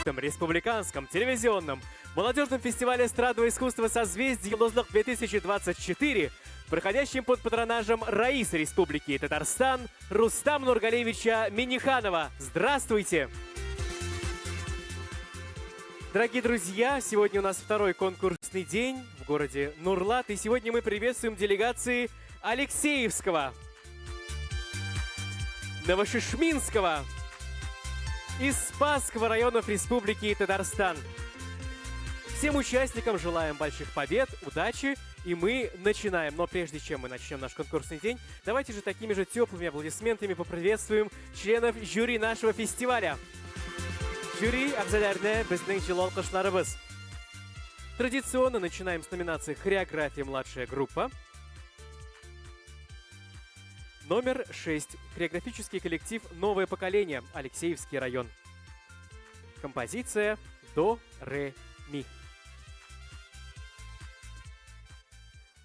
четвертом республиканском телевизионном молодежном фестивале эстрадного искусства «Созвездие Лозлах-2024», проходящем под патронажем Раисы Республики Татарстан Рустама Нургалиевича Минниханова. Здравствуйте! Дорогие друзья, сегодня у нас второй конкурсный день в городе Нурлат, и сегодня мы приветствуем делегации Алексеевского, Новошишминского и Спасского районов Республики Татарстан. Всем участникам желаем больших побед, удачи, и мы начинаем. Но прежде чем мы начнем наш конкурсный день, давайте же такими же теплыми аплодисментами поприветствуем членов жюри нашего фестиваля. Жюри әгзаләріне біздің жылы алқышларыбыз. Традиционно начинаем с номинации «Хореография. Младшая группа». Номер 6. Хореографический коллектив «Новое поколение», Алексеевский район. Композиция «До, ре, ми».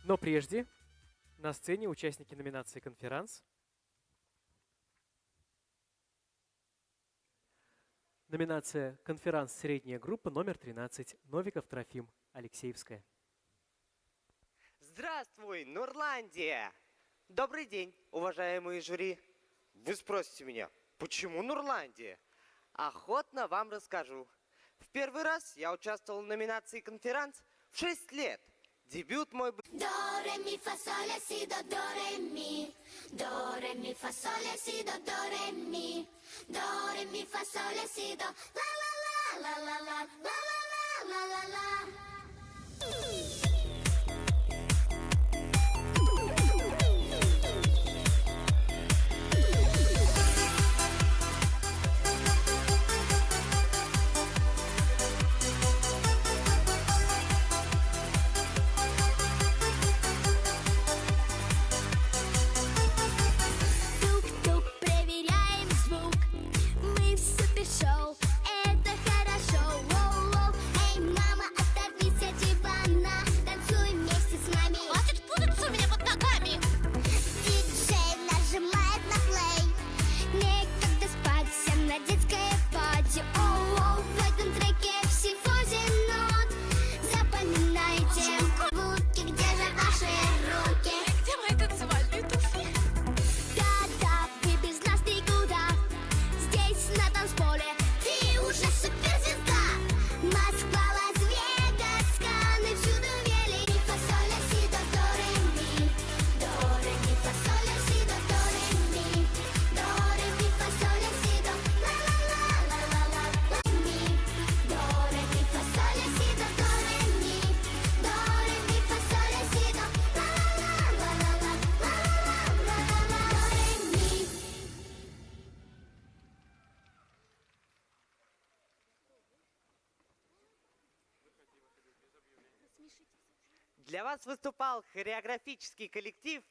Но прежде на сцене участники номинации «Конферанс». Номинация «Конферанс. Средняя группа», номер 13. Новиков Трофим, Алексеевская. Здравствуй, Нурландия! Добрый день, уважаемые жюри. Вы спросите меня, почему Нурландия? Охотно вам расскажу. В первый раз я участвовал в номинации «Конферанс» в 6 лет. Дебют мой был... До, ре, ми, фа, соль, ля, си, до, ре, ми. До, ре, ми, фа, соль, ля, си, до, ре, ми. До, ре, ми, фа, соль, ля, си, до, ла, ла, ла, ла, ла, ла, ла, ла, ла, ла, ла. Шоу, это хорошо. Воу-воу. Эй, мама, оторвись от дивана. Танцуй вместе с нами. Хватит путаться у меня под ногами. Диджей нажимает на плей. Некогда спать, всем на детское пати. Оу-оу, в этом треке всего 7 нот. Запоминайте звуки, где же ваши руки? Где мои танцевальные туфли? Да-да, ты без нас никуда. Здесь на танцполе ты уже суперзвезда. Москва, Лас-Вегас, Канны, всюду вели. Ми, фа, соль, ля, си, до, ре, ми. До, ре, ми, фа, соль, ля, си, до, ре, ми. До, ре, ми, фа, соль, ля, си, до, ла, ла, ла, ла, ла, ла, ми. До, ре, ми, фа, соль, ля, си, до, ре, ми. До, ре, ми, фа, соль, ля, си, до, ла, ла, ла, ла, ла, ла, ла, ла, ла, ре, ми. Для вас выступал хореографический коллектив,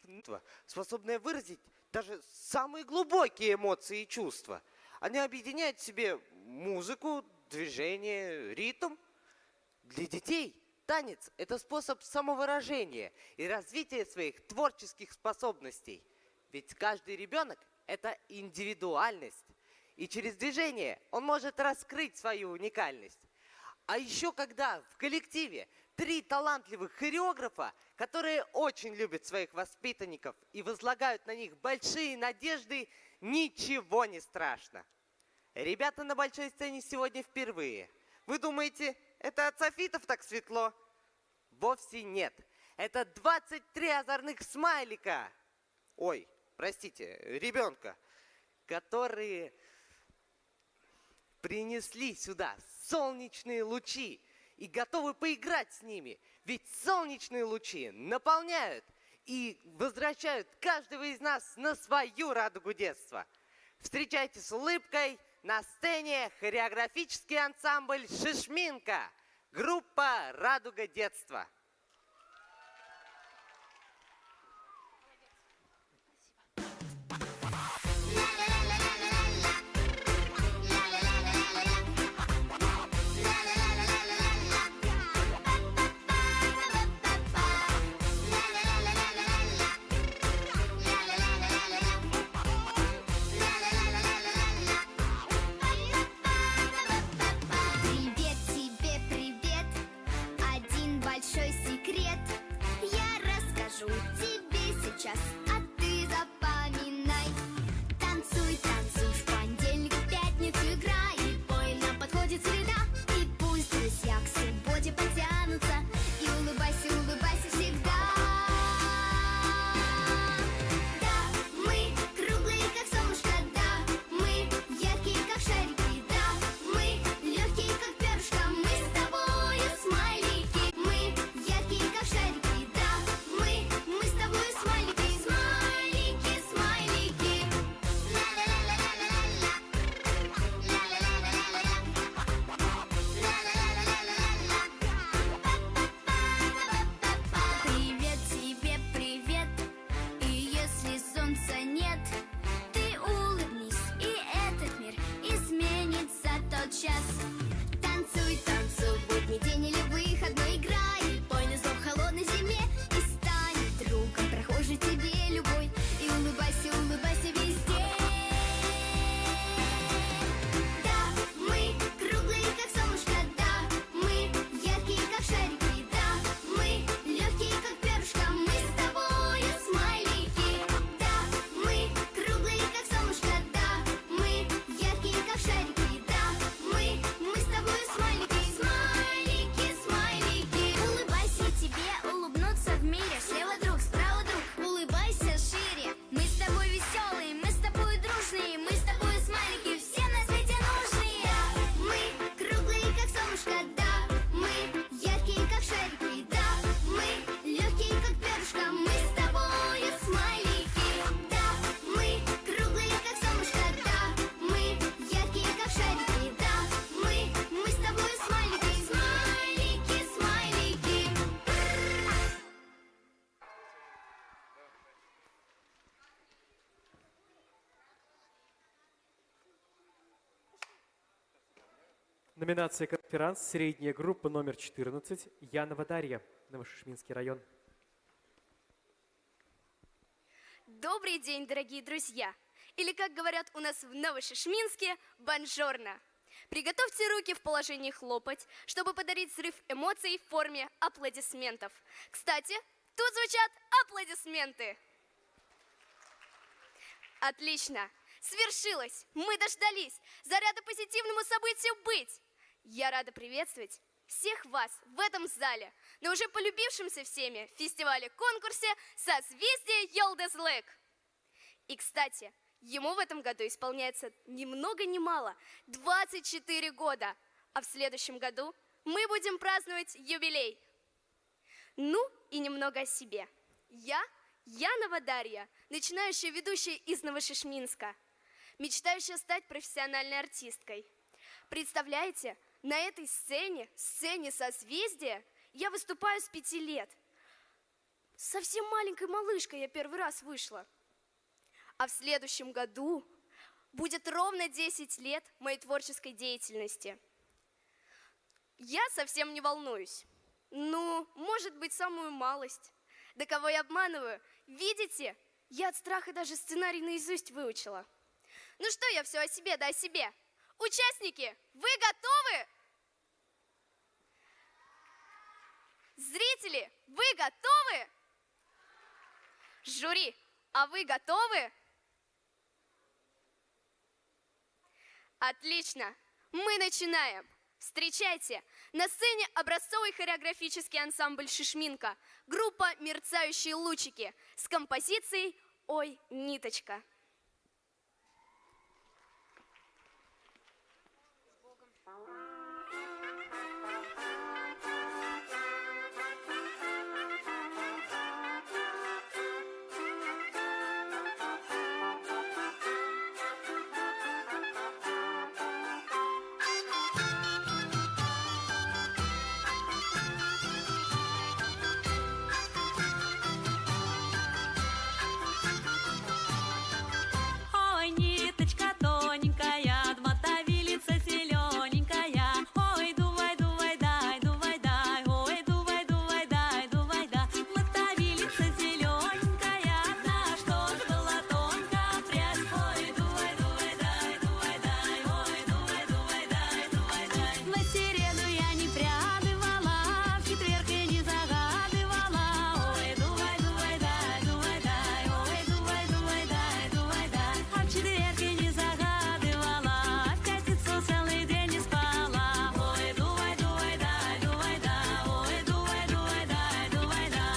способный выразить даже самые глубокие эмоции и чувства. Они объединяют в себе музыку, движение, ритм. Для детей танец – это способ самовыражения и развития своих творческих способностей. Ведь каждый ребенок – это индивидуальность. И через движение он может раскрыть свою уникальность. А еще когда в коллективе 3 талантливых хореографа, которые очень любят своих воспитанников и возлагают на них большие надежды, ничего не страшно. Ребята на большой сцене сегодня впервые. Вы думаете, это от софитов так светло? Вовсе нет. Это 23 озорных смайлика. Ой, простите, ребенка, которые принесли сюда солнечные лучи и готовы поиграть с ними. Ведь солнечные лучи наполняют и возвращают каждого из нас на свою радугу детства. Встречайте с улыбкой на сцене хореографический ансамбль «Шишминка», группа «Радуга детства». Номинация «Конферанс», средняя группа номер 14, Янова Дарья, Новошишминский район. Добрый день, дорогие друзья! Или, как говорят у нас в Новошишминске, бонжорно! Приготовьте руки в положении хлопать, чтобы подарить взрыв эмоций в форме аплодисментов. Кстати, тут звучат аплодисменты. Отлично! Свершилось! Мы дождались! Заряда позитивному событию быть! Я рада приветствовать всех вас в этом зале на уже полюбившемся всеми фестивале-конкурсе «Созвездие Йолдезлек». И, кстати, ему в этом году исполняется ни много ни мало 24 года, а в следующем году мы будем праздновать юбилей. Ну и немного о себе. Я Янова Дарья, начинающая ведущая из Новошишминска, мечтающая стать профессиональной артисткой. Представляете, на этой сцене «Созвездия», я выступаю с 5 лет. Совсем маленькой малышкой я первый раз вышла. А в следующем году будет ровно 10 лет моей творческой деятельности. Я совсем не волнуюсь. Ну, может быть, самую малость. Да кого я обманываю? Видите, я от страха даже сценарий наизусть выучила. Ну что я все о себе да о себе? Участники, вы готовы? Зрители, вы готовы? Жюри, а вы готовы? Отлично, мы начинаем. Встречайте, на сцене образцовый хореографический ансамбль «Шишминка», группа «Мерцающие лучики» с композицией «Ой, ниточка». Ой, ниточка тоненькая, мотовилица зелененькая. Ой, дувай, дувай, дай, дувай, дай. Ой, дувай, дувай, дай, дувай, дай. Мотовилица зелененькая, да что ж была тонкая прядь. Ой, дувай, дувай, дай, дувай, дай. Ой, дувай, дувай, дай, дувай, дай. На середу я не прядывала, в четверг я не загадывала. Ой, дувай, дувай, дай, дувай, дай. Ой, дувай, дувай, дай, дувай, дай. А в четверг я не загадывала, а в пятницу целый день не спала. Ой, дувай, дувай, дай, дувай, дай. Ой, дувай, дувай, дай, дувай, дай.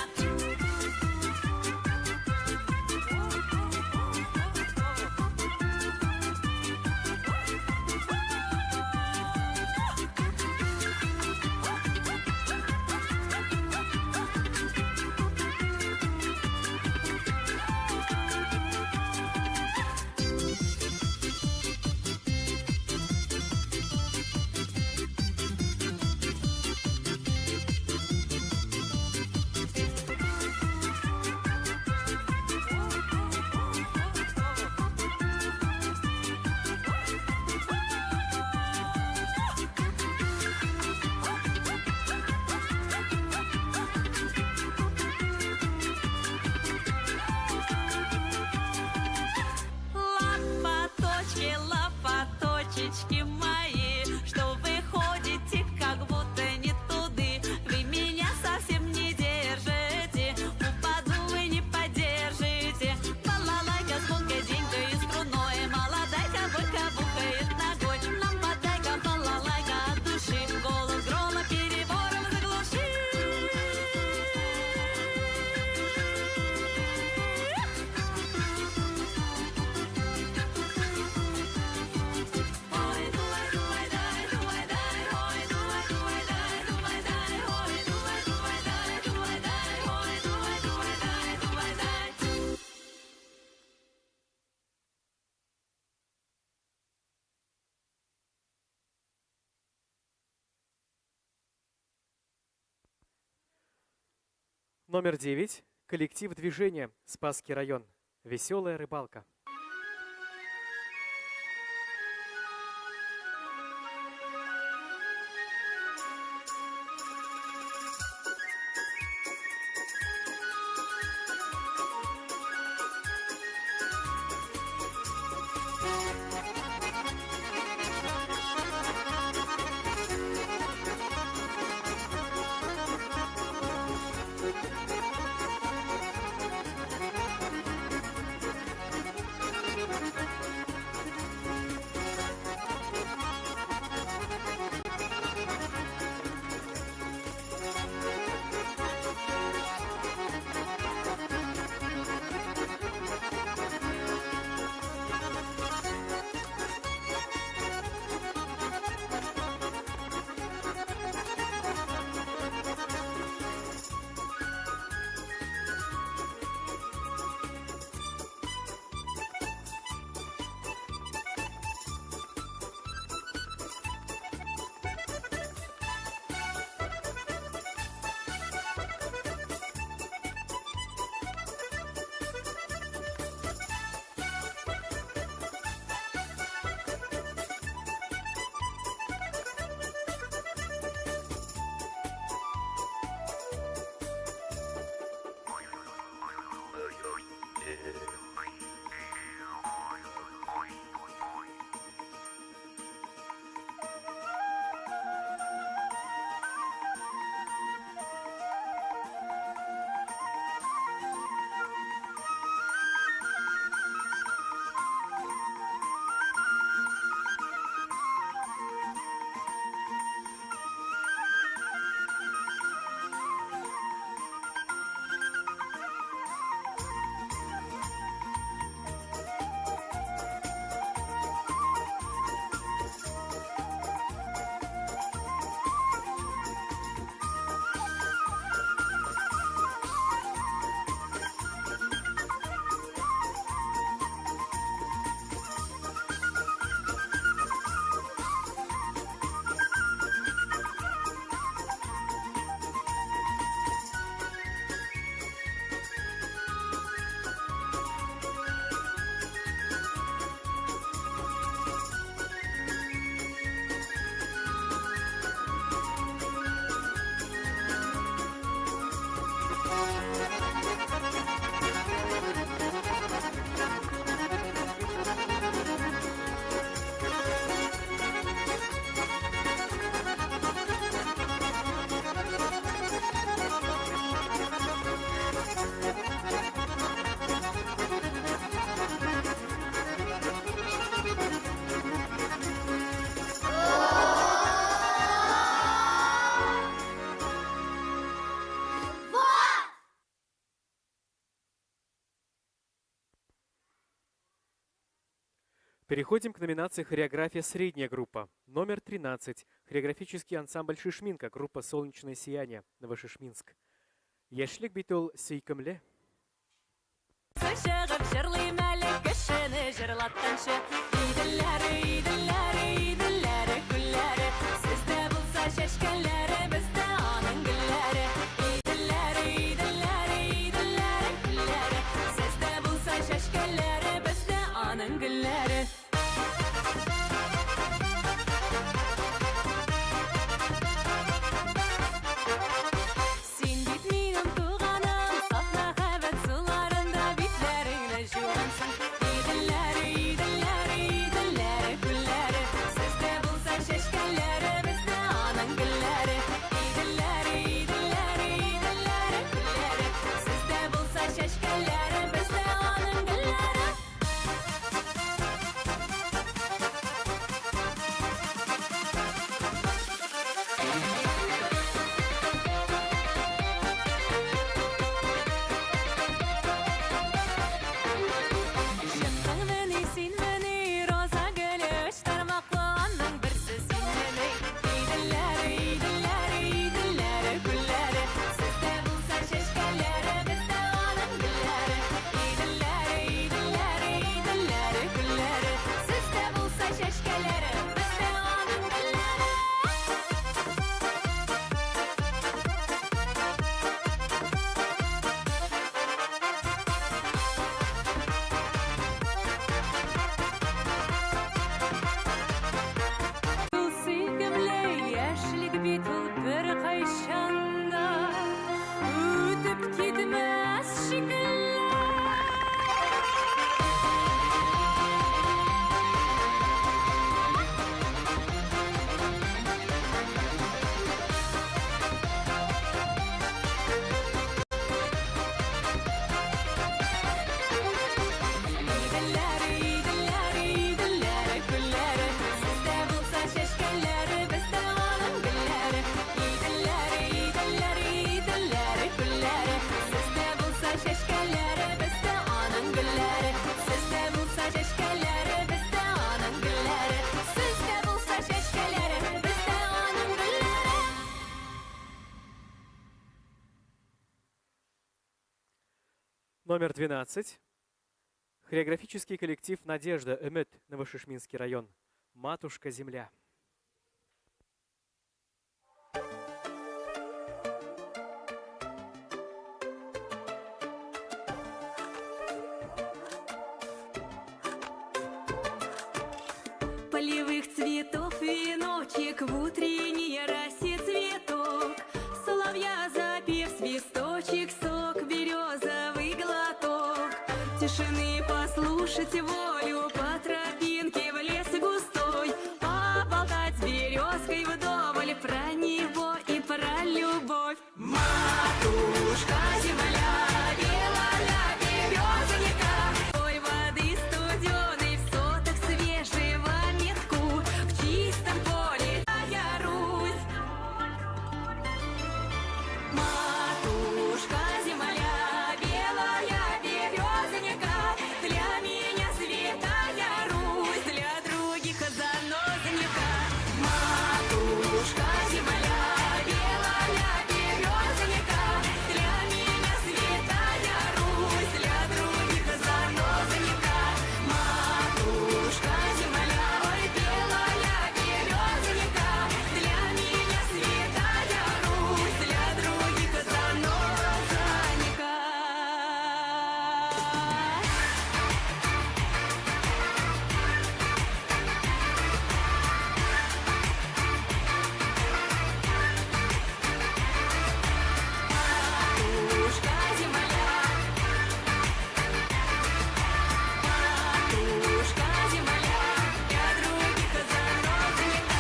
Лопаточки, лопаточечки мои, что вы ходите, как будто не туды. Вы меня совсем не держите, упаду вы не поддержите. Балалайка, звонкая деньга и струной, молодайка, бойка, бухает ногой. Нам подайка, балалайка от души, голос грома перебором заглуши. Ой, дувай, дувай, дай, дувай, дай. Ой, дувай, дувай, дай, дувай, дай. Ой, дувай, дувай, дай, дувай, дай. Ой, дувай, дувай, дай, дувай, дай. Номер 9, коллектив движения, Спасский район, «Веселая рыбалка». Переходим к номинации «Хореография средняя группа». Номер 13. Хореографический ансамбль «Шишминка», группа «Солнечное сияние», Новошишминск. Яшлик битул сейкімле. Шығып жырлай мәлі кішіні жырлатқаншы Иделері, иделері, иделері, күллері Сізді болса шешкелері, бізді аның гүллері Иделері, иделері, иделері, күллері Сізді болса шешкелері, бізді аның гүллері Сен бит менің туғаным, саф махаббат суларында битлеріңді жуғансың. Иделері, иделері, иделері, күллері, сізде болса шешкелері, бізді аның гүллері. Иделері, иделері, иделері, күллері, сізде болса шешкелері, бізді аның гүллері. Шықтың міне сен міне роза гүлі үш тармақты анның бірсі сен міне Иделері, иделері, иделері, күллері Сізде болса шешкелері, бізді аның гүллері Иделері, иделері, иделері, күллері Сізде болса шешкелері, бізді аның гүллері Бұл сүйкімлі яшілік бет ол бір қайшанда өтіп кетмес шикіллі Иделері, иделері, иделері, күллері Сізде болса шешкелері, бізді аның гүллері Иделері, иделері, иделері, күллері Сізде болса шешкелері, бізді аның гүллері Сізде болса шешкелері, бізді аның гүллері Сізде болса шешкелері, бізді аның гүллері Номер 12. Хореографический коллектив «Надежда», Эмет, Новошишминский район. «Матушка-земля». Полевых цветов веночек, в утренней росе цветок, соловья запев свисточек, сок березовый глоток, тишины послушать волю по тропинке в лес густой, поболтать с березкой вдоволь про него и про любовь. Матушка земля, белая березонька, ой, воды студеной в сотах свежего метку, в чистом поле я Русь. Матушка земля, белая березонька, для меня святая Русь, для других занозонька. Матушка земля, белая березонька, для меня святая Русь, для других занозонька. Матушка земля, ой, белая березонька, для меня святая Русь, для других занозонька. Матушка земля, матушка земля, для других занозонька.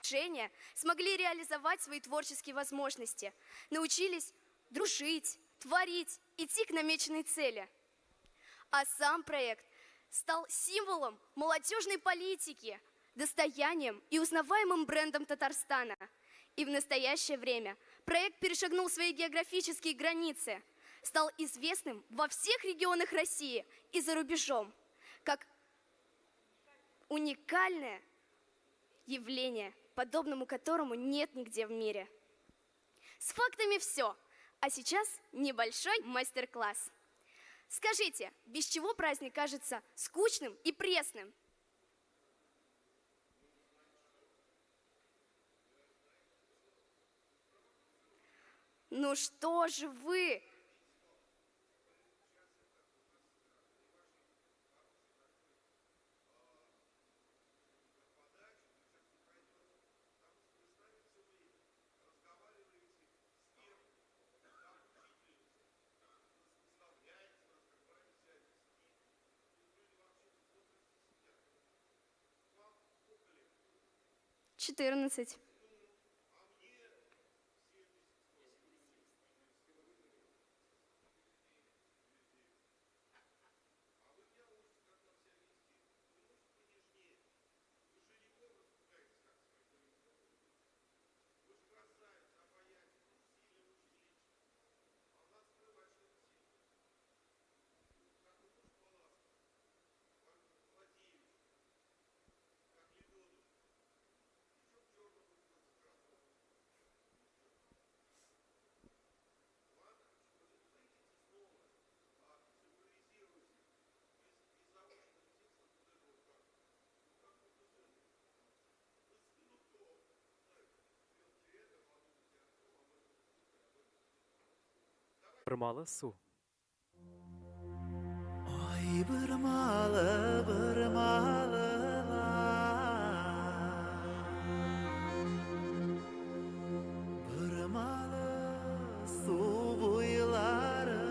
Женя смогли реализовать свои творческие возможности, научились дружить, творить, идти к намеченной цели. А сам проект стал символом молодежной политики, достоянием и узнаваемым брендом Татарстана. И в настоящее время проект перешагнул свои географические границы. стал известным во всех регионах России и за рубежом, как уникальное явление, подобному которому нет нигде в мире. С фактами все, а сейчас небольшой мастер-класс. Скажите, без чего праздник кажется скучным и пресным? Ну что же вы? Четырнадцать. Мало су. Ay bırmalı bırmalılar Bırmalı su boyları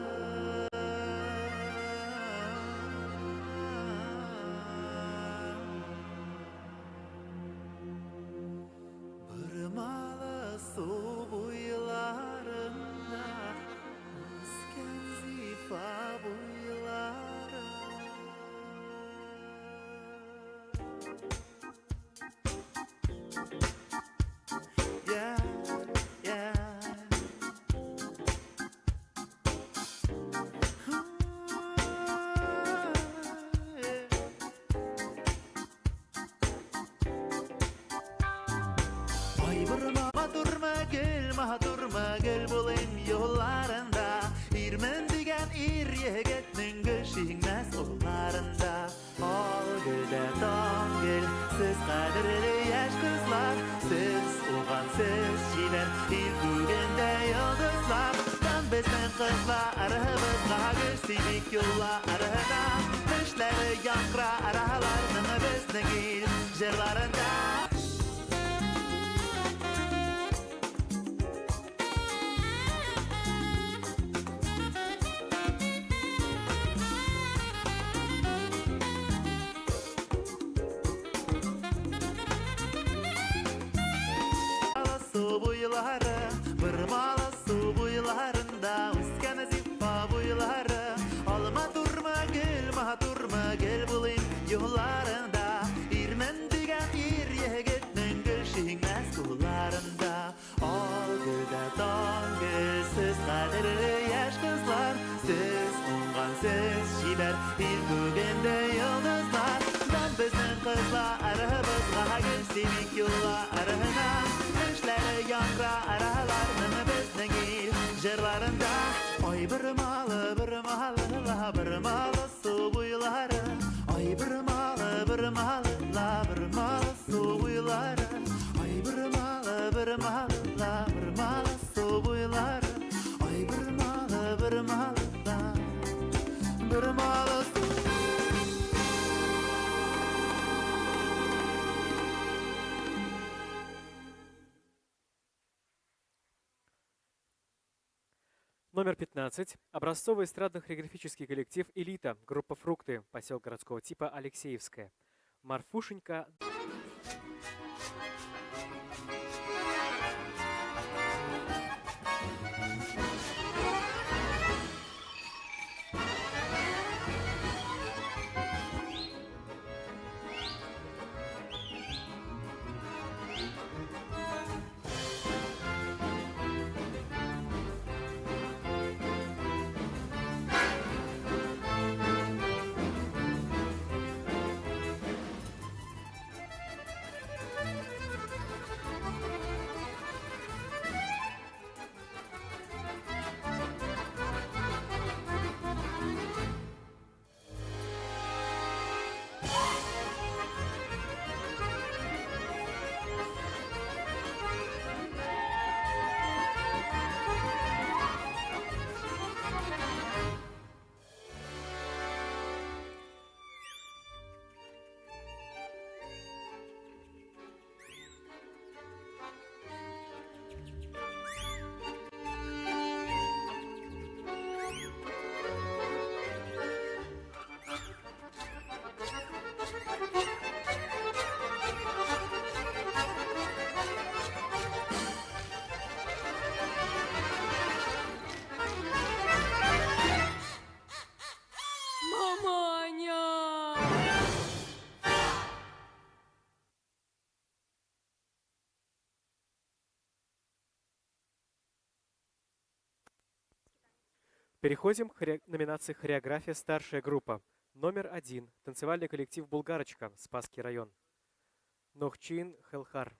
Bırmalı su boylarında Üsken zifa boyları Yeah, yeah. Ay durma gel bulayım yollarında İrmen digen ir yegetnin gülşiğnez oğullarında Al gülde don gel siz kadirli yaş kızlar Siz oğan siz şiver ilgügende yıldızlar Ben bizden kızlar arabızga göstiydik yollarında Kışları yankra aralarını bizden il jırlarında Bırmalı su boylarında Üsken zifa boyları Alma durma gel bulayım yollarında İrmen digen ir yegetnin gülşiğnez kullarında Al gülde don gül siz kadirli yaş kızlar Siz ongan siz şiver ilgügende yıldızlar Ben bizden kızlar arabızga gülseydik yollarına Kışları yankra aralarını bizden il jırlarında Ay bırmalı la bırmalı su boyları Ay bırmalı la bırmalı su boyları Ay bırmalı la bırmalı su boyları Ay bırmalı la bırmalı su Номер 15. Образцовый эстрадно-хореографический коллектив «Элита», группа «Фрукты», поселок городского типа Алексеевская. Марфушенька. Переходим к номинации «Хореография. Старшая группа». Номер 1. Танцевальный коллектив «Булгарочка», Спасский район. Нохчин Хелхар.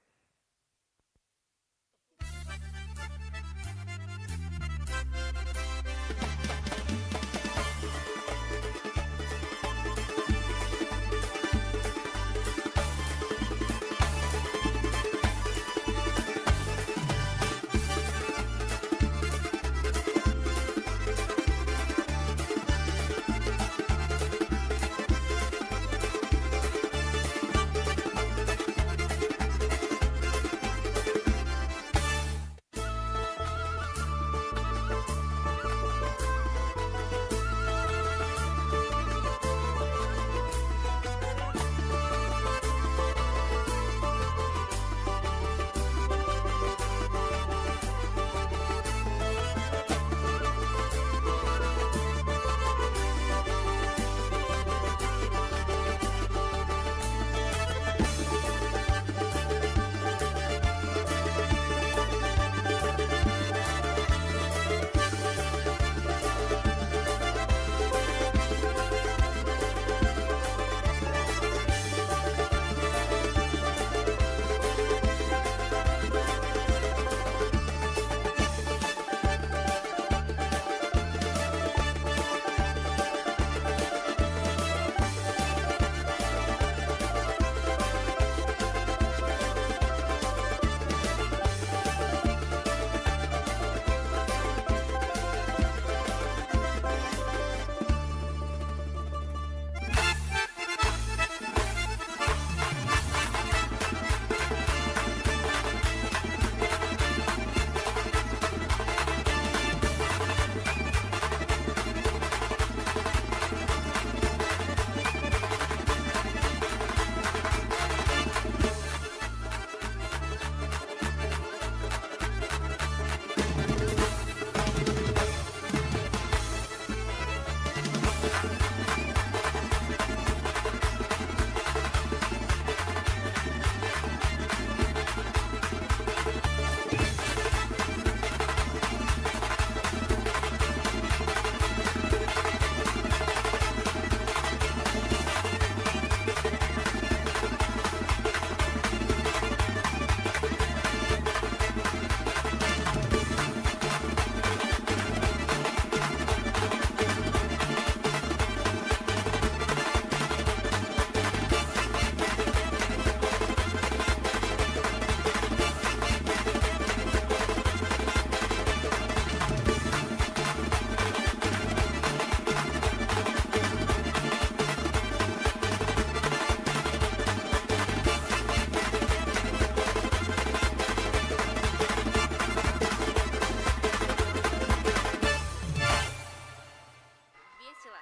Весело.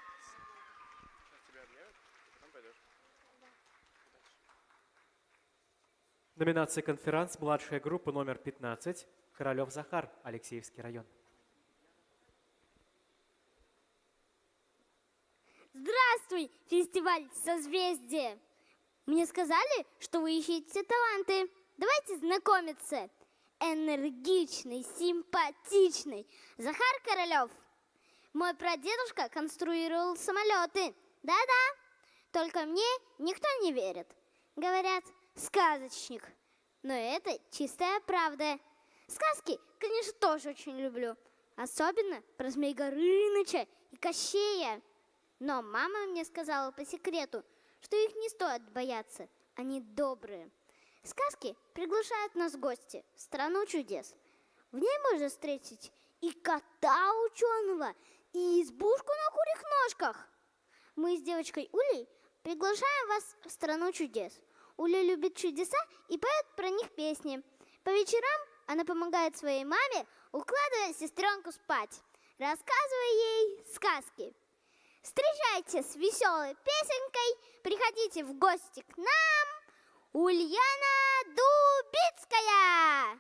Номинация «Конферанс. Младшая группа» номер 15. Королев Захар, Алексеевский район. Здравствуй, фестиваль «Созвездие». Мне сказали, что вы ищете таланты. Давайте знакомиться. Энергичный, симпатичный Захар Королев. Мой прадедушка конструировал самолеты. Да-да, только мне никто не верит. Говорят, сказочник. Но это чистая правда. Сказки, конечно, тоже очень люблю. Особенно про Змей Горыныча и Кощея. Но мама мне сказала по секрету, что их не стоит бояться. Они добрые. Сказки приглашают нас в гости в страну чудес. В ней можно встретить и кота ученого, и избушку на курьих ножках. Мы с девочкой Улей приглашаем вас в страну чудес. Уля любит чудеса и поет про них песни. По вечерам она помогает своей маме, укладывая сестренку спать, рассказывая ей сказки. Встречайте с веселой песенкой, приходите в гости к нам, Ульяна Дубицкая!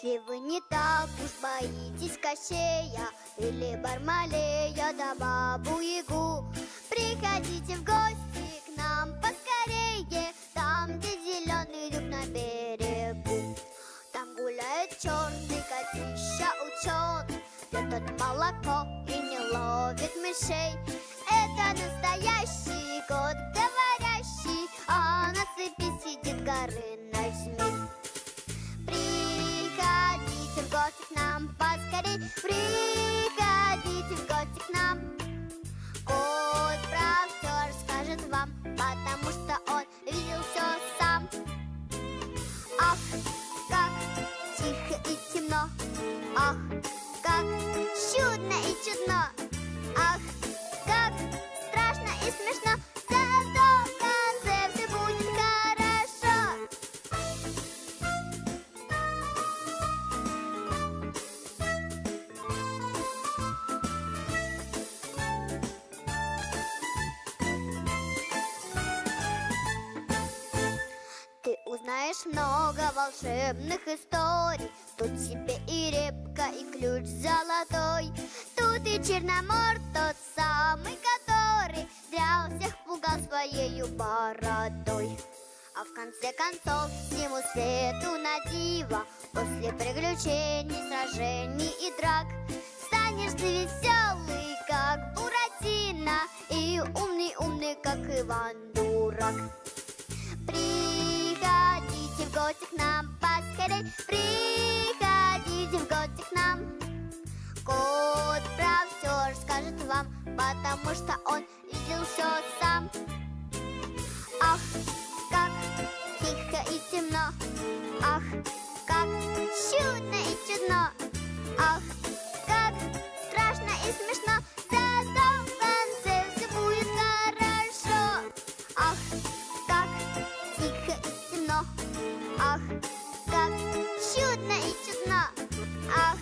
Разве вы не так уж боитесь Кощея или Бармалея да Бабу-Ягу? Приходите в гости к нам поскорее, там, где зеленый дуб на берегу. Там гуляет черный котища ученый, пьет от молоко и не ловит мышей. Это настоящий кот говорящий, а на цепи сидит горыныч змей. Приходите в гости к нам поскорей, приходите в гости к нам. Кот про все расскажет вам, потому что он видел все сам. Ах, как тихо и темно, ах, как чудно и чудно, ах, как страшно и смешно, зато в конце все будет хорошо. Ты узнаешь много волшебных историй. Тут тебе и репка, и ключ золотой. Тут и Черномор, тот самый, который для всех пугал своею бородой. А в конце концов всему свету на диво, после приключений, сражений и драк, станешь ты веселый, как Буратино, и умный, как Иван Дурак. Приходите в гости к нам поскорей, приходите в гости к нам. Кот про все расскажет вам, потому что он видел все сам. Ах, как тихо и темно, ах, как чудно и чудно, ах, как страшно и смешно, зато в конце все будет хорошо. Ах, как тихо и темно, ах, как чудно и чудно, ах,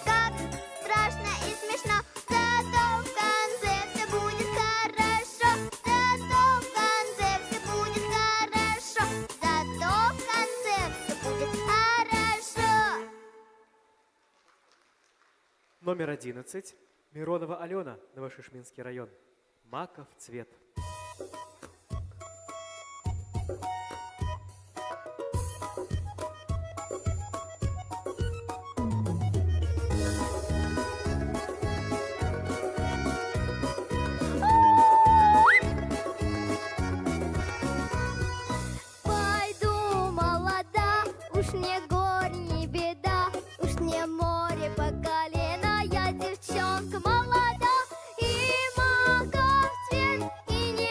как страшно и смешно, зато в конце все будет хорошо, зато в конце все будет хорошо, зато в конце все будет хорошо. Номер 11. Миронова Алена, Новошишминский район. Маков цвет. Пойду, молода, уж не горь, не беда, уж не море по колено, я девчонка молода, и маков цвет, и не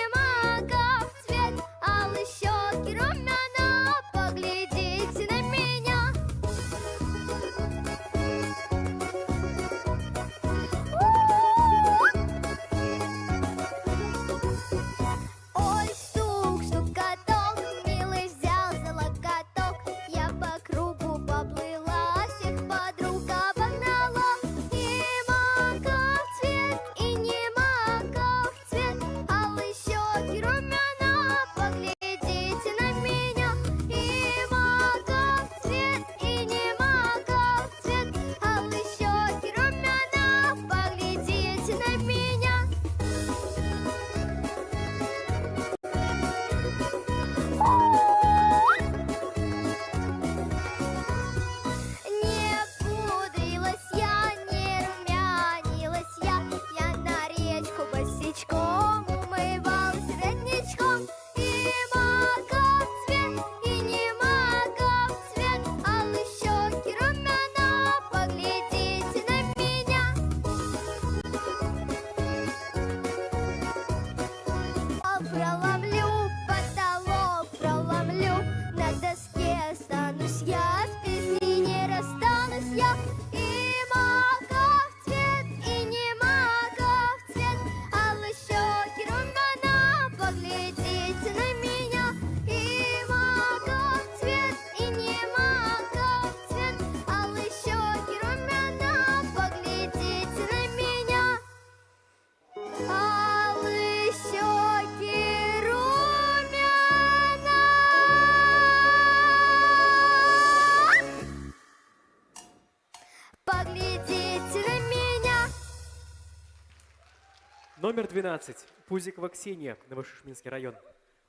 Номер 12. Пузикова Ксения, Новошишминский район.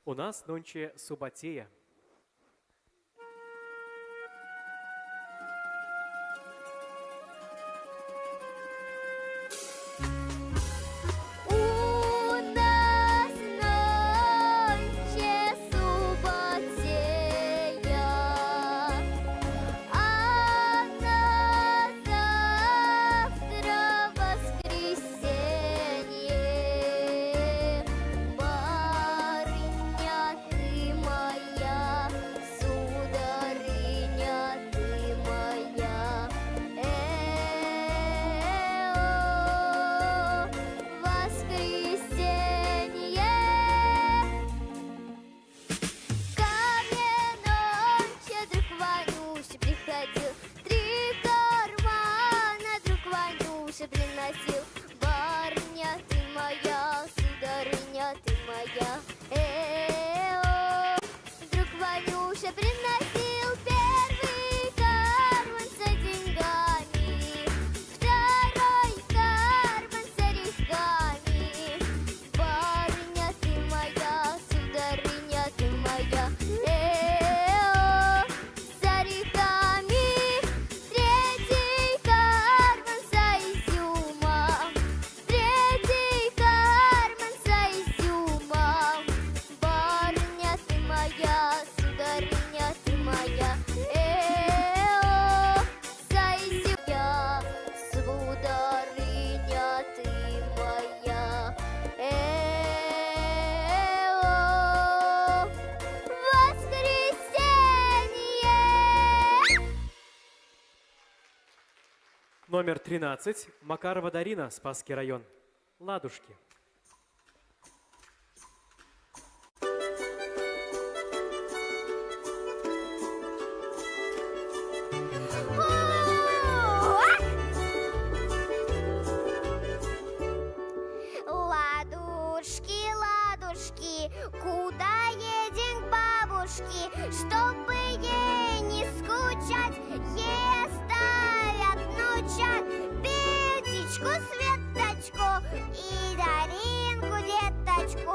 У нас нонче Субатея. У нас нонче субботея, а на завтра воскресенье. Барыня ты моя, сударыня ты моя, воскресенье. Ко мне ночью друг Ванюша приходил, 3 кармана друг Ванюша приносил. Барыня ты моя, сударыня ты моя, друг Ванюша приносил первый карман с деньгами, второй карман с орешками. Барыня ты моя, сударыня ты моя, с орехами. Третий карман с изюмом, третий карман с изюмом. Барыня ты моя, сударыня ты моя, с изюмом. Сударыня ты моя, воскресенье. Номер 13. Макарова Дарина, Спасский район. Ладушки. Ладушки, ладушки, куда едем к бабушке, чтобы ей не скучать, ей оставят внучат Петечку, Светочку и Даринку, деточку.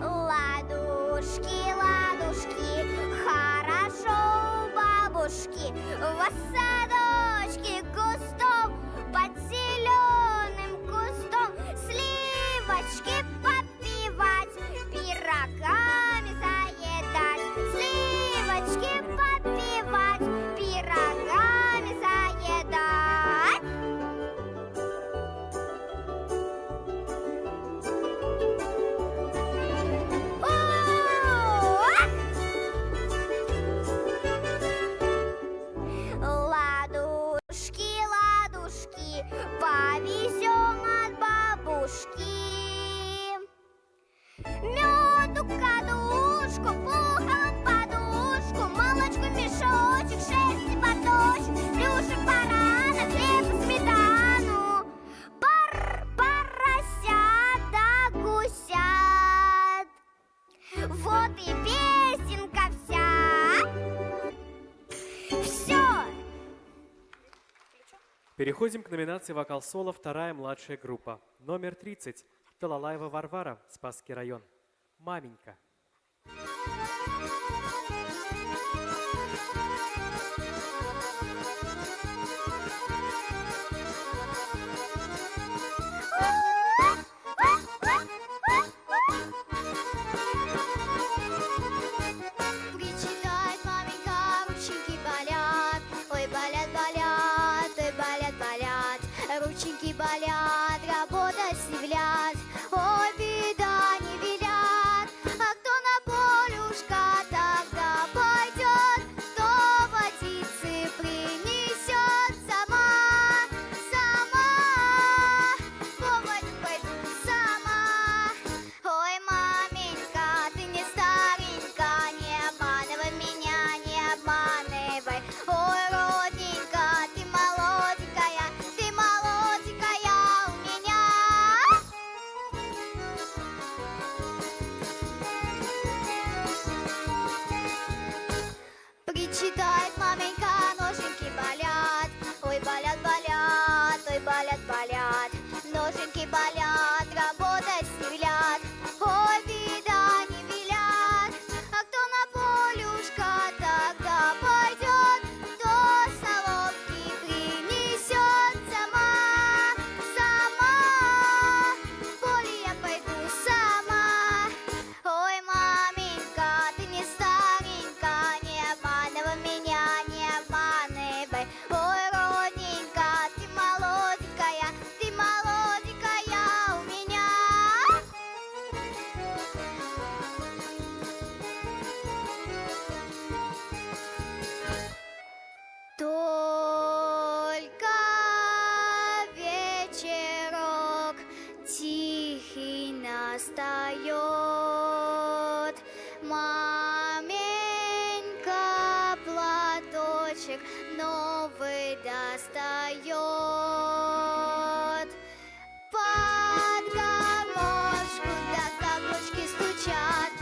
Ладушки, ладушки, хорошо у бабушки в садочке густом, под зеленым кустом сливочки попивать, пирогами заедать, сливочки попивать, пирогами заедать. Ладушки, ладушки, повезем от бабушки меду, кадушку, пуховую подушку, молочку, мешочек, шерсти, поточек, плюшек, барана, хлеб, сметану, поросят да гусят. Вот и песенка вся. Все. Переходим к номинации «Вокал-соло», вторая младшая группа. Номер 30. Талалаева Варвара, Спасский район. «Маменька». Причитает маменька, рученьки болят, ой, болят, болят, ой, болят, болят, рученьки болят, работать сивлят, ой, беда не велят, а кто снег новый достает. Под гармошку да каблучки стучат.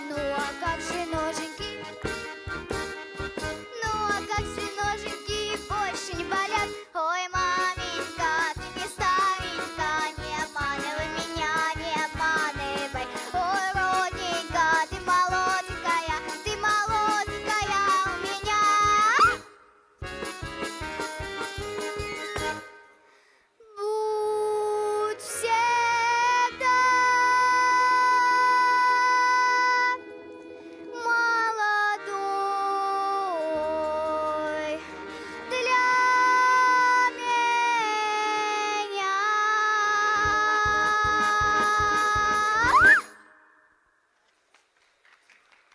Ну а как же ноженьки? Ну а как же ноженьки больше не болят? Ой, маменька, ты не старенька, не обманывай меня, не обманывай. Ой, родненька, ты молоденькая у меня. Будь всегда молодой для меня.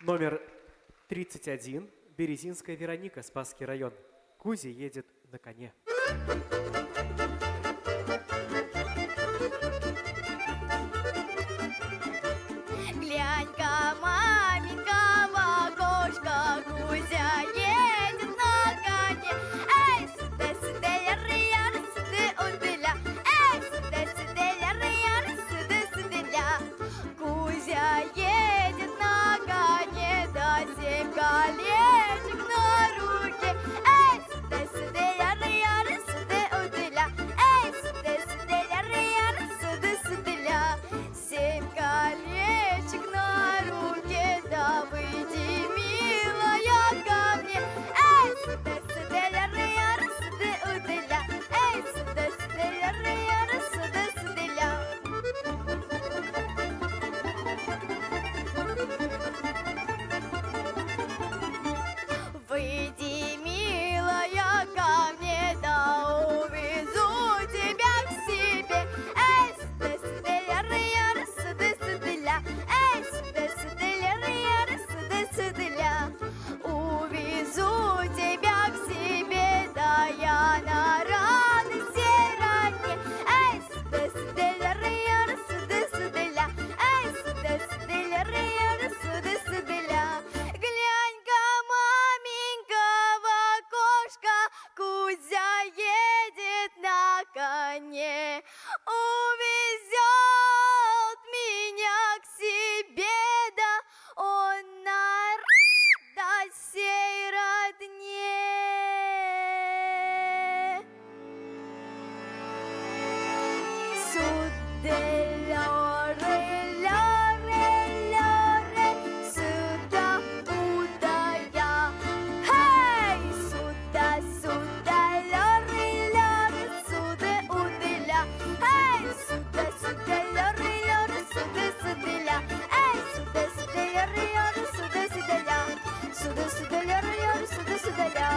Номер 31. Березинская Вероника, Спасский район. Кузя едет на коне. Глянь-ка, маменька, в окошко, Кузя едет на коне. Эй, сюда, сюда, ля-ры-я, сюда, уделя. Эй, сюда, сюда, ля-ры-я, сюда, сюда. Кузя едет на коне, да 7 колечек на руке. Эй, сюда, сюда, ля-ры-я, сюда, уделя. Эй, сюда, сюда, ля-ры-я, сюда, сюда. 7 колечек на руке, да выйди, милая, ко мне. Эй, сюда, сюда, ля-ры-я, сюда, уделя. Эй, сюда, сюда, ля-ры-я, сюда, сюда. Выйди, милая, ко мне, да увезу тебя к себе. Эй, сюда, сюда, ля-ры-я, сюда, сюда. Эй, сюда, сюда, ля-ры-я, сюда, сюда. Увезу тебя к себе, да я на радости ранней. Эй, сюда, сюда, ля-ры-я, сюда, сюда. Эй, сюда, сюда, ля-ры-я, сюда, сюда. Глянь-ка, маменька, в окошко, Кузя едет на коне, увезет меня к себе, да он на радость сей родне. Сюда, куда я? Хей! Сюда, сюда, лёры, сюда, уделя. Эй, сюда, сюда, лёры, сюда, сюда. Эй, сюда, сюда, лёры, сюда, сюда. Сюда, сюда, лёры, сюда, сюда.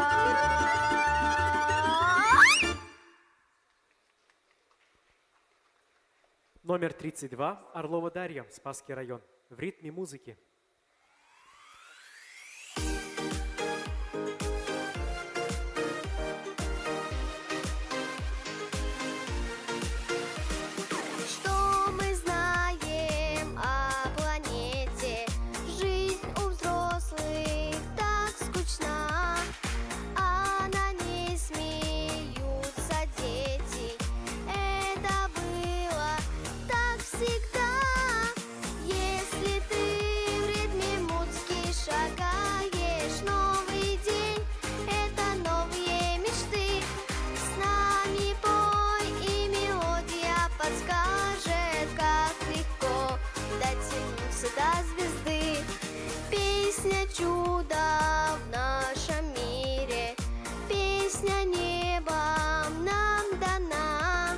Номер 32. Орлова Дарья, Спасский район. В ритме музыки. Что мы знаем о планете? Жизнь у взрослых так скучна, а на ней смеются дети. Это было так всегда. Если ты в ритме музыки шагаешь, новый день — это новые мечты. С нами пой, и мелодия подскажет, как легко дотянуться до звезды. Песня чуда в нашем мире, песня небом нам дана.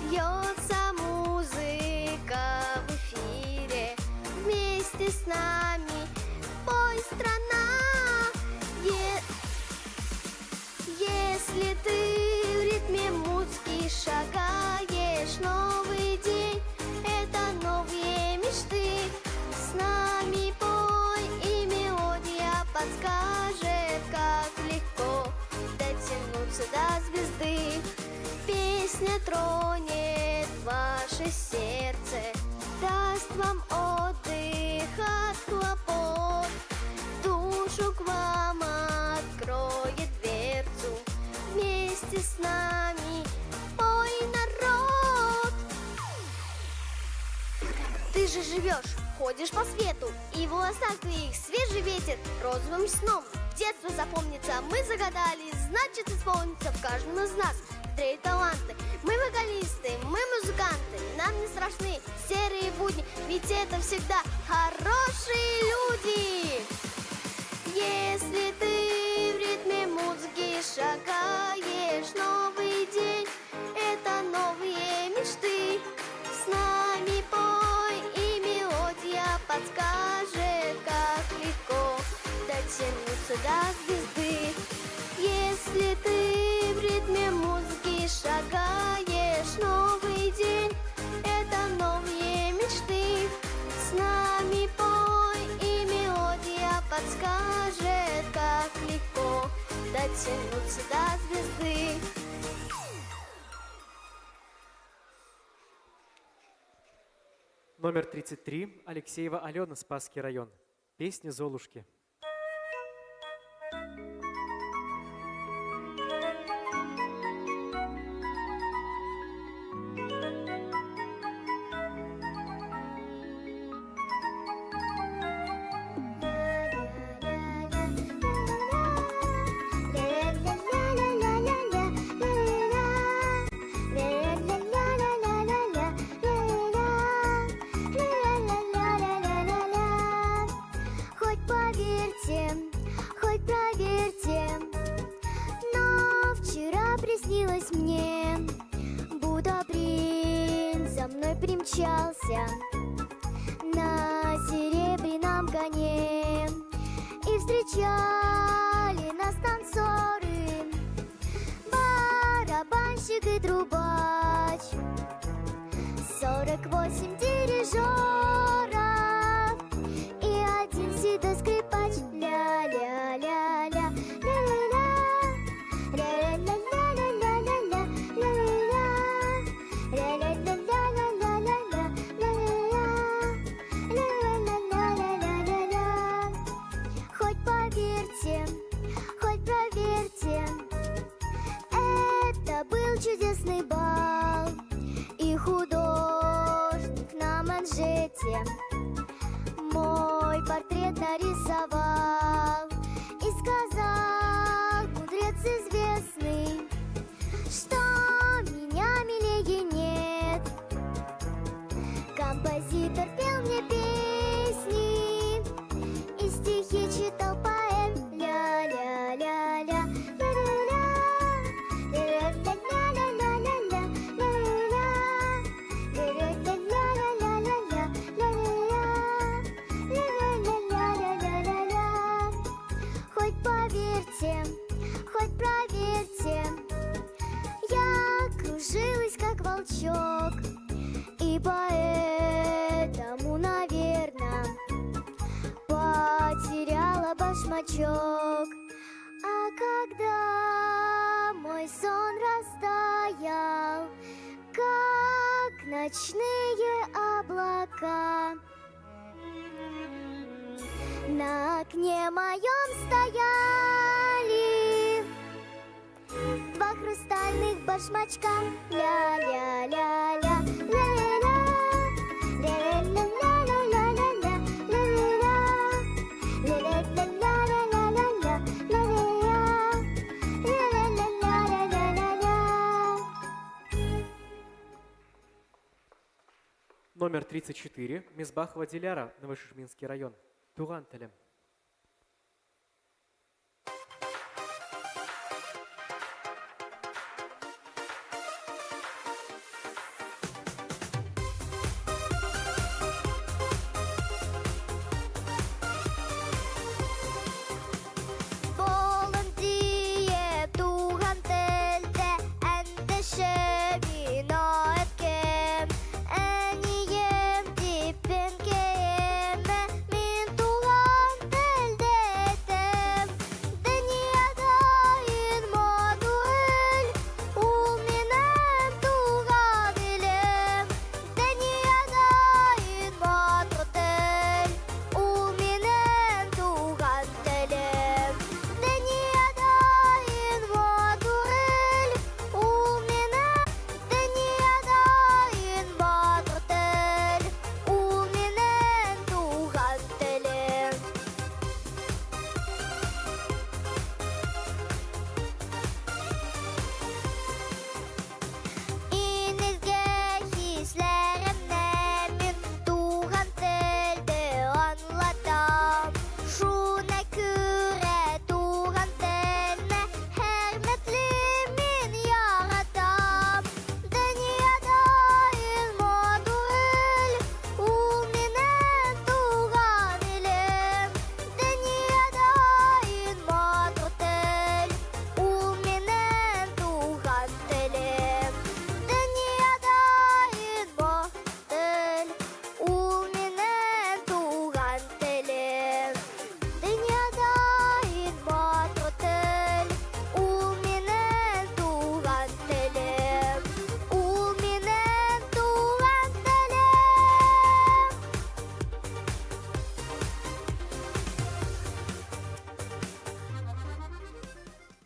Льется музыка в эфире, вместе с нами пой, страна. Если ты в ритме музыки шагаешь, новый день — это новые мечты. С нами пой, и мелодия подскажет, как легко дотянуться до звезды. Песня тронет ваше сердце, даст вам отдых от хлопот, душу к вам откроет дверцу. живешь, ходишь по свету, и в волосах твоих свежий ветер розовым сном. Детство запомнится, мы загадали, значит исполнится в каждом из нас. Зреют таланты, мы вокалисты, мы музыканты, нам не страшны серые будни, ведь это всегда хорошие люди. Если ты в ритме музыки шагаешь, новый день — это новые мечты. С нами пой, и мелодия подскажет, как легко дотянуться до звезды. Если ты в ритме музыки шагаешь, новый день — это новые мечты. С нами пой, и мелодия подскажет, как легко дотянуться до звезды. Номер 33. Алексеева Алена, Спасский район. Песня «Золушки». Хоть поверьте, хоть проверьте, но вчера приснилось мне, будто принц за мной примчался на серебряном коне, и встречали нас танцоры, барабанщик и трубач, 48 дирижеров и один седой скрипач. Ля-ля-ля-ля, ля-ля-ля, ля-ля-ля-ля-ля-ля-ля, ля-ля-ля, ля-ля-ля-ля-ля-ля-ля-ля-ля-ля-ля. Хоть поверьте, хоть проверьте, это был чудесный бал, и художник на манжете мой портрет нарисовал и сказал, мудрец известный, что меня милее нет. Композитор пел мне песни и стихи читал поэт. Ля-ля-ля-ля, ля-ля-ля, ля-ля-ля-ля-ля-ля-ля, ля-ля-ля-ля-ля-ля-ля-ля-ля-ля-ля-ля-ля-ля. Хоть поверьте, хоть проверьте, я кружилась как волчок, и поэтому, наверно, потеряла башмачок. А когда мой сон растаял, как ночные облака, на окне моем стояли два хрустальных башмачка. Ля-ля-ля-ля, ля-ля-ля, ля-ля-ля-ля-ля-ля-ля, ля-ля-ля, ля-ля-ля-ля-ля-ля-ля, ля-ля-ля-ля-ля-ля-ля-ля. Номер 34. Мисбахова Диляра, Новошишминский район. Туган телем. Болын тие туған тілде әндеше вино еткем, әнием типен кеме, мен туған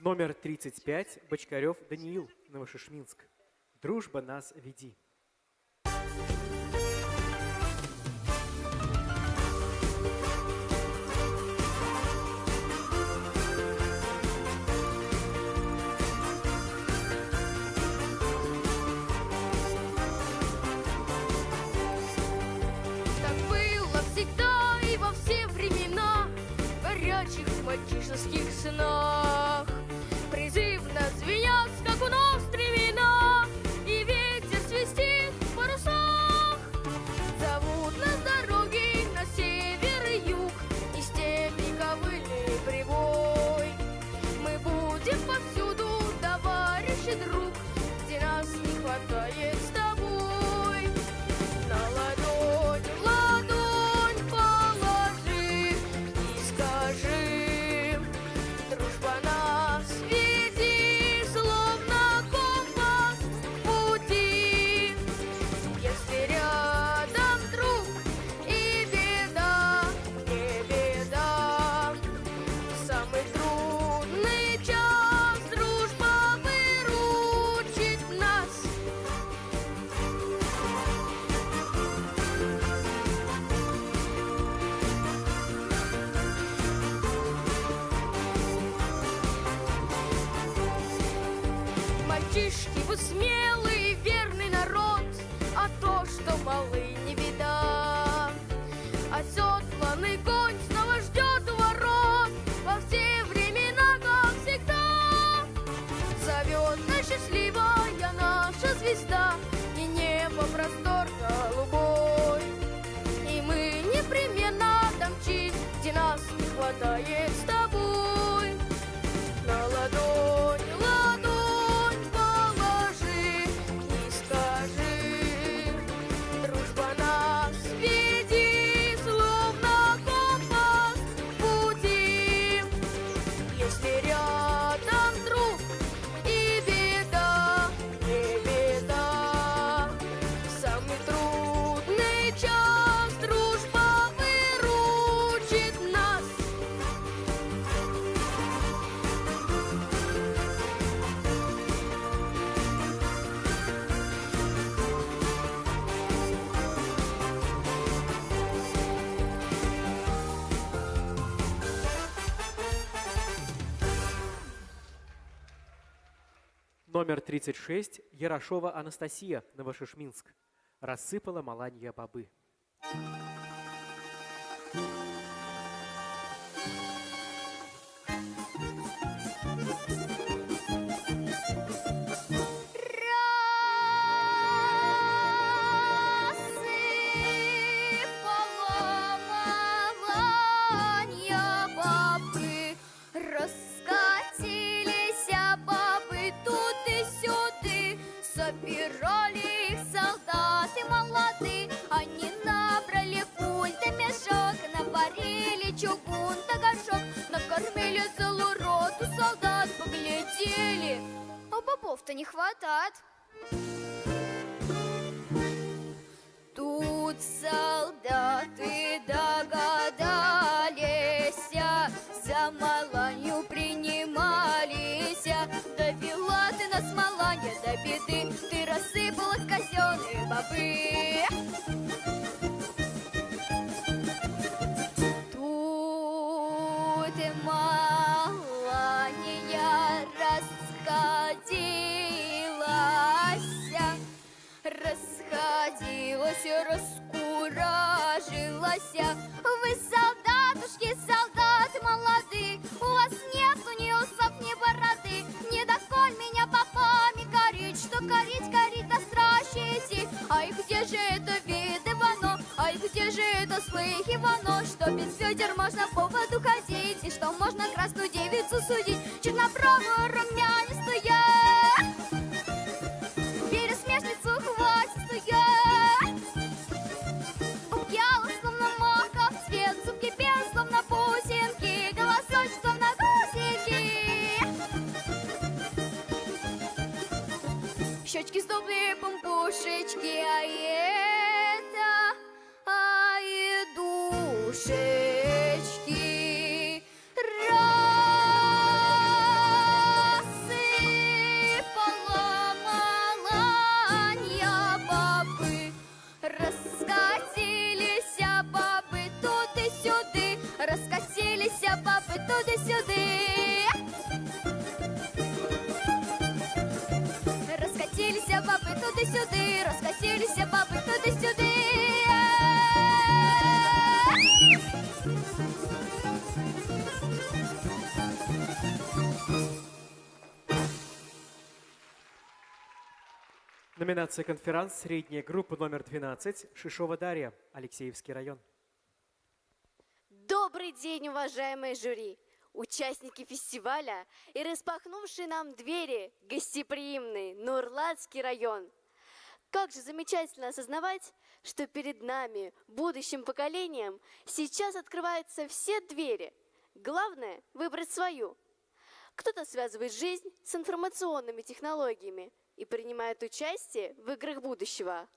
Номер 35. Бочкарев Даниил, Новошишминск. Дружба нас веди. Так было всегда и во все времена, в горячих мальчишеских снах. Призывно звенят, как у нас стремена, и ветер свистит в парусах. Зовут нас дороги на север и юг, и степи ковыльный прибой. Мы будем повсюду, товарищ и друг, где нас не хватает с тобой. На ладонь положи и скажи: дружба нас веди, словно компас в пути. Если рядом друг и беда, не беда, в самый трудный час дружба выручит нас. Мальчишки, вы смелый и верный народ, а то, что малы, не беда. Оседланный конь снова ждет у ворот, во все времена, как всегда. Зовет нас счастливая наша звезда, и небо простор голубой. И мы непременно домчим, где нас не хватает с тобой. На ладонь положи и скажи: дружба нас веди, словно компас в пути. Если рядом друг и беда, не беда, в самый трудный час дружба выручит нас. Номер 36. Ярошова Анастасия, Новошишминск. Рассыпала маланья бобы. Рассыпала маланья бобы, раскатились бобы тут и сюды. Собирали их солдаты молодые, они набрали пуль да мешок, наварили чугун да горшок, накормили целую роту солдат, поглядели, а бобов-то не хватает. Тут солдаты догадались, за маланью принимались. Довела ты нас, маланья, до беды, ты рассыпала казенные бобы. Тут маланья расходилась, раскуражилась. Вы, солдатушки, солдаты молодые, у вас нету ни усов, ни бороды. Не доколь меня попами корить, что корить да страще идти. Ай, где же это видывано, ай, где же это слыхивано, что без ведер можно по воду ходить, и что можно красную девицу судить, чернобровую румянистую. Пересмешницу хватистую. Упьяла, словно маков цвет, зубки белые, словно бусинки, голосочек, словно гусенки. Щечки сдобные помпушечки, и душечки. Номинация «Конферанс», средняя группа номер 12, Шишова Дарья, Алексеевский район. Добрый день, уважаемые жюри, участники фестиваля и распахнувшие нам двери гостеприимный Нурлатский район. Как же замечательно осознавать, что перед нами, будущим поколением, сейчас открываются все двери. Главное – выбрать свою. Кто-то связывает жизнь с информационными технологиями и принимает участие в играх будущего,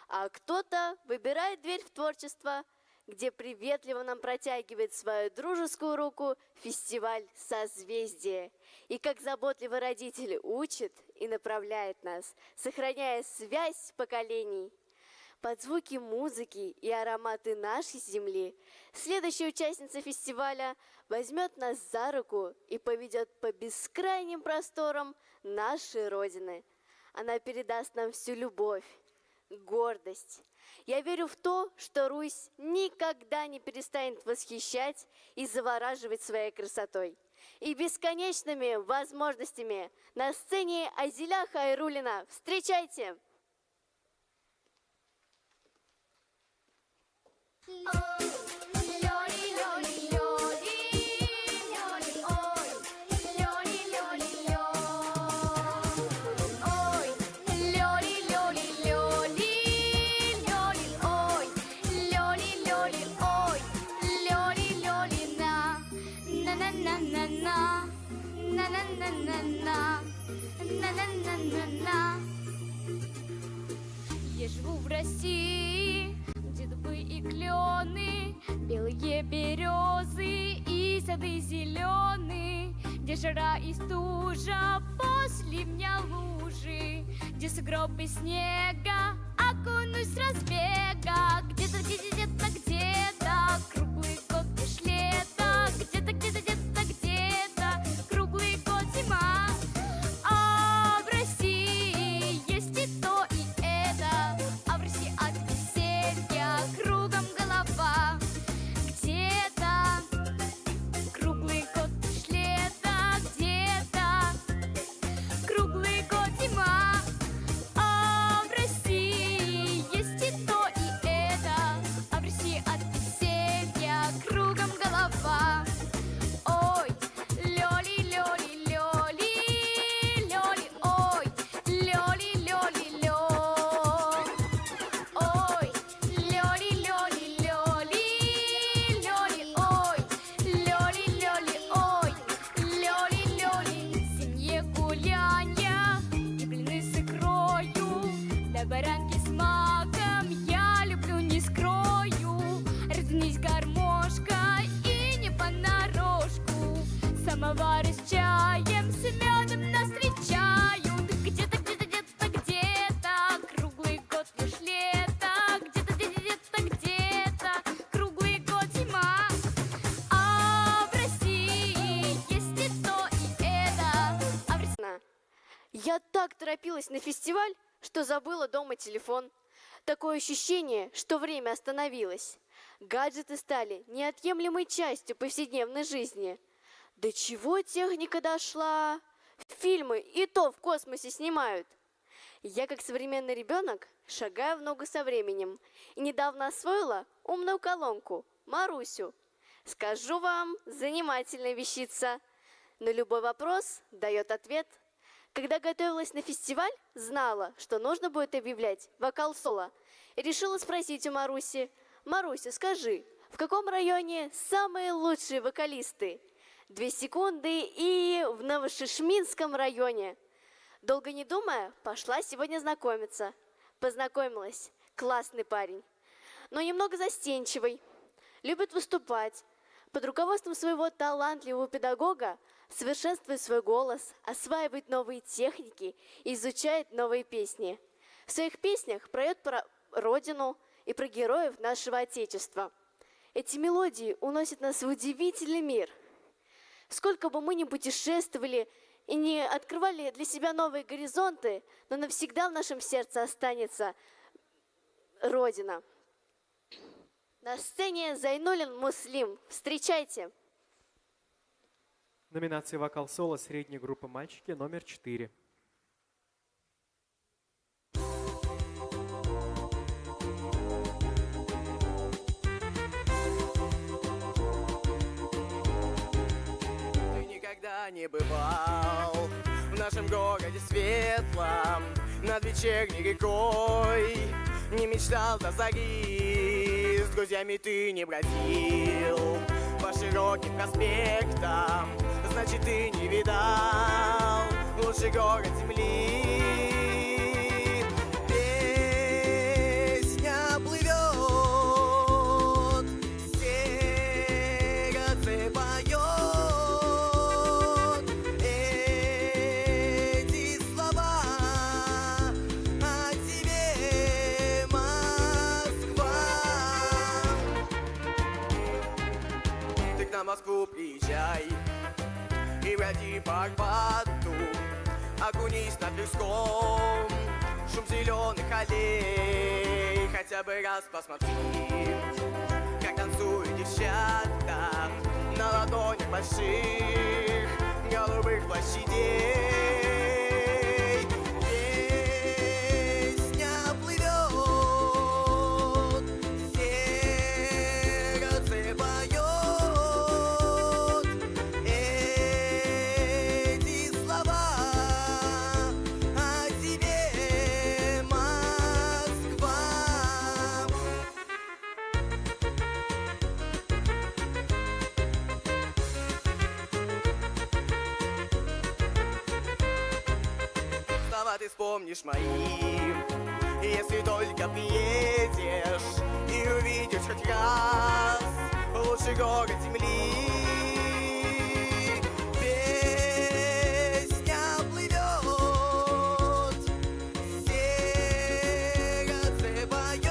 а кто-то выбирает дверь в творчество, где приветливо нам протягивает свою дружескую руку фестиваль «Созвездие». И как заботливый родитель учит и направляет нас, сохраняя связь поколений. Под звуки музыки и ароматы нашей земли следующая участница фестиваля возьмет нас за руку и поведет по бескрайним просторам нашей Родины. Она передаст нам всю любовь, гордость. Я верю в то, что Русь никогда не перестанет восхищать и завораживать своей красотой и бесконечными возможностями. На сцене Азиля Хайруллина. Встречайте! Я живу в России, где дубы и клены, белые березы и сады зеленые, где жара и стужа, после меня лужи, где сугробы снега, окунусь с разбега, где-то, где-то, где-то, круглый год лишь лето, где-то, где-то, где-то, где-то, круглый год зима. А в России есть и то, и это, а в России от веселья кругом голова. Где-то круглый год лишь лето, где-то круглый год зима. А в России есть и то, и это, а в России от веселья кругом голова. Ой, лёли, лёли, лёли, лёли, ой, лёли, лёли, лё. Ой, лёли, лёли, лёли, лёли, ой, лёли, лёли, ой, лёли, лёли. Зимние гулянья и блины с икрою, да баранки с маком я люблю, не скрою. Развернись, гармошка, и не понарошку, самовары с чаем, с медом нас встречают. Где-то, где-то, где-то, где-то, круглый год лишь лето, где-то, где-то, где-то, круглый год зима. А в России есть и то, и это, а в России... Я так торопилась на фестиваль, что забыла дома телефон. Такое ощущение, что время остановилось. Гаджеты стали неотъемлемой частью повседневной жизни. До чего техника дошла? Фильмы и то в космосе снимают. Я, как современный ребенок, шагаю в ногу со временем и недавно освоила умную колонку Марусю. Скажу вам, занимательная вещица. На любой вопрос дает ответ. Когда готовилась на фестиваль, знала, что нужно будет объявлять вокал-соло. И решила спросить у Маруси: «Маруся, скажи, в каком районе самые лучшие вокалисты?» 2 секунды и в Новошишминском районе. Долго не думая, пошла сегодня знакомиться. Познакомилась. Классный парень, но немного застенчивый. Любит выступать. Под руководством своего талантливого педагога совершенствует свой голос, осваивает новые техники и изучает новые песни. В своих песнях поет про Родину и про героев нашего Отечества. Эти мелодии уносят нас в удивительный мир. Сколько бы мы ни путешествовали и не открывали для себя новые горизонты, но навсегда в нашем сердце останется Родина. На сцене Зайнуллин Муслим. Встречайте! Номинация «Вокал-соло», средняя группа «Мальчики», номер 4. никогда не бывал в нашем городе светлом, над вечерней рекой. Не мечтал до зари, с друзьями ты не бродил по широким проспектам, значит ты не видал лучший город земли. Песня плывет, сердце поет эти слова о тебе, Москва. Ты к нам в Москву приезжай и броди по Арбату, окунись над Тверском, шум зеленых аллей. Хотя бы раз посмотри, как танцуют девчата на ладонях больших голубых площадей. Песня плывет, сердце поет эти слова о тебе, Москва. Слова ты вспомнишь мои, если только приедешь и увидишь хоть раз лучший город земли. Песня плывет, сердце поет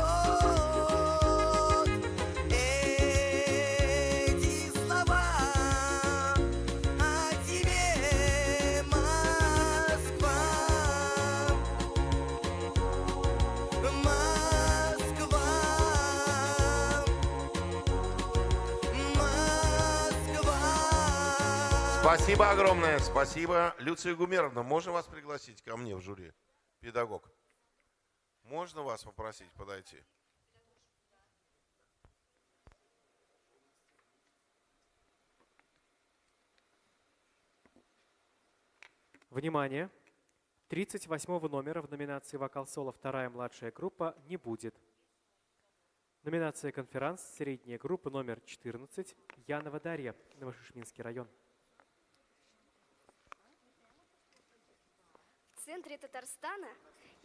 эти слова о тебе, Москва. Москва. Спасибо огромное, спасибо. Люция Гумеровна, можно вас пригласить ко мне в жюри? Педагог. Можно вас попросить подойти? Внимание! 38 номера в номинации «Вокал-соло» вторая младшая группа не будет. Номинация «Конферанс» средняя группа номер 14 Янова Дарья, Новошишминский район. В центре Татарстана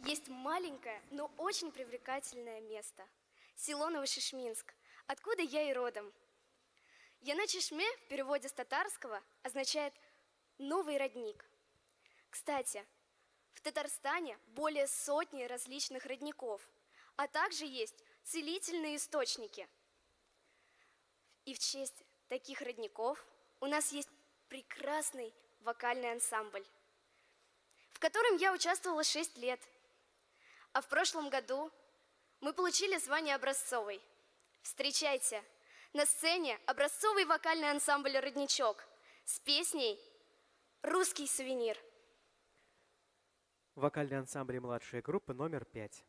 есть маленькое, но очень привлекательное место – село Новошишминск, откуда я и родом. Яна-Чешме в переводе с татарского означает «новый родник». Кстати, в Татарстане более сотни различных родников, а также есть целительные источники. И в честь таких родников у нас есть прекрасный вокальный ансамбль, в котором я участвовала 6 лет. А в прошлом году мы получили звание образцовой. Встречайте, на сцене образцовый вокальный ансамбль «Родничок» с песней «Русский сувенир». Вокальный ансамбль младшая группа номер 5.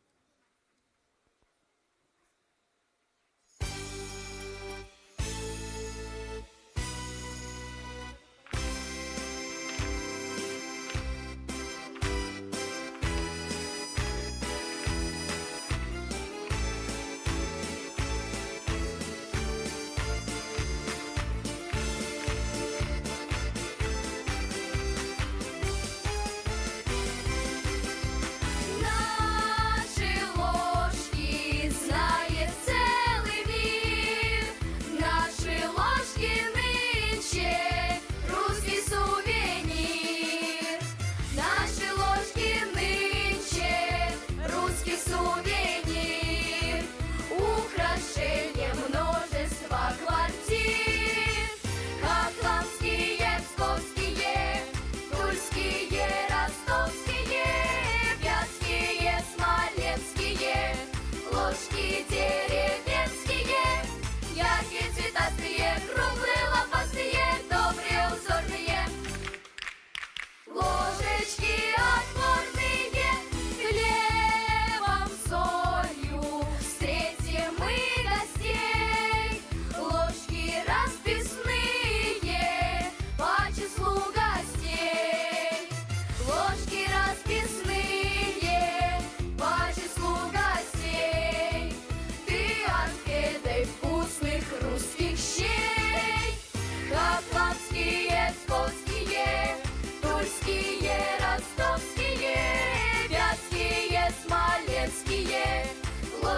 Наши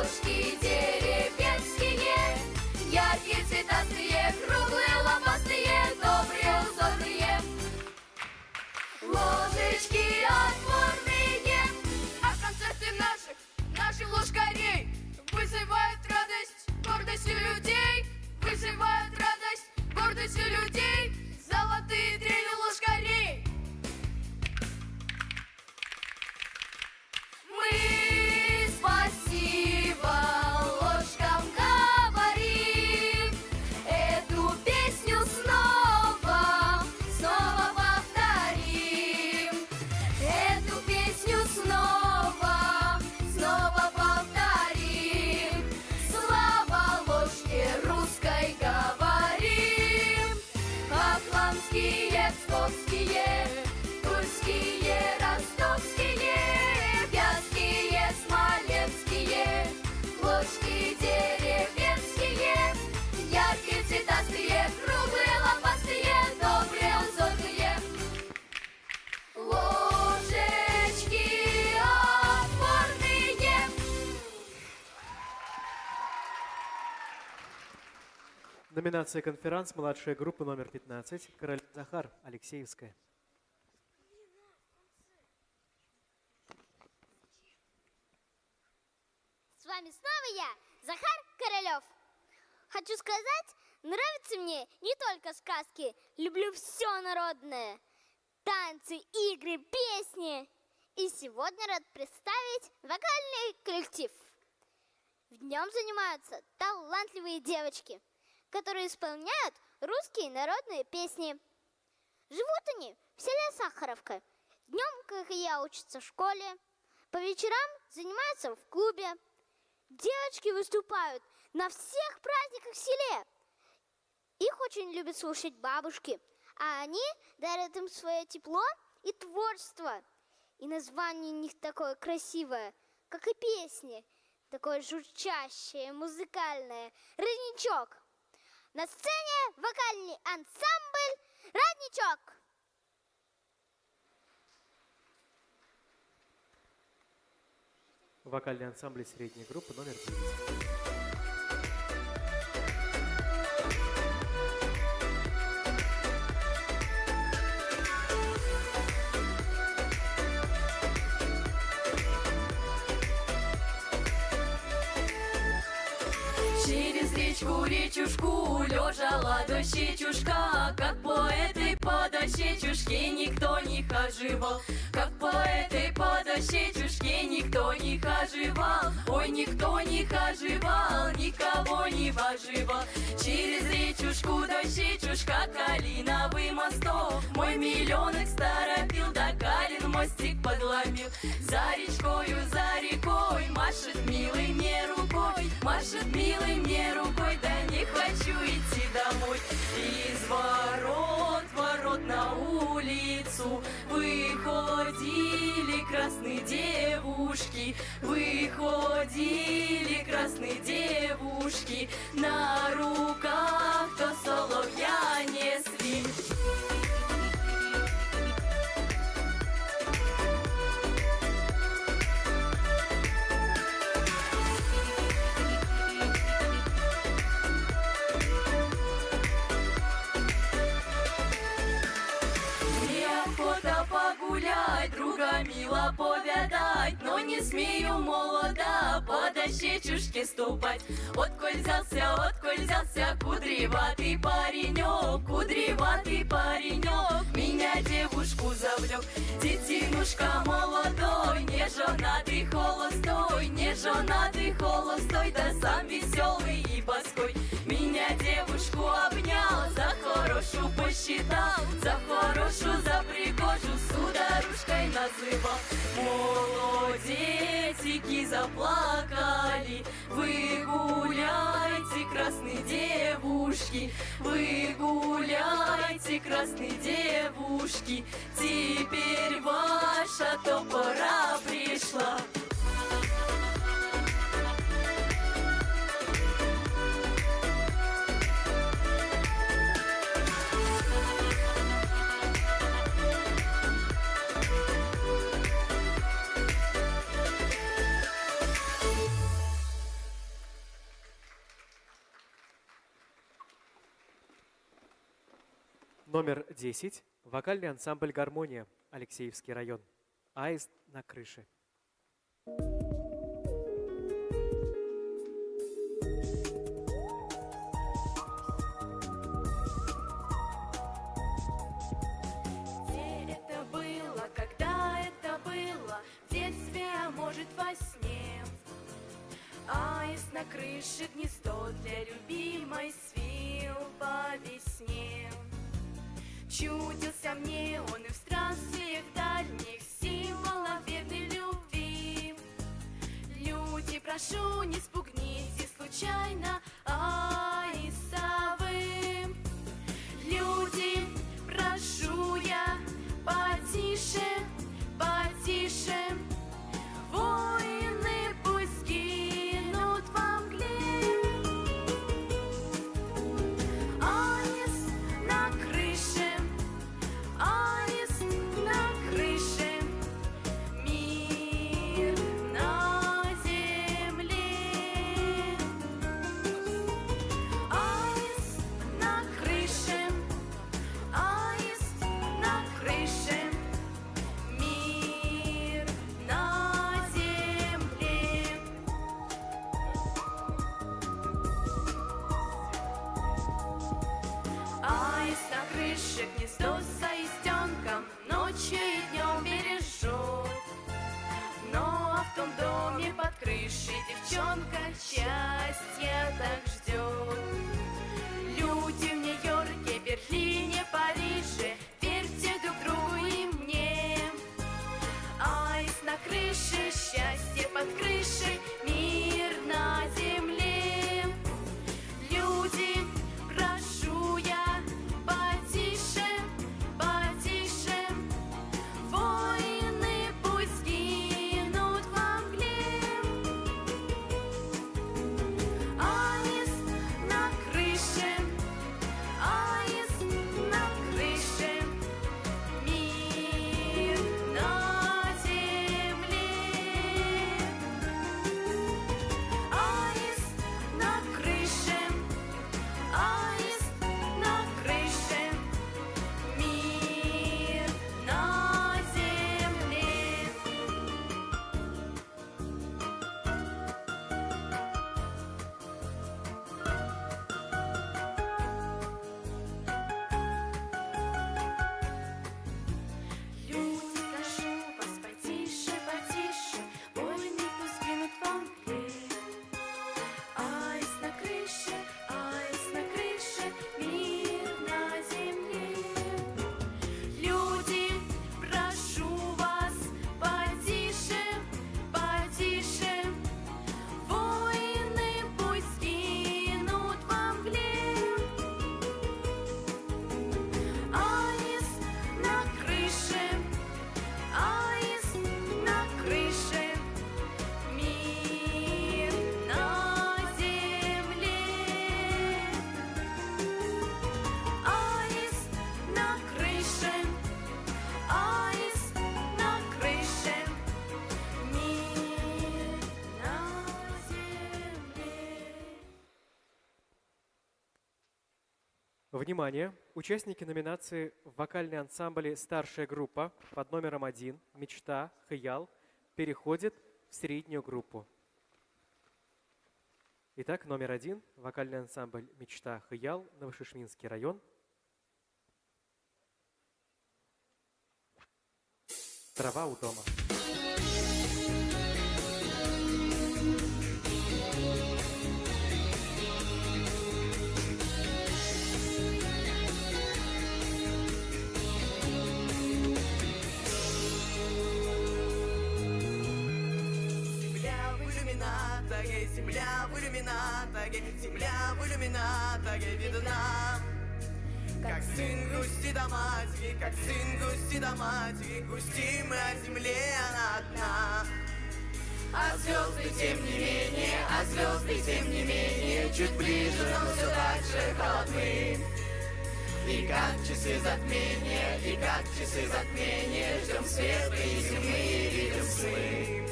ложки деревенские, яркие, цветастые, круглые, лопастые, добрые, узорные. Ложечки отборные, а концерты наших ложкарей вызывают радость, гордость у людей, вызывают радость, гордость у людей, золотые трели ложкарей. Мы спасибо ложкам говорим, эту песню снова повторим, эту песню снова повторим. Слава ложке русской говорим, атлантские, псковские, тульские, ростовские, вятские, смоленские, ложки деревенские, яркие, цветастые, круглые, лопастые, добрые, узорные. Ложечки отборные. Номинация «Конферанс», младшая группа номер 15, Король Захар, Алексеевская. С вами снова я, Захар Королев. Хочу сказать, нравятся мне не только сказки, люблю все народное. Танцы, игры, песни. И сегодня рад представить вокальный коллектив. В нем занимаются талантливые девочки, которые исполняют русские народные песни. Живут они в селе Сахаровка. Днем, как и я, учатся в школе. По вечерам занимаются в клубе. Девочки выступают на всех праздниках в селе. Их очень любят слушать бабушки, а они дарят им свое тепло и творчество. И название у них такое красивое, как и песни, такое журчащее, музыкальное. «Родничок». На сцене вокальный ансамбль «Родничок». Вокальный ансамбль средней группы номер 9. Через речушку лежала дощечушка, как по этой по дощечушке никто не хаживал, как по этой по дощечушке никто не хаживал, ой, никто не хаживал, никого не воживал. Через речушку дощечушка, калиновый мосток, мой миллионок старопил, да калин мостик подломил. За рекой машет милый мне рукой, машет милый мне рукой, да не хочу идти домой. Из ворот на улицу выходили красные девушки, выходили красные девушки, на руках то соловья несли. Друга мило повядать, но не смею молода по дощечушке ступать. Отколь взялся кудреватый паренек, меня девушку завлек. Детинушка молодой, не женатый холостой, да сам веселый и боской. Меня девушку обнял, за хорошую посчитал, за хорошую, за пригожую сударушкой называл. Молодецики заплакали, вы гуляйте, красные девушки, вы гуляйте, красные девушки, теперь ваша то пора пришла. Номер 10. Вокальный ансамбль «Гармония», Алексеевский район. «Аист на крыше». Где это было, когда это было, в детстве, а может во сне? Аист на крыше гнездо для любимой свил по весне. Чудился мне он и в странствиях дальних символов верной любви. Люди, прошу, не спугните случайно аистовым. Люди, прошу я, потише, потише. Воины пусть гинут во мгле. Аист на крыше, аист на крыше, мир на земле. Аист на крыше, аист на крыше, мир на земле. Аист на крыше гнездо с аистенком ночью и днем бережет. Но в том доме под крышей девчонка счастья так ждет. Люди в Нью-Йорке, Берлине, Париже, верьте друг другу и мне. Аист на крыше, счастье под крышей, мир на земле. Люди, прошу я, потише, потише. Воины пусть гинут во мгле. Аист на крыше, аист на крыше, мир на земле. Аист на крыше, аист на крыше, мир на земле. Люди, прошу вас, потише, потише, воины пусть гинут во мгле. Аист на крыше, мир на земле. Люди, прошу вас, потише, потише. Воины пусть гинут во мгле. Аист на крыше, аист на крыше, мир на земле. Аист на крыше, аист на крыше, мир на земле. Внимание! Участники номинации в вокальной ансамбле «Старшая группа» под номером 1 «Мечта», «Хыял» переходят в среднюю группу. Итак, номер 1 вокальный ансамбль «Мечта», «Хыял», Новошишминский район. «Трава у дома». Земля в иллюминаторе, земля в иллюминаторе видна. Как сын грустит о матери, как сын грустит о матери, грустим мы о земле, она одна. А звезды тем не менее, а звезды тем не менее, чуть ближе, но все так же холодны. И как часы затмения, и как часы затмения, ждем света и земли, видим сны.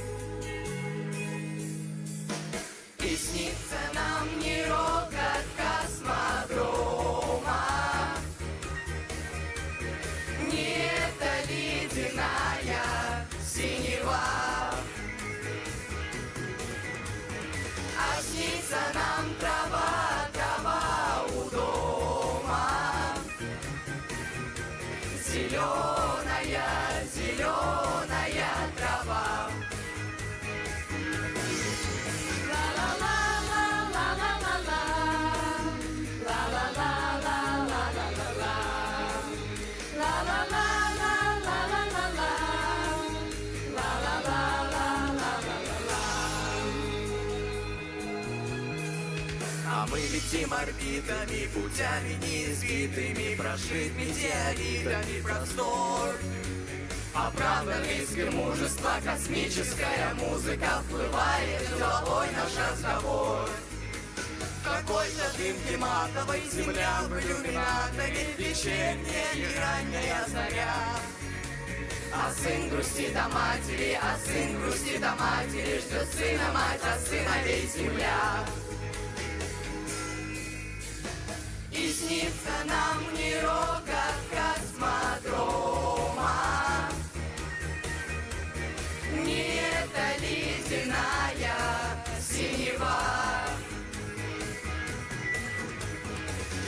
И снится нам не рокот космодрома, Мы летим орбитами, путями неизбитыми, прошит метеоритами простор. Оправданный мужества, космическая музыка вплывает в деловой наш разговор. Какой-то дымке матовой земля в иллюминаторе, вечерняя и ранняя заря. А сын грустит о матери, а сын грустит о матери, ждет сына мать, а сыновей земля. И снится нам не рокот космодрома, не эта ледяная синева,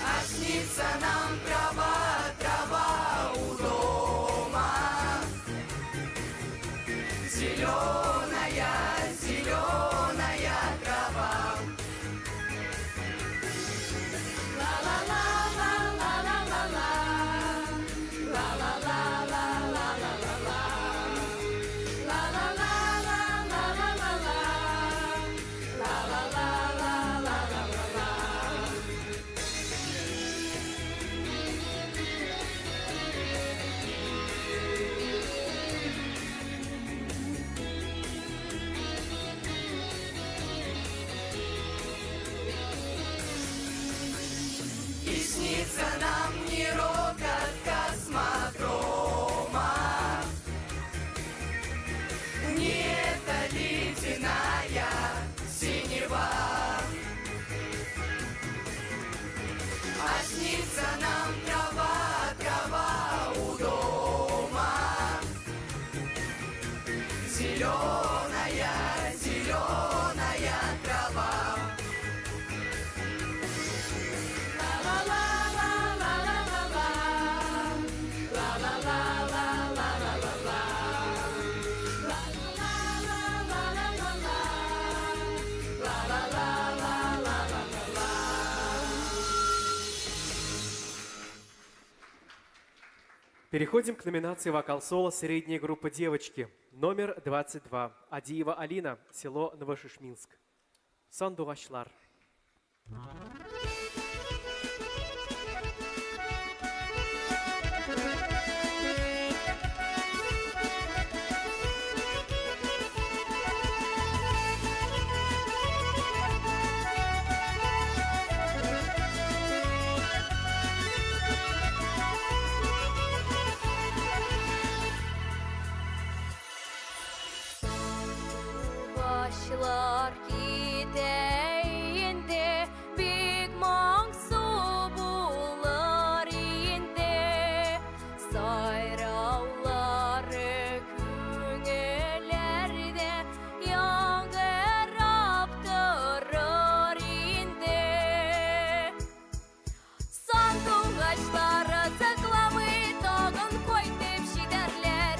а снится нам трава у дома, зеленая трава. И снится нам не рокот космодрома, не эта ледяная синева, а снится нам трава у дома, зеленая трава. Переходим к номинации «Вокал-соло. Средняя группа девочки». Номер 22. Адиева Алина. Село Новошишминск. Сандугачлар. Başlar gideyinde Big Mongsu bulur inde Sayravları küngellerde Yangırap durur inde Sandugaçları tıklamı Dağın koy tepşi derler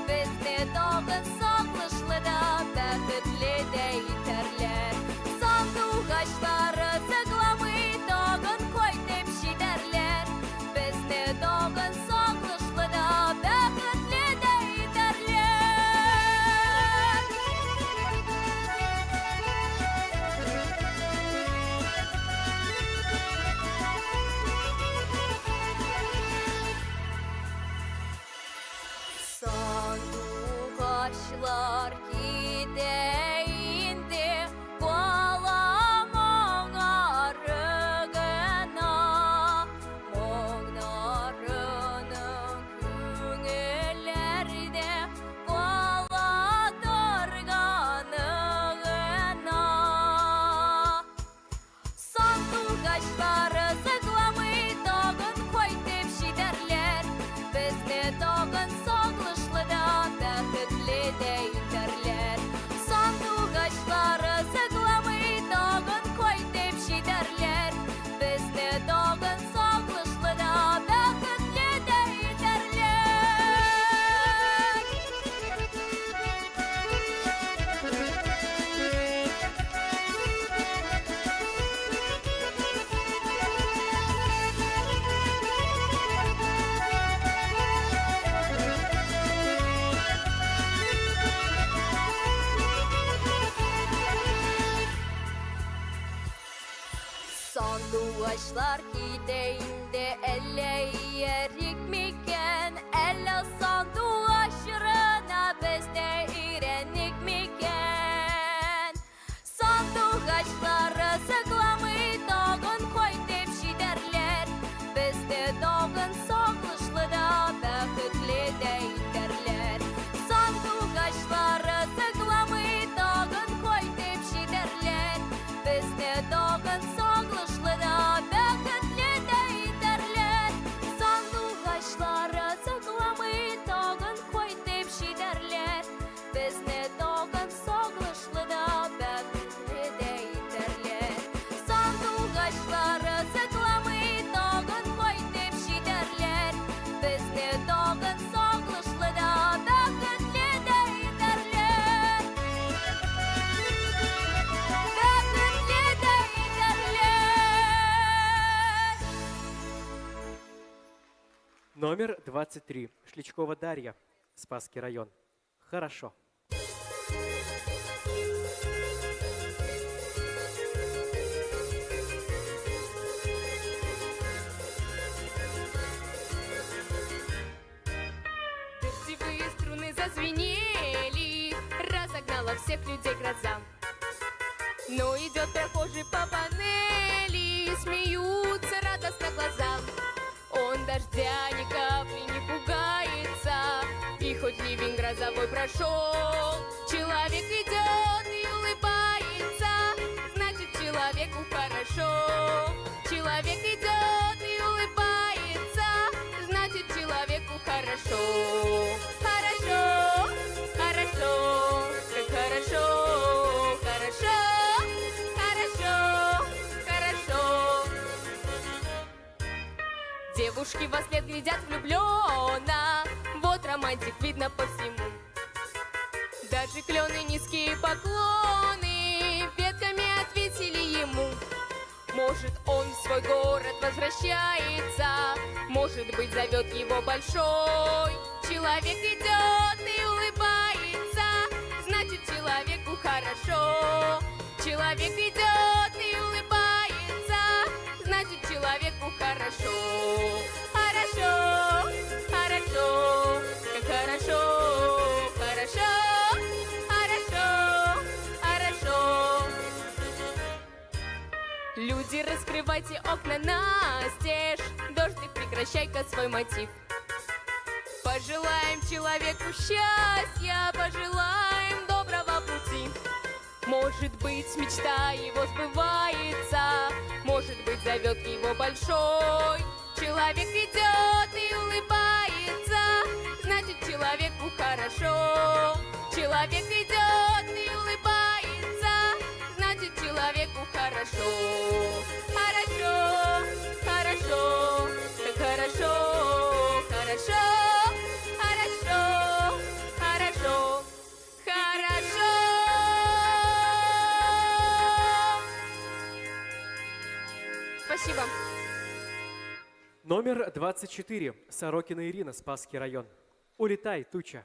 Bizde dağın saklışlı da Bәхетле дә итәрләр Сандугачлары tıkламый Дагын кой дип җитәрләр Безне дагын сагышлы да Бәхетле дә итәрләр Сандугачлар Gideyinde Kualamon arıgına Monarının küngellerde Kualadırganığına Sandugaçları zıklamı Dağın koy tep şiderler Bizde dağın sağlışlı da Bәхетле дә итәрләр Ağaçlar gideyinde elle yerik miken Elle sandu aşırına bizde irenik miken Sandu ağaçları sıklamı dağın koy tepşi derler Bizde dağın sağlışlı da bəxtli dey derler Sandu ağaçları sıklamı dağın koy tepşi derler Bizde dağın sağlışlı da bəxtli dey derler Sandu ağaçları sıklamı dağın koy tepşi derler Bizde dağın sağlışlı da bəxtli dey derler Sandu ağaçları sıklamı dağın koy tepşi derler Bizde dağın sağlışlı da bəxtli dey derler Bəxtli dey derler Номер 23. Шличкова Дарья, Спасский район. Хорошо. Дождевые струны зазвенели, разогнала всех людей гроза. Но идет прохожий по панели, смеются радостно глаза. Он дождя ни капли не пугается, и хоть ливень грозовой прошел, человек идет и улыбается, значит человеку хорошо. Человек идет и улыбается, значит человеку хорошо. Хорошо, хорошо, как хорошо, хорошо, хорошо, хорошо. Девушки во след глядят влюбленно, вот романтик видно по всему. Даже клены низкие поклоны ветками ответили ему. Может, он в свой город возвращается, может быть, зовет его большой. Человек идет и улыбается, значит, человеку хорошо. Человек идет и улыбается, значит, человеку хорошо. Хорошо, хорошо, как хорошо, хорошо, хорошо, хорошо. Люди, раскрывайте окна настежь, дождик, прекращай-ка свой мотив. Пожелаем человеку счастья, пожелаем доброго пути. Может быть, мечта его сбывается, может быть, зовет его большой. Человек идет и улыбается, значит, человеку хорошо. Человек идет и улыбается, значит, человеку хорошо. Хорошо, хорошо, как хорошо, хорошо, хорошо, хорошо, хорошо. Спасибо. Номер 24. Сорокина Ирина, Спасский район. Улетай, туча.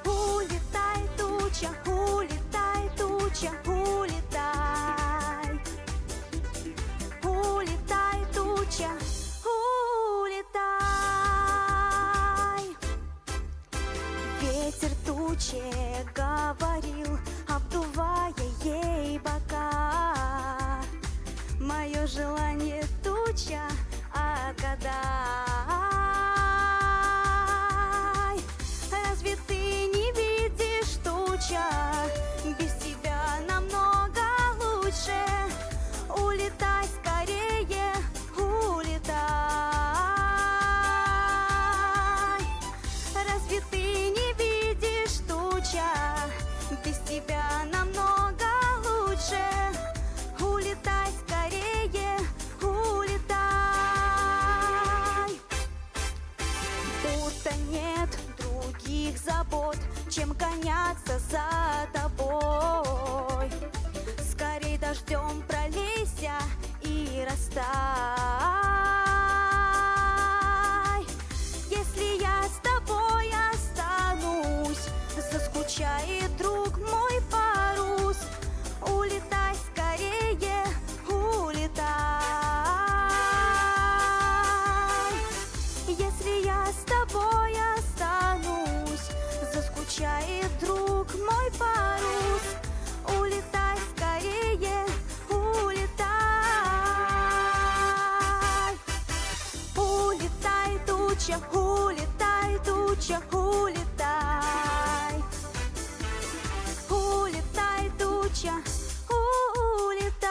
Улетай, туча, улетай, туча, улетай. Улетай, туча, улетай. Ветер туче говорил, обдувая ей бока. Мое желание туча, отгадай. Разве ты не видишь, туча, без тебя намного лучше. Улетай скорее, улетай. Разве ты не видишь, туча, без тебя намного лучше. Улетай скорее, улетай. Будто нет других забот, чем гоняться за тобой. Скорей дождем пролейся и растай. туча улетай.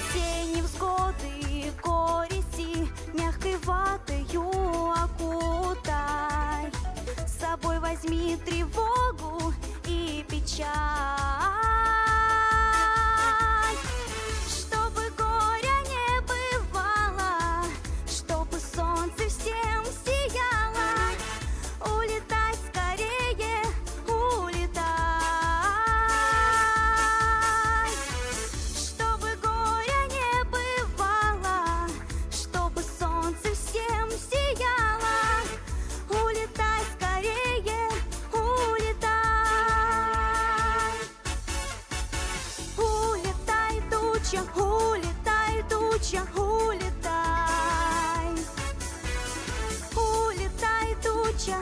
Все невзгоды, горести мягкой ватою окутай. С собой возьми тревогу и печаль, чтобы горя не бывало, чтобы солнце всем сияло. Улетай скорее, улетай, чтобы горя не бывало, чтобы солнце всем сияло. Улетай скорее, улетай. Улетай, туча, улетай, туча, улетай. Улетай, туча,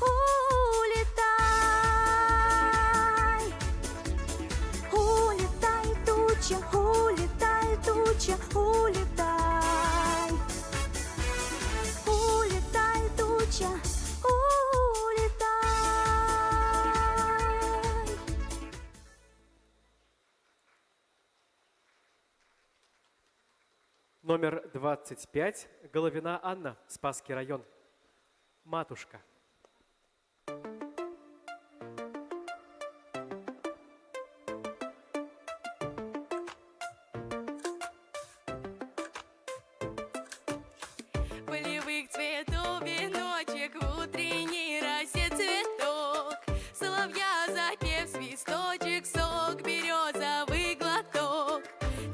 улетай. Улетай, туча, улетай, туча, улетай. Улетай, туча, улетай. Номер 25. Головина Анна, Спасский район. Матушка. Полевых цветов веночек, в утренней росе цветок. Соловья запев, свисточек, сок, березовый глоток.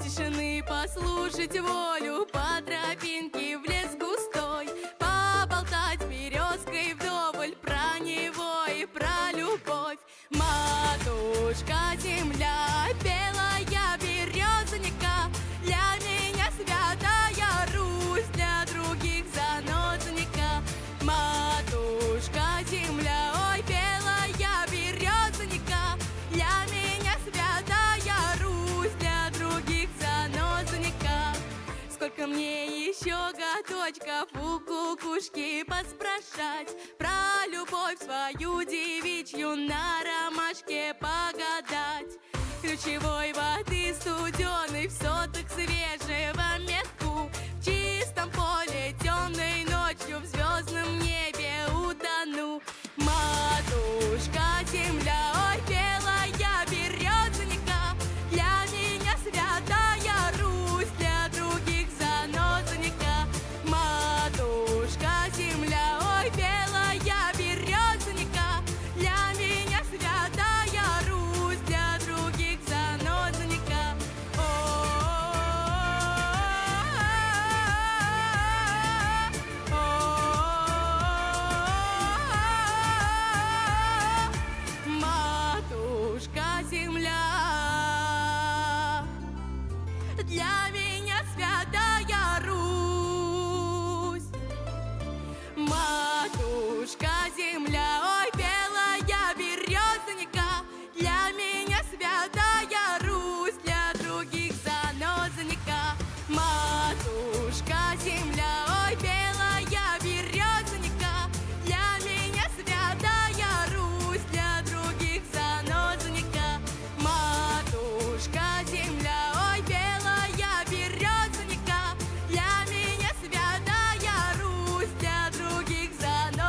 Тишины послушать волю, по тропинке в лес густой. Поболтать с березкой вдоволь про него и про любовь. Матушка земля, белая березонька, для меня святая Русь, для других занозонька. Матушка земля, ой, белая березонька, для меня святая Русь, для других занозонька. Сколько мне еще годочков у кукушки поспрашать, про любовь свою девичью на ромашке погадать. Ключевой воды студеной в соток свежего метку, в чистом поле темной ночью в звездном небе утону. Матушка земля, ой, белая березонька, для меня святая Русь, для других занозонька. Матушка земля, ой, белая березонька, для меня святая Русь, для других занозонька. Матушка земля, для меня святая Русь. Матушка земля, ой, белая березонька, для меня святая Русь, для других занозонька. Матушка земля, ой, белая березонька, для меня святая Русь, для других занозонька. Матушка земля, ой, белая березонька, для меня святая Русь, для других занозонька.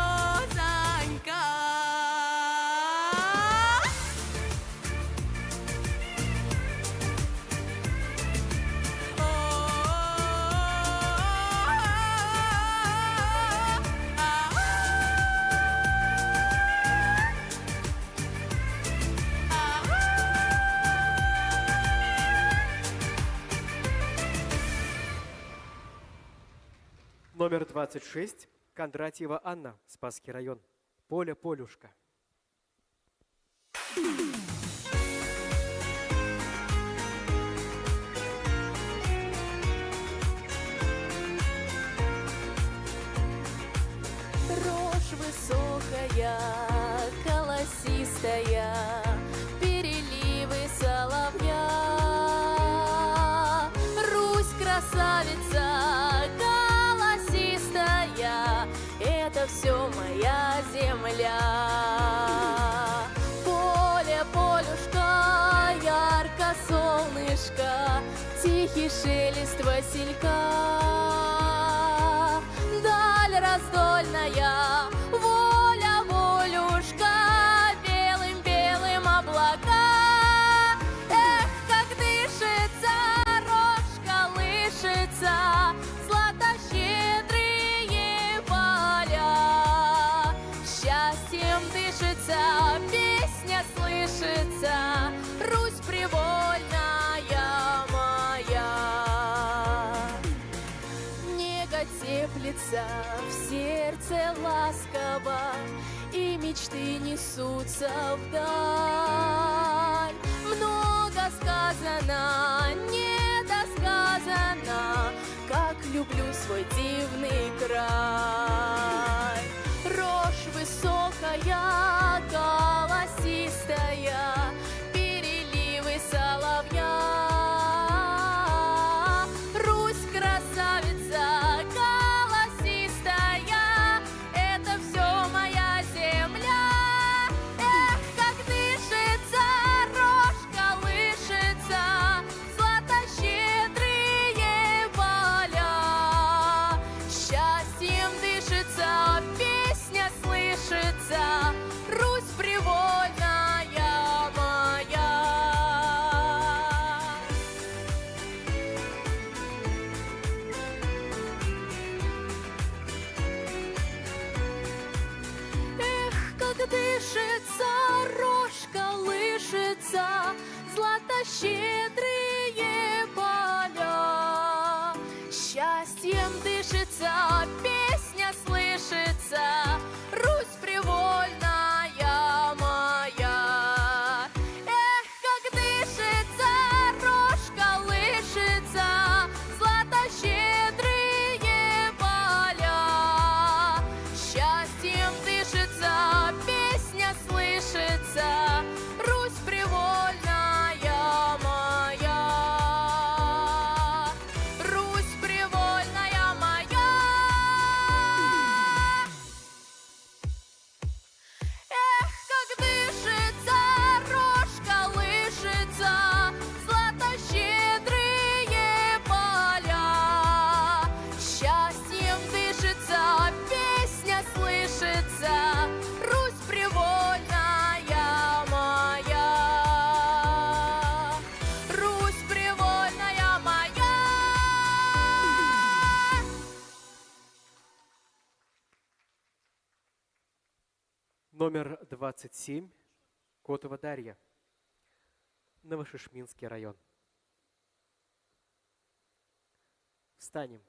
Номер 26. Кондратьева Анна, Спасский район. Полюшка. Рожь высокая, колосистая, переливы соловья. тихий шелест василька. Даль раздольная, воля, волюшка, белым-белым облака. Эх, как дышится, рожь колышется, златощедрые поля. Счастьем дышится, песня слышится, Русь привольная моя. Нега теплится в сердце ласково, и мечты несутся вдаль. Много сказано, недосказано, как люблю свой дивный край. Рожь высокая, голосистая, переливы соловья. Русь красавица, голосистая, это все моя земля. Эх, как дышится, рожь колышется, златощедрые поля. Счастьем дышится, песня слышится, Русь привольная моя. Эх, как дышится, рожь колышется, златощедрые поля. Счастьем дышится, песня слышится, Русь привольная моя. Эх, как дышится, рожь колышется, златощедрые поля. Счастьем дышится, песня слышится, Русь привольная моя. Русь привольная моя. Эх, как дышится, рожь колышется, златощедрые поля. Счастьем дышится, песня слышится, Русь привольная моя. Русь привольная моя. Номер 27. Котова Дарья. Новошишминский район. Встанем.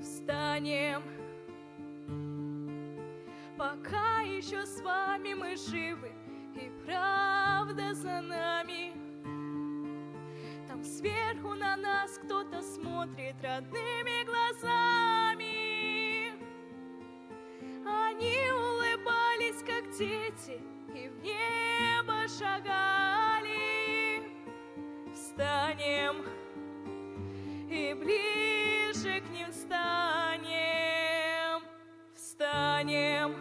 Встанем, пока еще с вами мы живы, и правда за нами. Там сверху на нас кто-то смотрит родными глазами. Они улыбались, как дети, и в небо шагали. Встанем и ближе к ним станем. Встанем,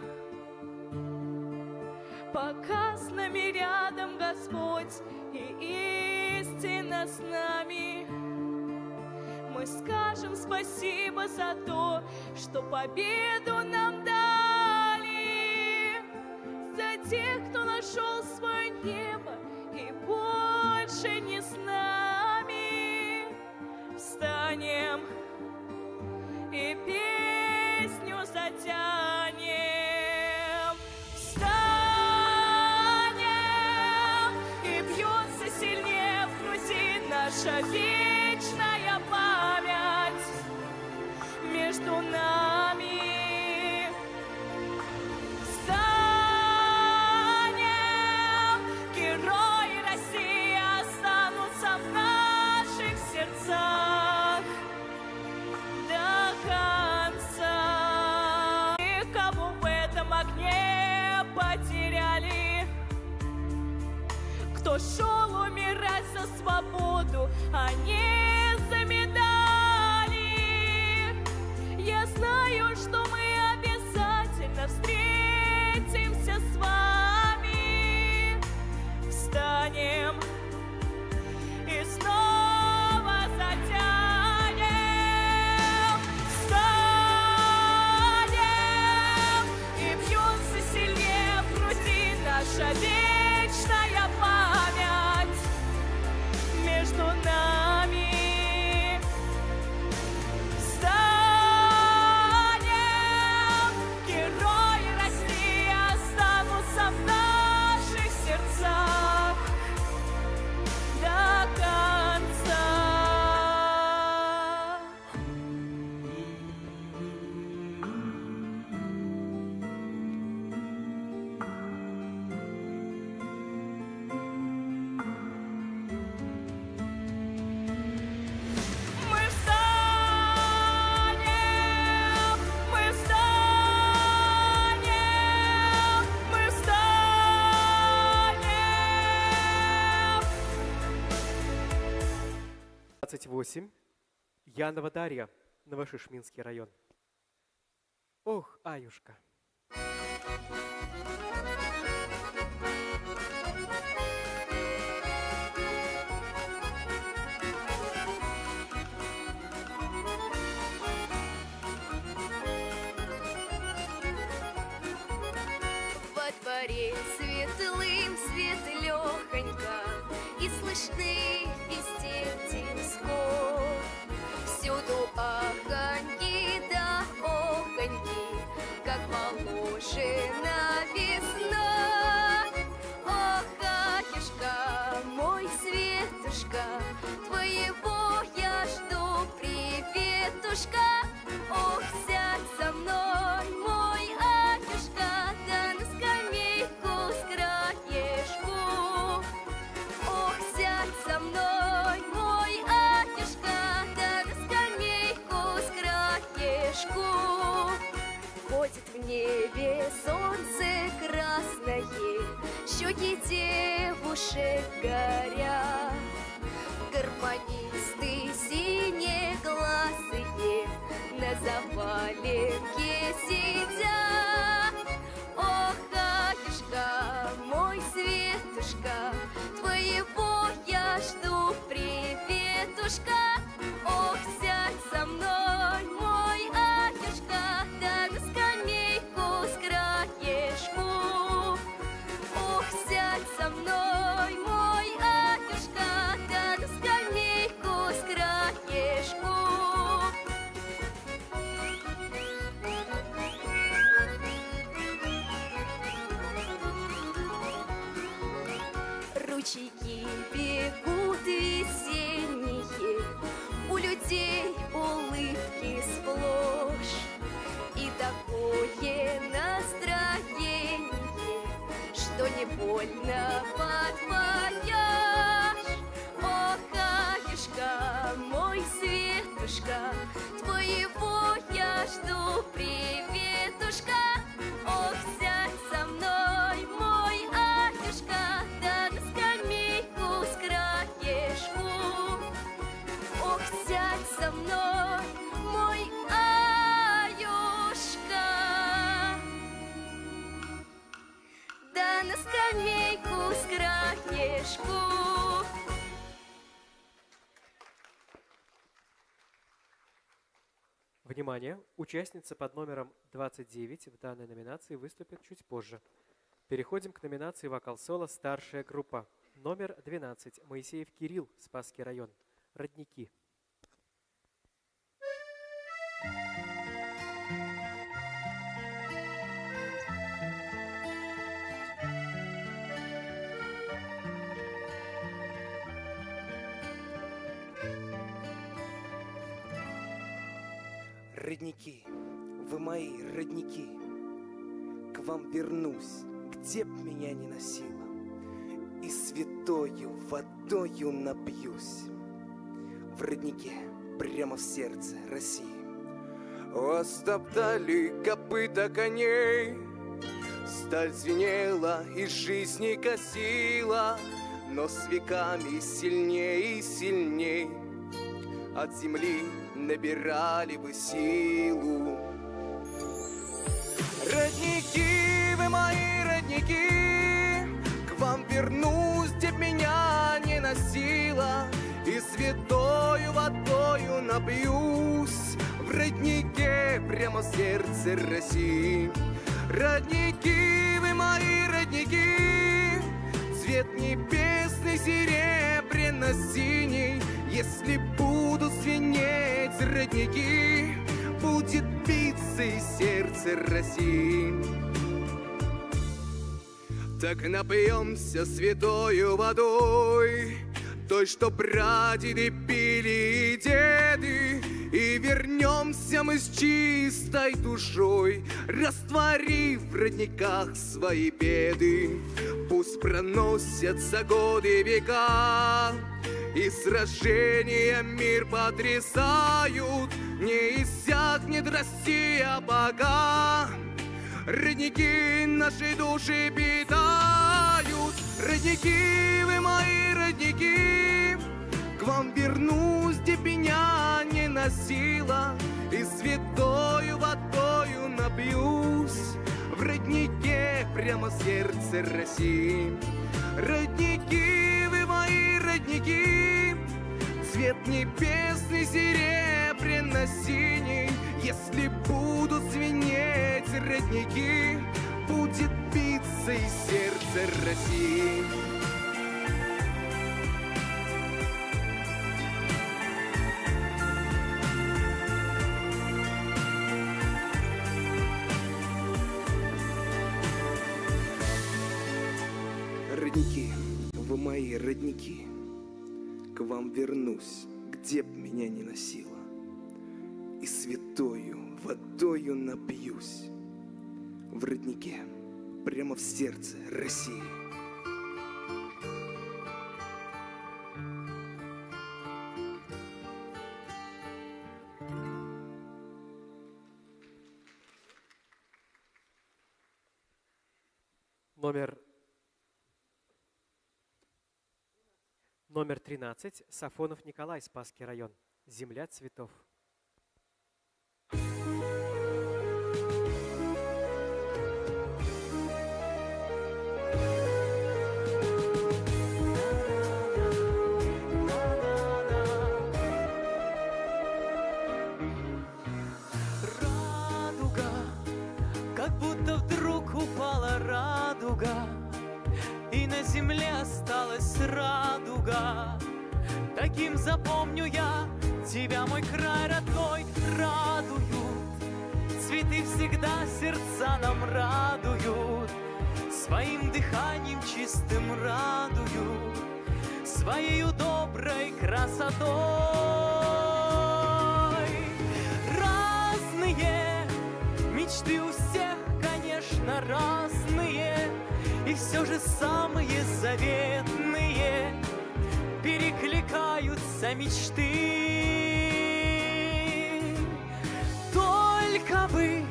пока с нами рядом Господь и истина с нами. Мы скажем спасибо за то, что победу нам дали, за тех, кто нашел свое небо и больше не с нами. Встанем и песню затянем. Встанем, и бьется сильнее в груди наша вечная память между нами. Встанем, герои России останутся в наших сердцах. между нами. Герои России останутся в наших сердцах до конца. Мы встанем, мы встанем, мы встанем. 28. Янова Дарья, Новошишминский район. Ох, Аюшка. Во дворе светлым светлёхонько, и слышны везде телескоп. Всюду аханьки да оханьки, как положена весна. Ох, Аюшка, мой Светушка, твоего я жду приветушка. Ох, сядь со мной, мой Аюшка, да на скамейку с краешку. Ох, сядь со мной, мой Аюшка, да на скамейку с краешку. Ходит в небе солнце красное, щеки девушек горят. Гармонисты синеглазые на заваленке сидят. Ох, Аюшка, мой Светушка, твоего я жду приветушка. Ох, сядь со мной, мой Аюшка, да на скамейку с краешку. Ох, сядь со мной, мой Аюшка, да на скамейку с краешку. Ручейки бегут весенние, у людей улыбки сплошь. И такое настроение, что невольно подпоешь. Ох, Аюшка, мой Светушка, твоего я жду приветушка. Ох, сядь со мной, мой Аюшка, да на скамейку с краешку. Ох, сядь со мной, мой Аюшка, да на скамейку с краешку. Внимание! Участница под номером 29 в данной номинации выступит чуть позже. Переходим к номинации «Вокал-соло. Старшая группа». Номер 12. Моисеев Кирилл, Спасский район. Родники. Родники, вы мои родники, к вам вернусь, где б меня ни носило, и святою водою напьюсь. В роднике, прямо в сердце России. Остоптали копыта коней, сталь звенела и жизнь не косила, но с веками сильней и сильней от земли набирали вы силу. Родники, вы мои родники, к вам вернусь, где б меня не носило, и святою водою напьюсь. В роднике, прямо в сердце России. Родники, вы мои родники, цвет небесный серебряно-синий, Если будут звенеть родники, будет биться и сердце России. Так напьемся святою водой, той, что прадеды пили и деды, и вернемся мы с чистой душой, растворив в родниках свои беды. Пусть проносятся годы века, и сражения мир потрясают, не иссякнет Россия пока. Родники наши души питают, родники, вы мои родники. К вам вернусь, где меня не носила, и святою водою напьюсь в роднике прямо в сердце России. Родники, вы мои родники, цвет небесный серебряно-синий. Если будут звенеть родники, будет биться и сердце России. Родники, вы мои родники, к вам вернусь, где б меня ни носило, и святою водою напьюсь в роднике прямо в сердце России. Номер 13. Сафонов Николай, Спасский район. Земля цветов. Радуга, как будто вдруг упала радуга, и на земле осталась радуга. Таким запомню я тебя, мой край родной, радуют. Цветы всегда сердца нам радуют, своим дыханием чистым радуют, своею доброй красотой. Разные мечты у всех, конечно, разные, и все же самые заветные перекликаются мечты. Только бы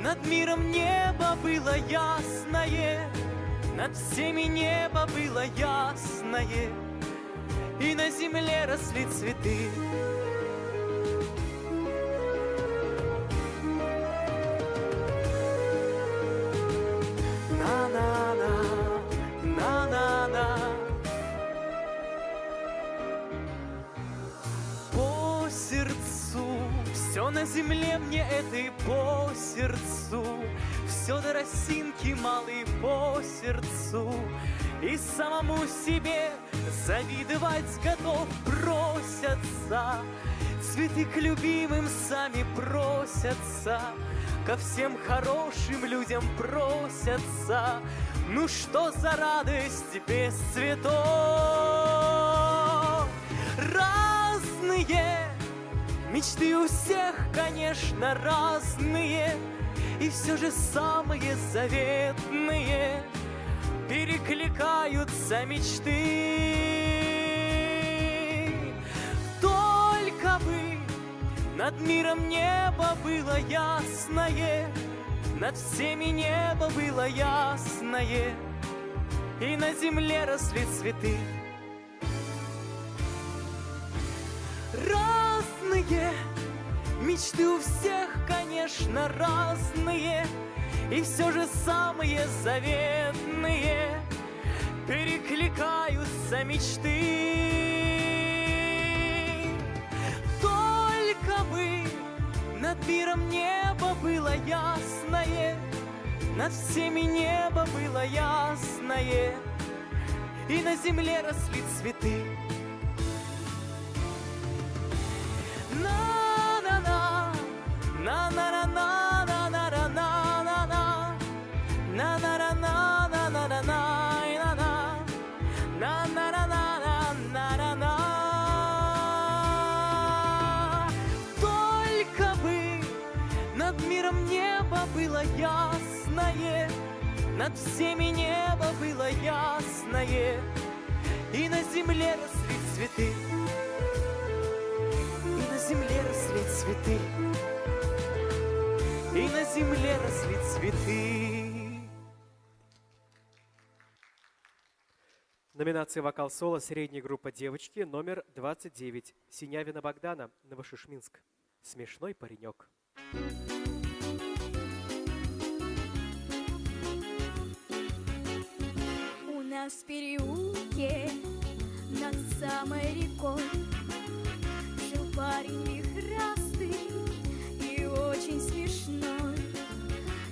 над миром небо было ясное, над всеми небо было ясное, и на земле росли цветы. Все на земле мне это и по сердцу, все до росинки малые по сердцу, и самому себе завидовать готов просятся. Цветы к любимым сами просятся, ко всем хорошим людям просятся. Ну что за радость без цветов? Разные мечты у всех, конечно, разные, и все же самые заветные перекликаются мечты. Только бы над миром небо было ясное, над всеми небо было ясное, и на земле росли цветы. Разные мечты у всех, конечно, разные, и все же самые заветные перекликаются мечты. Только бы над миром небо было ясное, над всеми небо было ясное, и на земле росли цветы. над всеми небо было ясное, и на земле росли цветы, и на земле росли цветы, и на земле росли цветы. Номинация «Вокал-соло» средняя группа «Девочки» номер 29. Синявина Богдана, Новошишминск. «Смешной паренек». У нас в переулке над самой рекой жил парень вихрастый и очень смешной.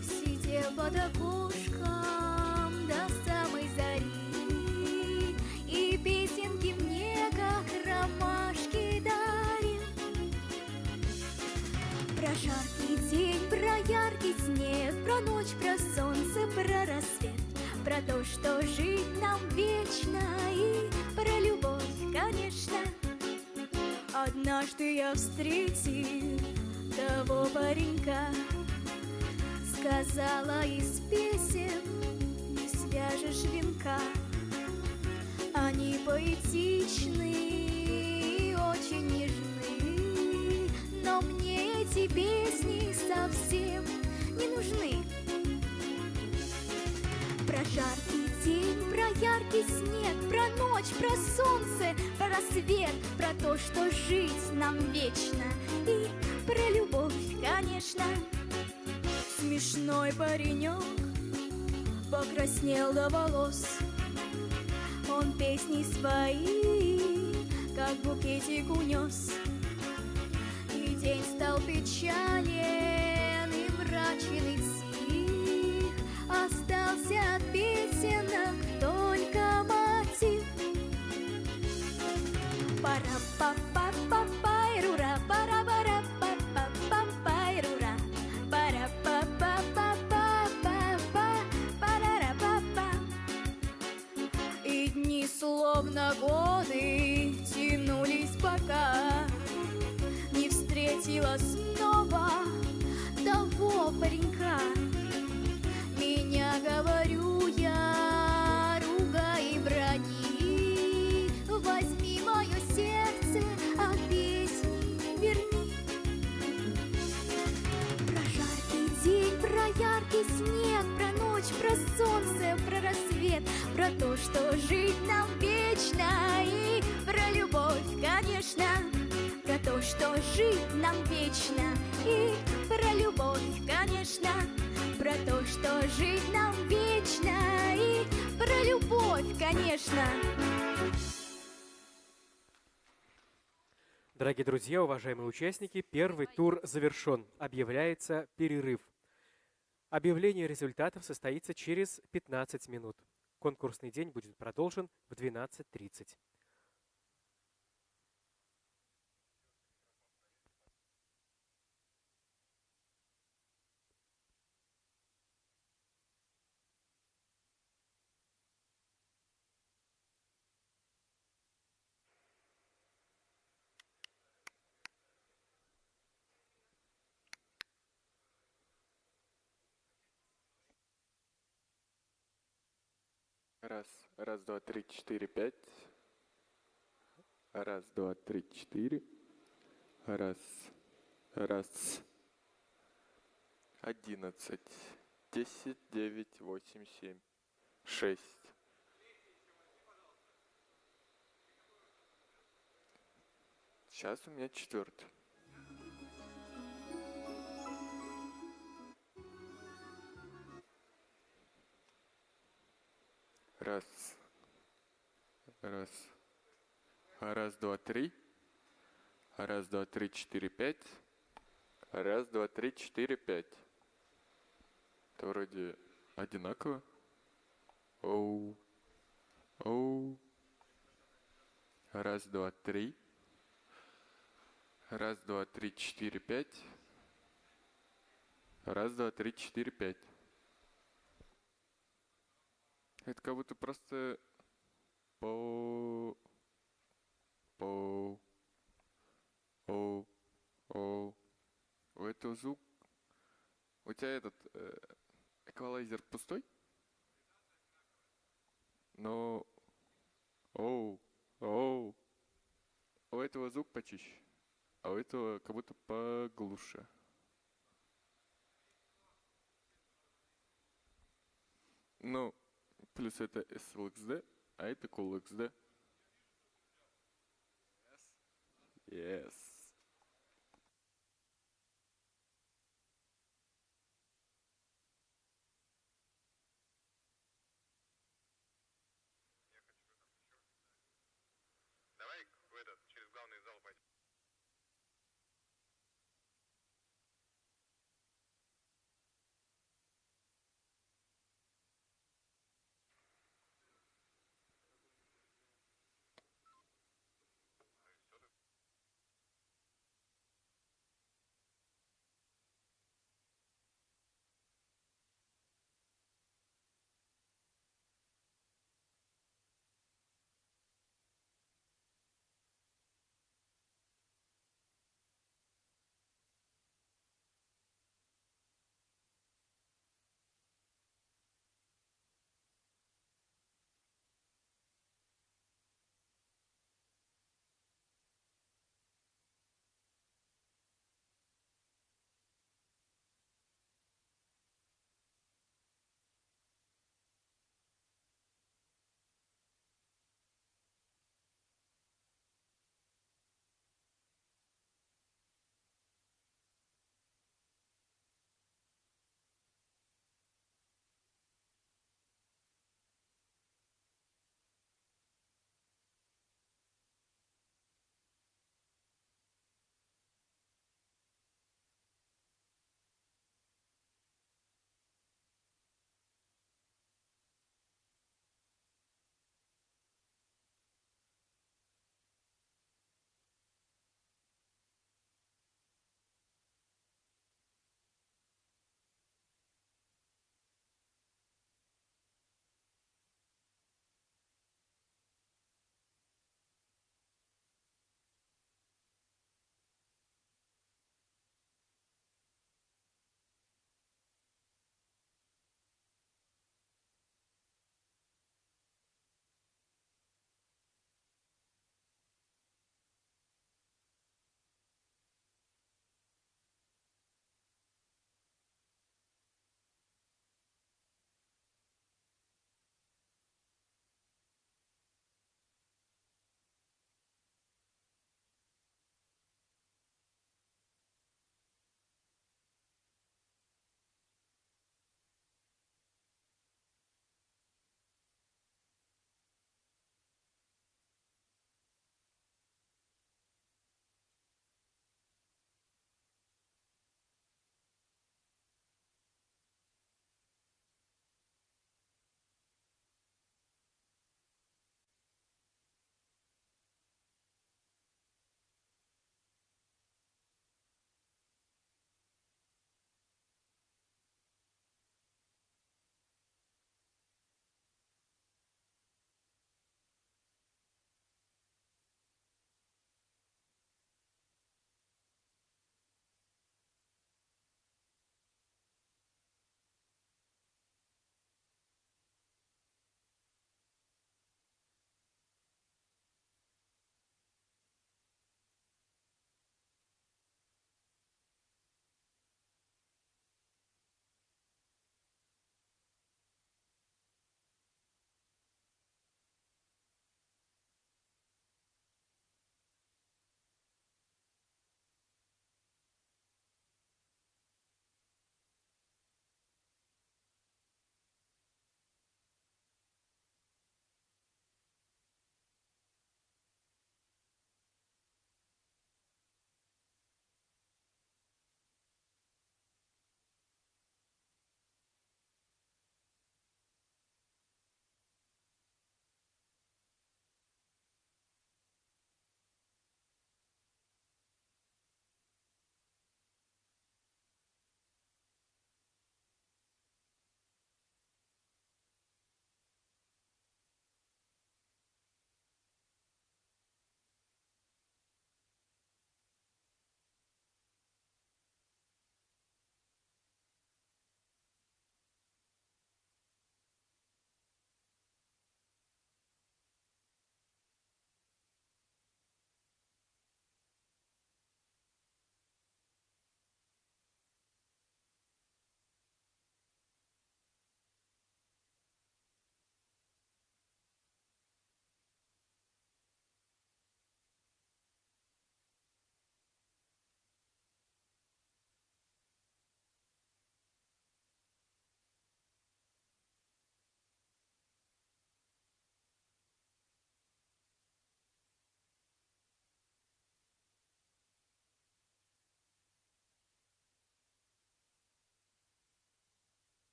Сидел под окошком до самой зари и песенки мне, как ромашки, дарил. Про жаркий день, про яркий снег, про ночь, про солнце, про рассвет, про то, что жить нам вечно, и про любовь, конечно. Однажды я встретил того паренька, сказала из песен не свяжешь венка. Они поэтичны и очень нежны, но мне эти песни совсем не нужны. Про жаркий день, про яркий снег, про ночь, про солнце, про рассвет, про то, что жить нам вечно, и про любовь, конечно. Смешной паренек покраснел до волос. Он песни свои, как букетик, унес. И день стал печален и мрачен и тих. Остался от песенок только мотив. Пара-па-па-па-пайрура, пара-пара-па-па-пайрура, пара-па-па-па-па-па-пара-па-па. И дни словно годы тянулись, пока не встретила снова того паренька. Меня, говорю я, ругай и брони, возьми мое сердце, а песни верни. Про жаркий день, про яркий снег, про ночь, про солнце, про рассвет, про то, что жить нам вечно, и про любовь, конечно. Про то, что жить нам вечно, и про любовь, конечно. Про то, что жить нам вечно, и про любовь, конечно. Дорогие друзья, уважаемые участники, первый тур завершен. Объявляется перерыв. Объявление результатов состоится через 15 минут. Конкурсный день будет продолжен в 12:30. Раз, два, три, четыре, пять. Раз, два, три, четыре. Раз. 11, 10, 9, 8, 7, 6. Сейчас у меня четвертый. Раз, два, три. Раз, два, три, четыре, пять. Раз, два, три, четыре, пять. Это вроде одинаково. Оу. Раз, два, три. Раз, два, три, четыре, пять. Раз, два, три, четыре, пять. Это как будто просто у этого звук. У тебя этот эквалайзер пустой? Но... Оу, оу. У этого звук почище, а у этого как будто поглуше. Ну, плюс это SLXD, а это QLXD. Yes. Давай в этот, через главный зал пойдем.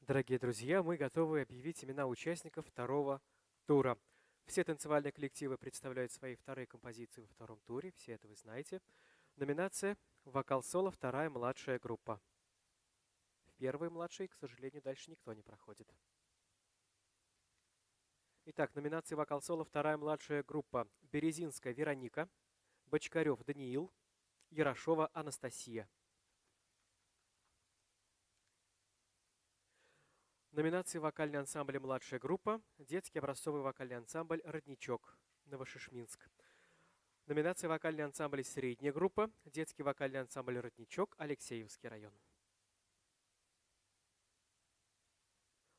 Дорогие друзья, мы готовы объявить имена участников второго тура. Все танцевальные коллективы представляют свои вторые композиции во втором туре, все это вы знаете. Номинация «Вокал-соло. Вторая младшая группа». В первой младшей, к сожалению, дальше никто не проходит. Итак, номинации «Вокал-соло. Вторая младшая группа». Березинская Вероника, Бочкарев Даниил, Ярошова Анастасия. Номинации «Вокальный ансамбль младшая группа», детский образцовый вокальный ансамбль «Родничок», Новошишминск. Номинация «Вокальный ансамбль средняя группа», детский вокальный ансамбль «Родничок», Алексеевский район.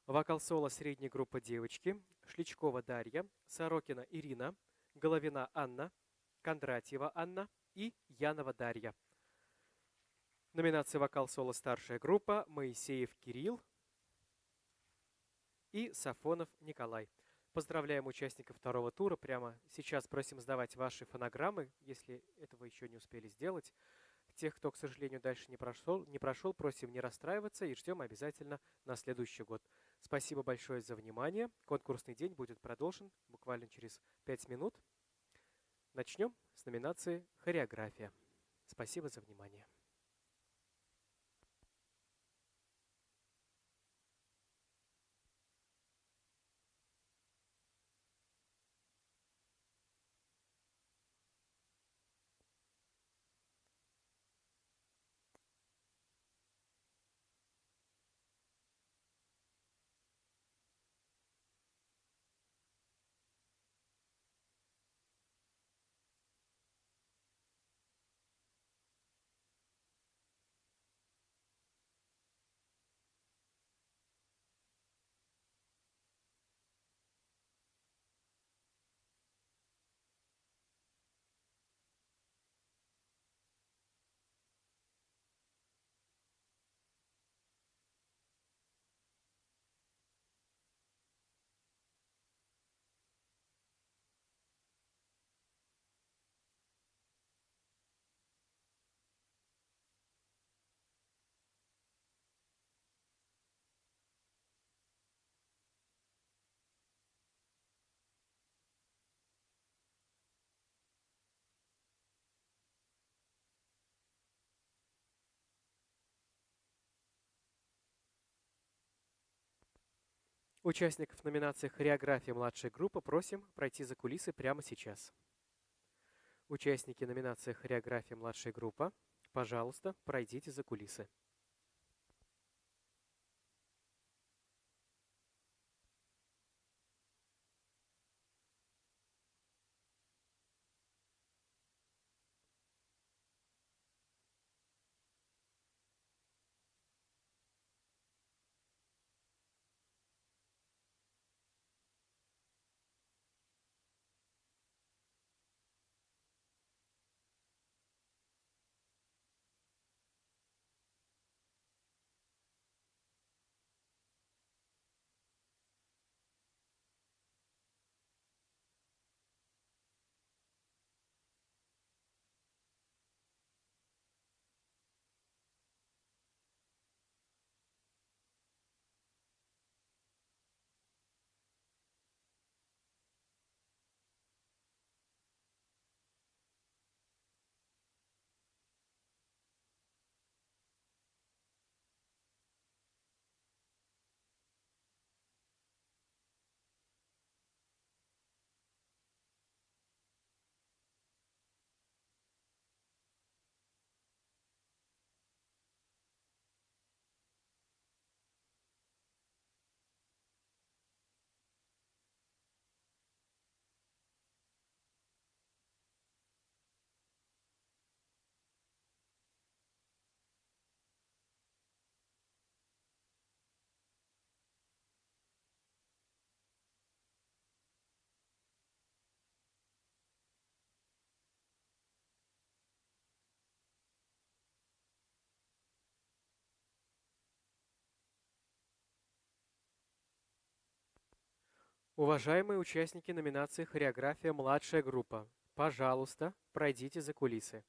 Вокал-соло средняя группа девочки, Шличкова Дарья, Сорокина Ирина, Головина Анна, Кондратьева Анна и Янова Дарья. Номинация «Вокал-соло старшая группа», Моисеев Кирилл и Сафонов Николай. Поздравляем участников второго тура. Прямо сейчас просим сдавать ваши фонограммы, если этого еще не успели сделать. Тех, кто, к сожалению, дальше не прошел, просим не расстраиваться и ждем обязательно на следующий год. Спасибо большое за внимание. Конкурсный день будет продолжен буквально через 5 минут. Начнем с номинации «Хореография». Спасибо за внимание. Участников номинации «Хореография младшая группа» просим пройти за кулисы прямо сейчас. Участники номинации «Хореография младшая группа», пожалуйста, пройдите за кулисы. Уважаемые участники номинации «Хореография младшая группа», пожалуйста, пройдите за кулисы.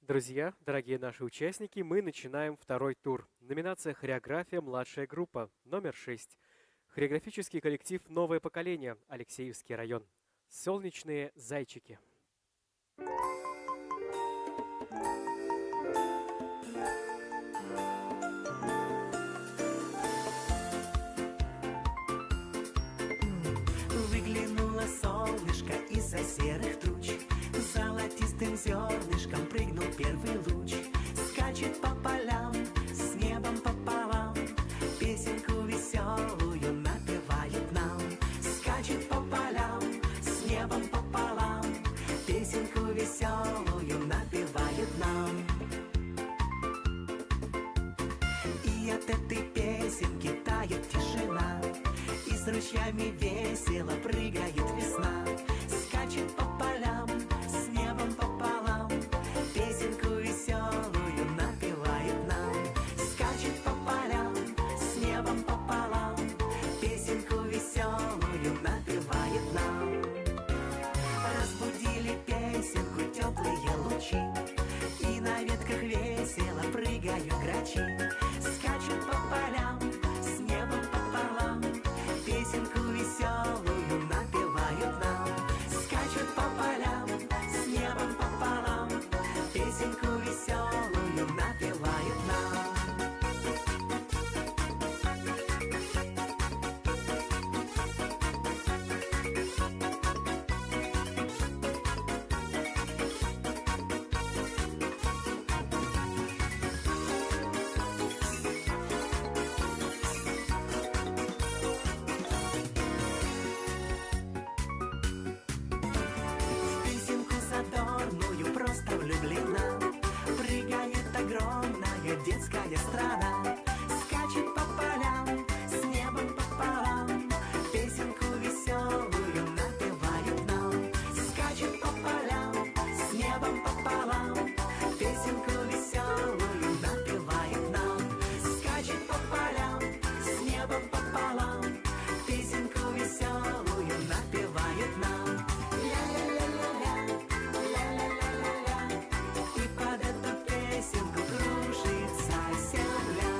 Друзья, дорогие наши участники, мы начинаем второй тур. Номинация «Хореография. Младшая группа». Номер 6. Хореографический коллектив «Новое поколение». Алексеевский район. «Солнечные зайчики». Выглянуло солнышко из-за серых туч, золотистым зернышком прыгнул первый луч. Скачет по полям, с небом пополам, песенку веселую напевает нам. Скачет по полям, с небом пополам, песенку веселую напевает нам. И от этой песенки тает тишина, и с ручьями весело прыгает весна. Скачет по полям, с небом пополам, песенку веселую напевает нам. Скачет по полям, с небом пополам, песенку веселую напевает нам. Разбудили песенку теплые лучи, и на ветках весело прыгают грачи. Скачут по полям, с небом пополам, песенку веселую напевают нам. Скачут по полям, с небом пополам, песенку веселую напевают нам. В песенку задорную просто влюблена, прыгает огромная детская страна. Скачет по полям, с небом пополам, песенку веселую напевают нам. Скачет по полям, с небом пополам, песенку веселую напевает нам. Скачет по полям, с небом пополам, песенку веселую напевает нам. Ля-ля-ля-ля-ля, ля-ля-ля-ля-ля, и под эту песенку кружится земля.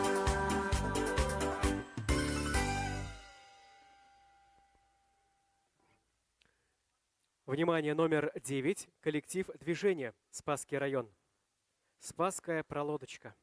Внимание, номер 9. Коллектив «Движение». Спасский район. «Спасская пролодочка».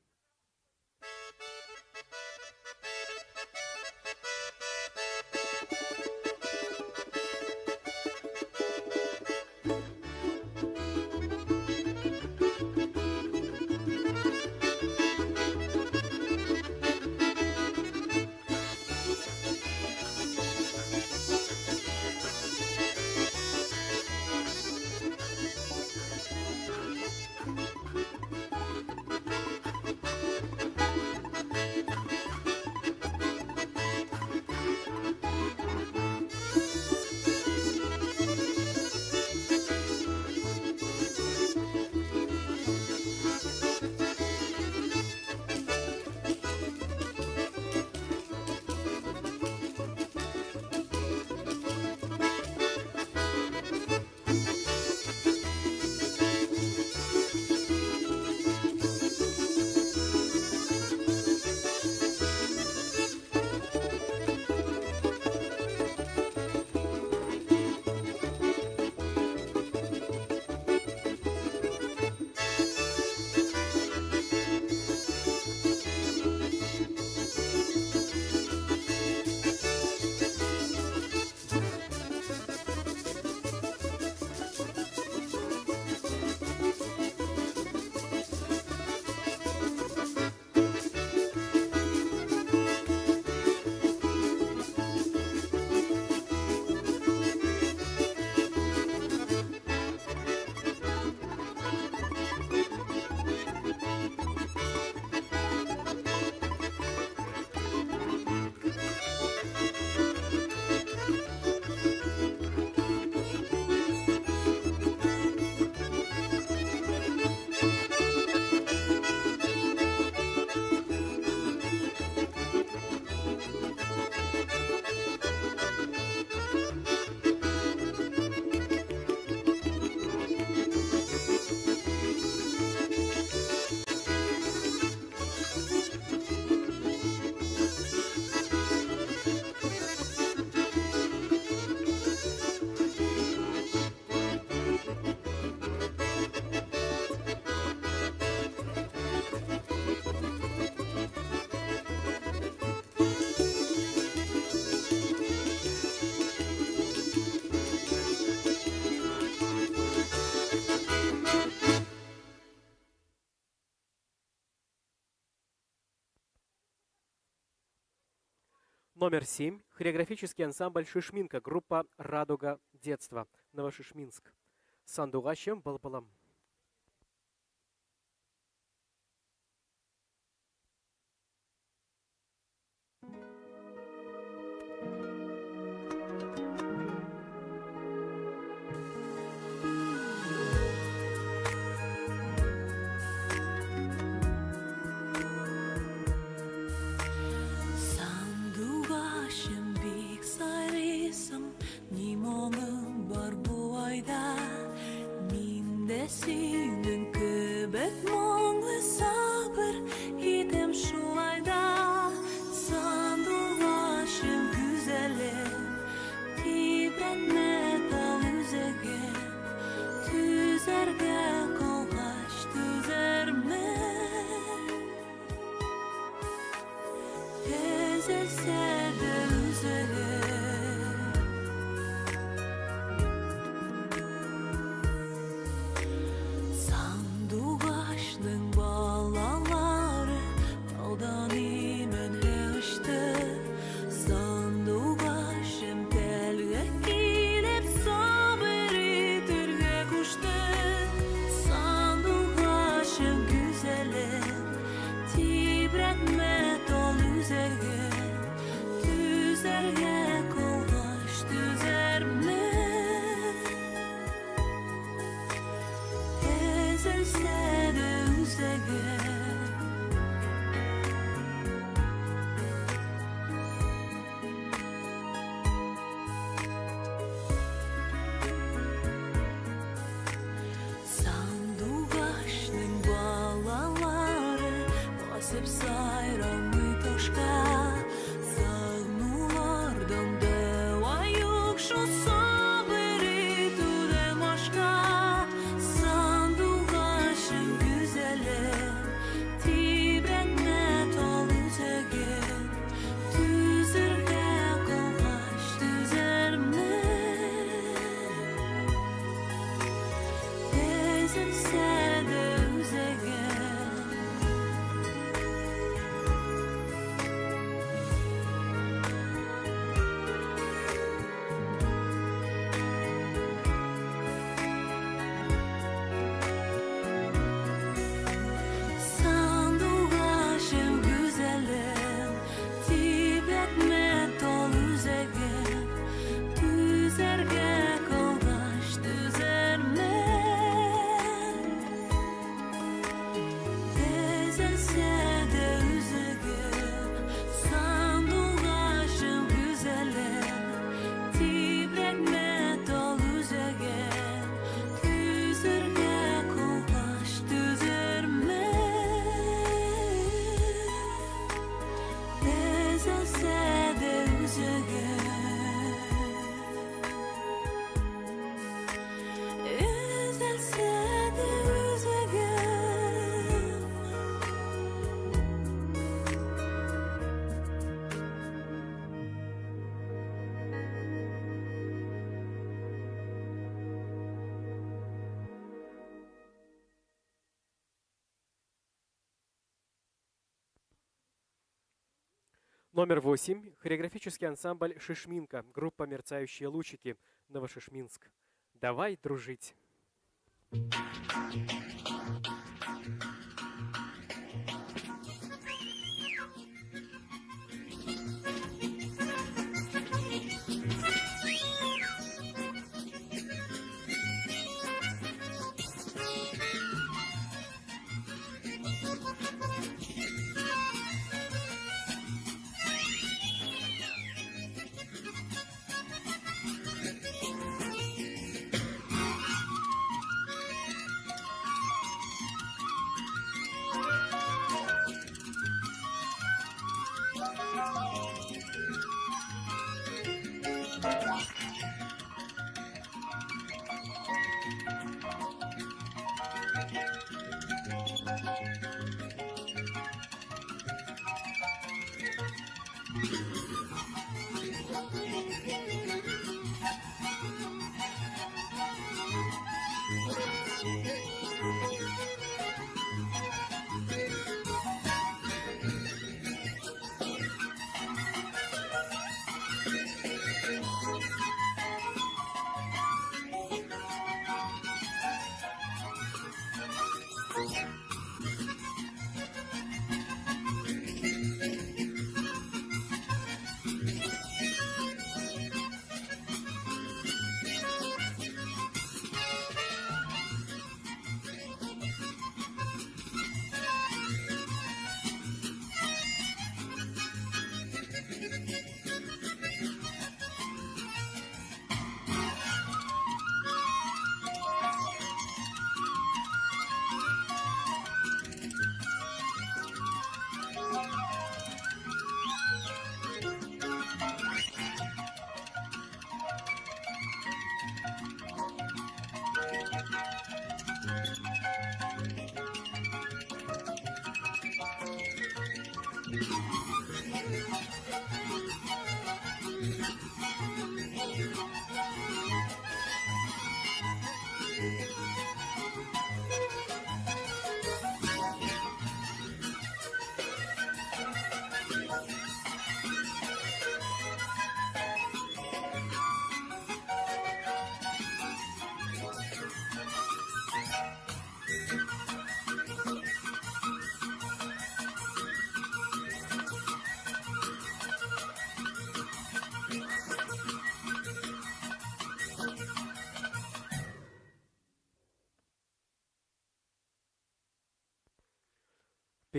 Номер 7. Хореографический ансамбль «Шишминка», группа «Радуга детства», Новошишминск. Сандугачем балбалам. Сандугашым бик сайрыйсың, нимоңың бар бу айда. Минде сүйнүң көбөк моңлу сабыр, итем шулайда. Сандугашым güzelim, тибретме тал үзеге, түзәргә калгач түзәрме. Ezilse de üzerim, sandugaçның balaları taldan imen heşti. Sandugaçım telge kilip sabır itirge kuştu. Sandugaçım güzelim, tibretme tol üzerge, düzerge kolgaç düzerme. Ezilse de üzerge, sandugaçның balaları basıp sayramı taşka. Sağnulardan deva yok, şu sabır itudem aşka. Sandugaçım güzelim, tibretme tol üzege, düzerge kolgaç düzerme. Ezilse de üzege, sandugaçım güzelim, tibretme tol üzege, düzerge kolgaç düzerme. Ezilse de üzege, sandugaçım güzelim, tibretme tol üzege, düzerge kolgaç düzerme. Ezilse de üzege, ezilse de üzege. Номер 8. Хореографический ансамбль «Шишминка», группа «Мерцающие лучики», Новошишминск. Давай дружить.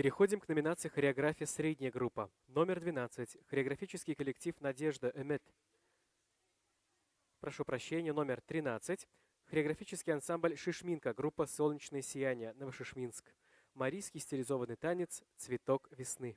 Переходим к номинации «Хореография средняя группа». Номер 12. Хореографический коллектив «Надежда Эмет». Прошу прощения, номер 13. Хореографический ансамбль «Шишминка», группа «Солнечное сияние», Новошишминск. Марийский стилизованный танец «Цветок весны».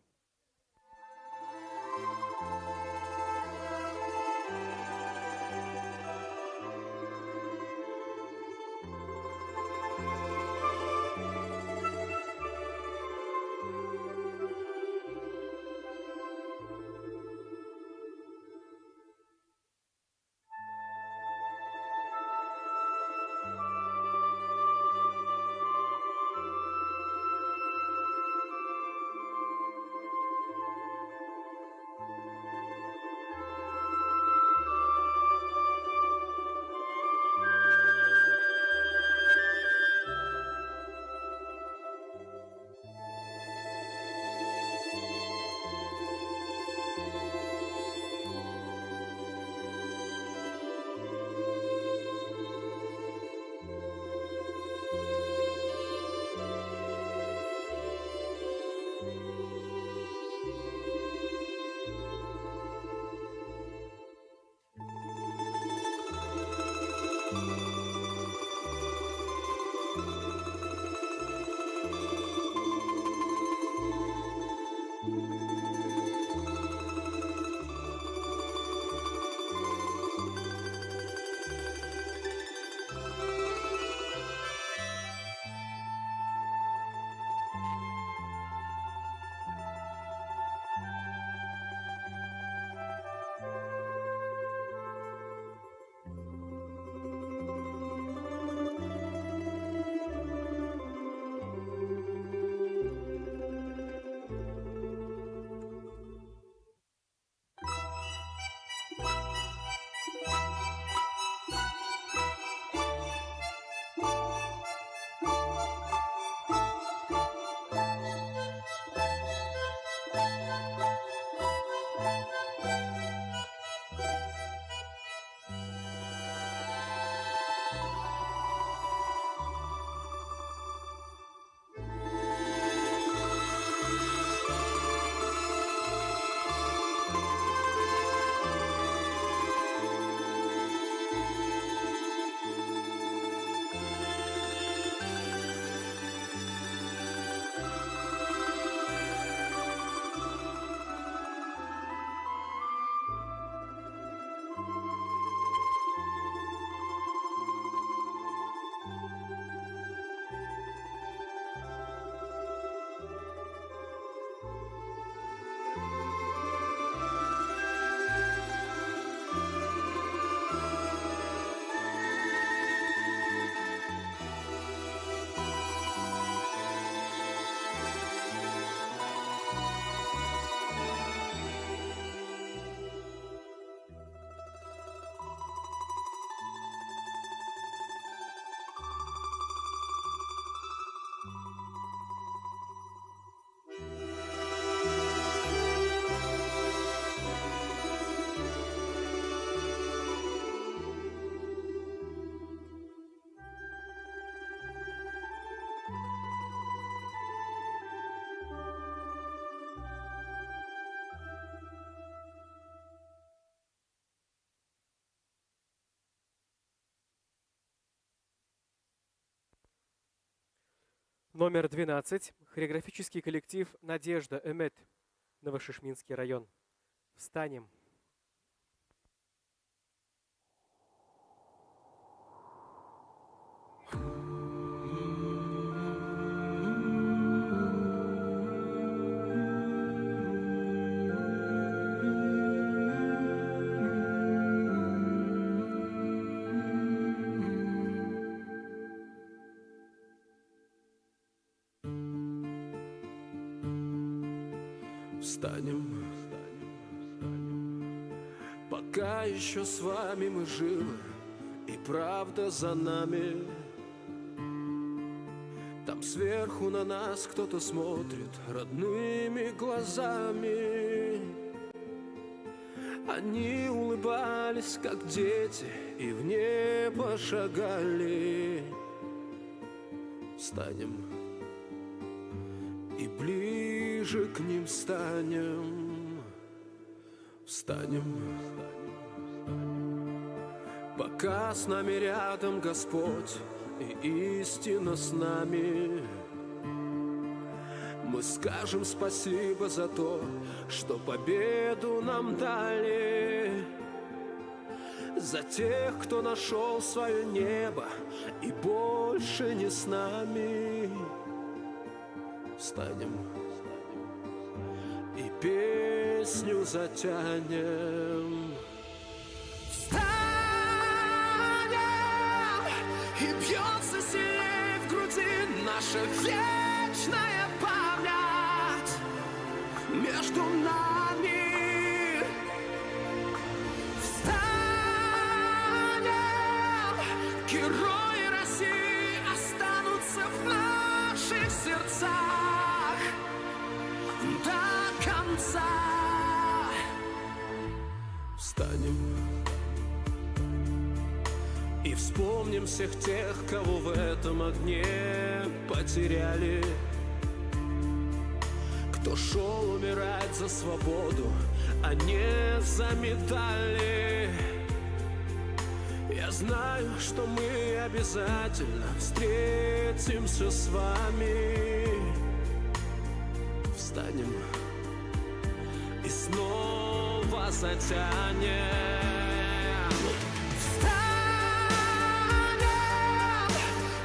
Номер 12. Хореографический коллектив «Надежда Эмет», Новошишминский район. Встанем. Встанем, пока еще с вами мы живы, и правда за нами. Там сверху на нас кто-то смотрит родными глазами. Они улыбались, как дети, и в небо шагали. Встанем и ближе к ним станем. Встанем, пока с нами рядом Господь и истина с нами. Мы скажем спасибо за то, что победу нам дали, за тех, кто нашел свое небо и больше не с нами. Встанем и песню затянем. Встанем, и бьется сильнее в груди наша вечная память между нами. Встанем, герои России останутся в наших сердцах до конца. Встанем и вспомним всех тех, кого в этом огне потеряли, кто шел умирать за свободу, а не за медали. Я знаю, что мы обязательно встретимся с вами. Встанем и снова затянем.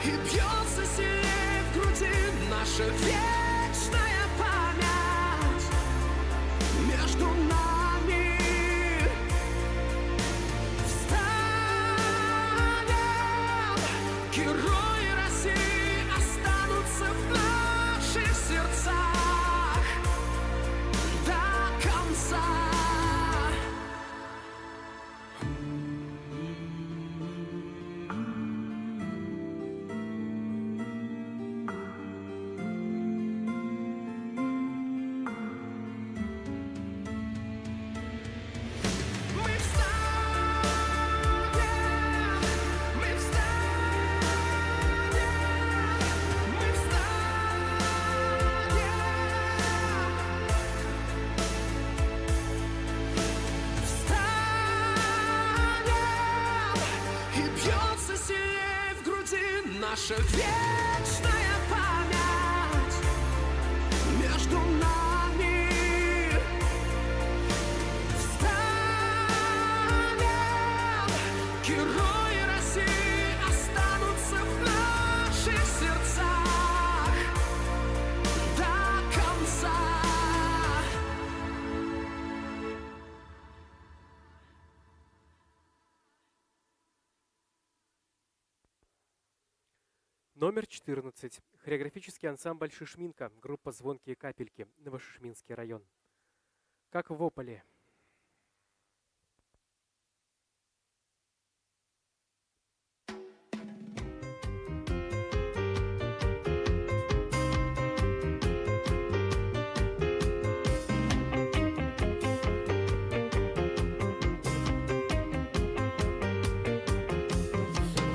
И бьется сильнее в груди наша вечная память между нами. Встанем, герои России останутся в наших сердцах до конца. Наша вечная память между нами. Встанем, герои России останутся в наших сердцах до конца. Номер 14. Хореографический ансамбль «Шишминка», группа «Звонкие капельки», Новошишминский район. Как в ополе.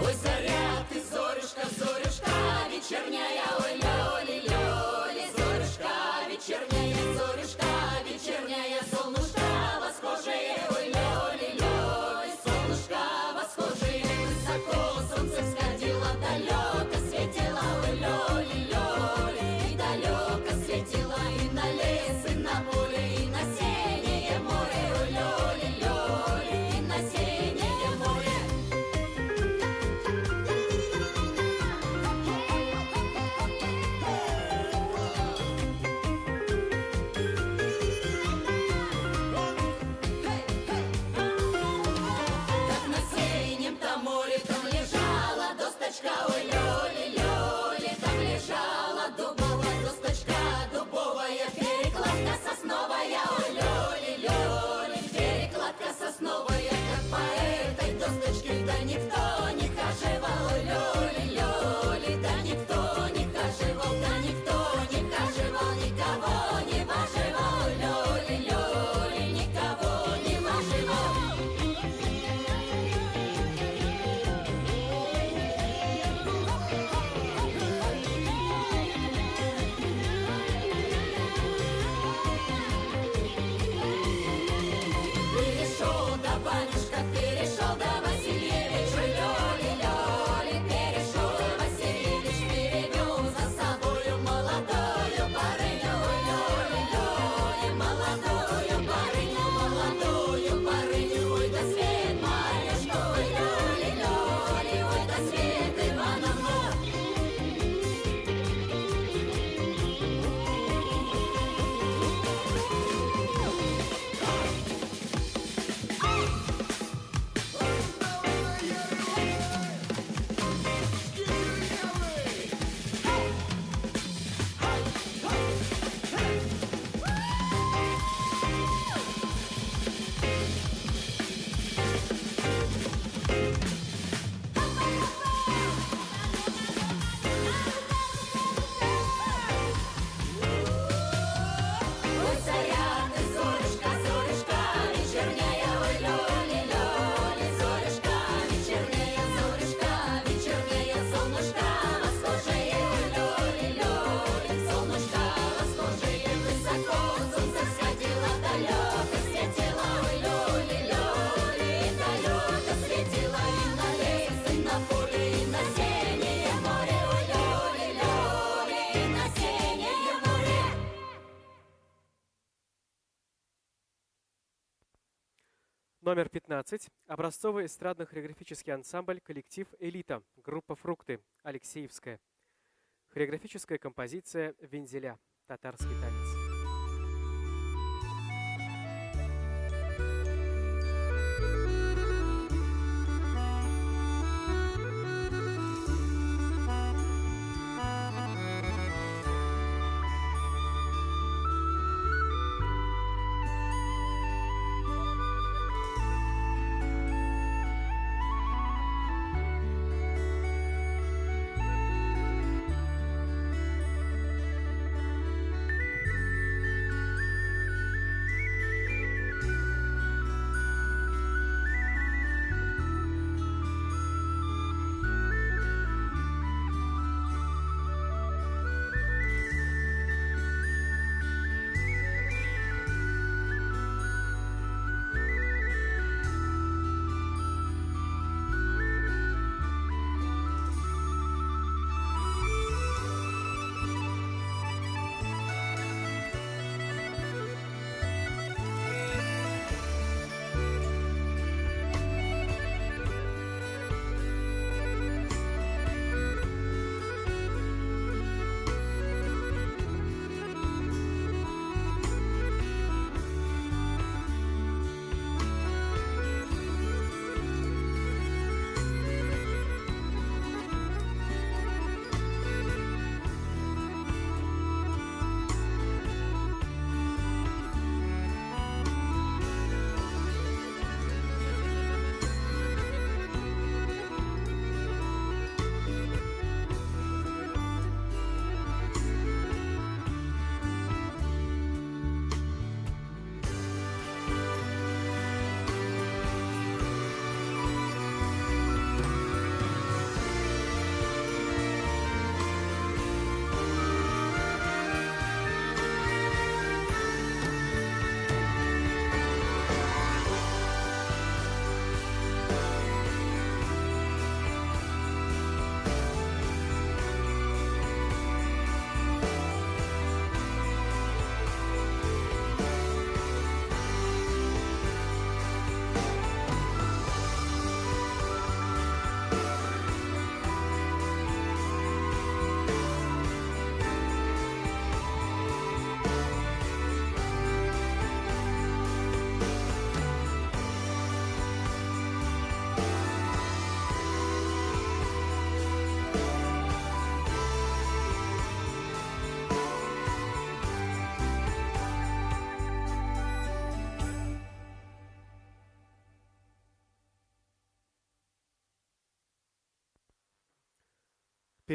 Ой, заря ты, зорюшка, зорюшка, вечерняя, ой-ля-оли-ля-оли, зорюшка, вечерняя, зорюшка, вечерняя, солнышко. Номер 15. Образцовый эстрадно-хореографический ансамбль коллектив «Элита», группа «Фрукты», Алексеевская. Хореографическая композиция «Вензеля», татарский танец.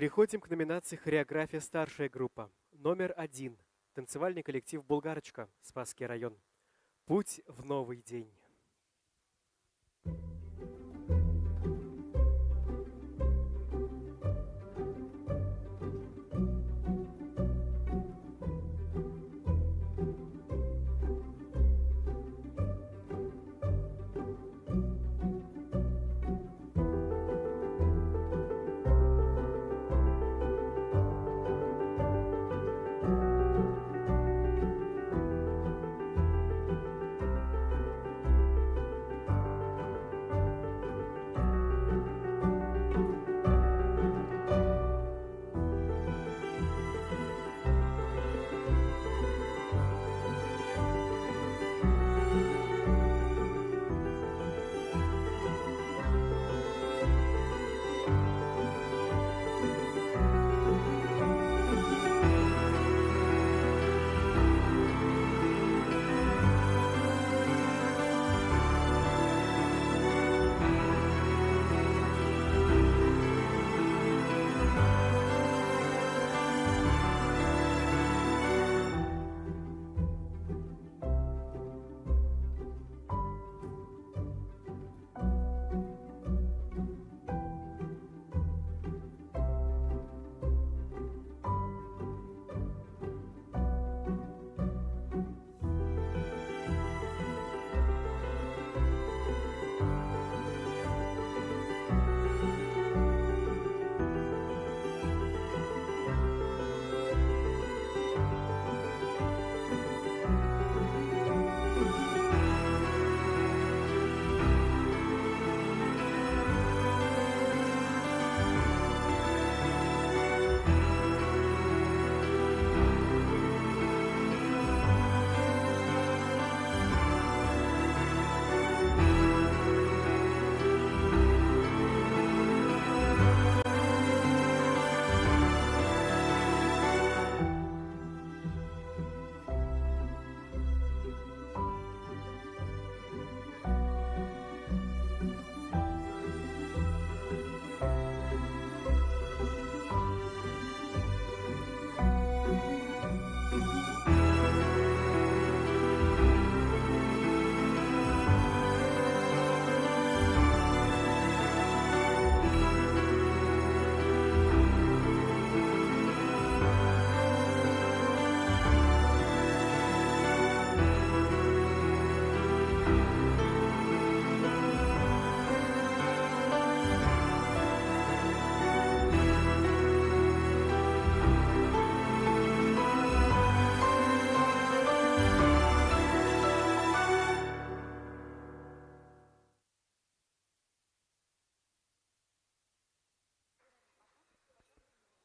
Переходим к номинации «Хореография старшая группа». Номер 1. Танцевальный коллектив «Булгарочка», Спасский район. «Путь в новый день».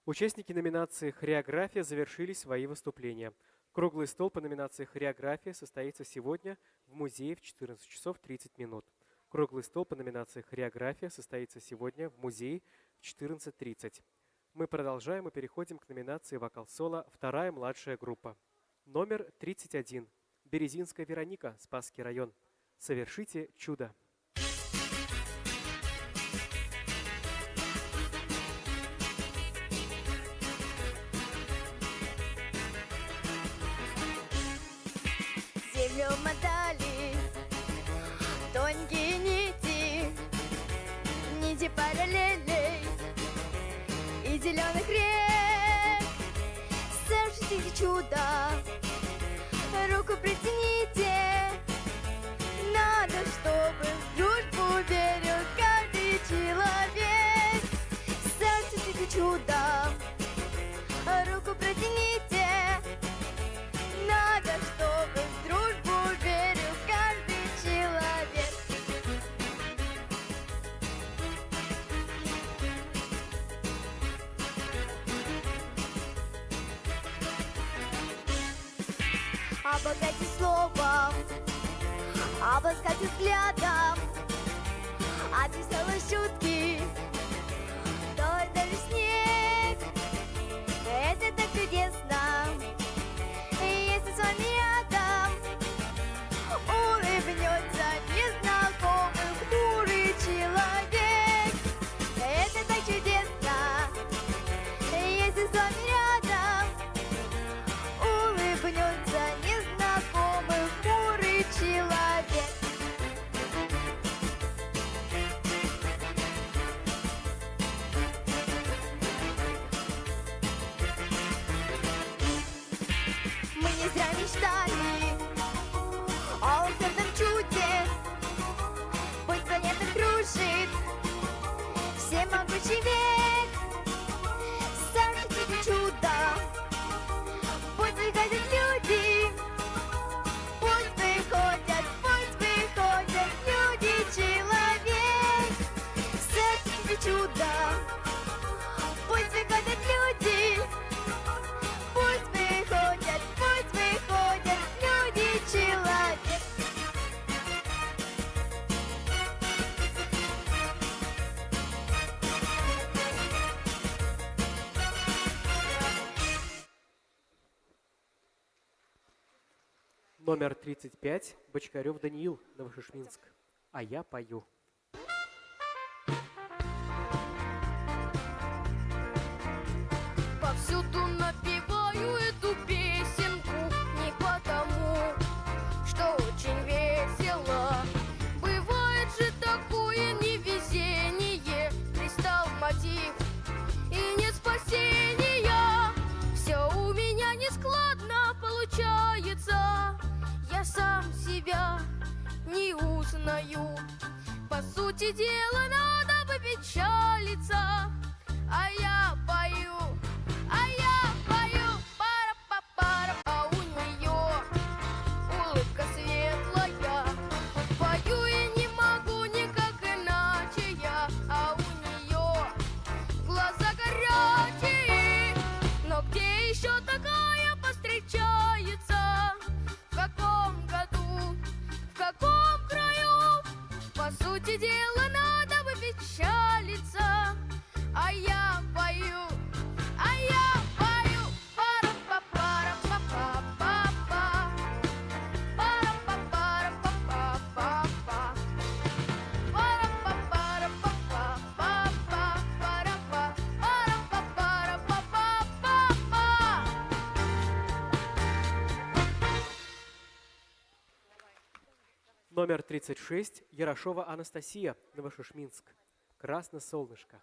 Участники номинации «Хореография» завершили свои выступления. Круглый стол по номинации «Хореография» состоится сегодня в музее в 14 часов 30 минут. Круглый стол по номинации «Хореография» состоится сегодня в музее в 14:30. Мы продолжаем и переходим к номинации «Вокал-соло. Вторая младшая группа». Номер 31. Березинская Вероника, Спасский район. Совершите чудо. Землю мотали тонкие нити, нити параллелей и зеленых рек. Совершите чудо, руку протяните. Надо, чтобы в дружбу верил каждый человек. Совершите чудо, руку протяните. Надо, чтобы в дружбу верил каждый человек. Обогати словом, обогати взглядом, от веселой шутки вдоль до снег. Это так чудесно, если с вами рядом улыбнется незнакомый хмурый человек. Это так чудесно, если с вами рядом улыбнется незнакомый хмурый человек. Мы не зря мечтали о волшебном чуде. Пусть планета кружит всемогущий век. Совершите чудо, пусть выходят люди, пусть выходят люди-человек. Совершите чудо, пусть выходят люди, пусть выходят люди-человек. Номер 35. Бочкарев Даниил, Новошишминск. А я пою. Повсюду напеваю эту песенку не потому, что очень весело. Бывает же такое невезение, пристал мотив и нет спасения. Все у меня нескладно получается, я сам себя не узнаю. По сути дела надо бы печалиться, а я пою, пара-па-пара, а у нее улыбка светлая. Пою и не могу никак иначе я, а у нее глаза горячие. Но где еще такая повстречается? В каком году, в каком краю? По сути дела надо бы печалиться, а я пою, пара-па-пара-па-па-па-па, пара-па-пара-па-па-па-па, пара-па-пара-па-па-па-па-па, пара-па-пара-па-па-па. Номер 36. Ярошова Анастасия, Новошишминск. Красное солнышко.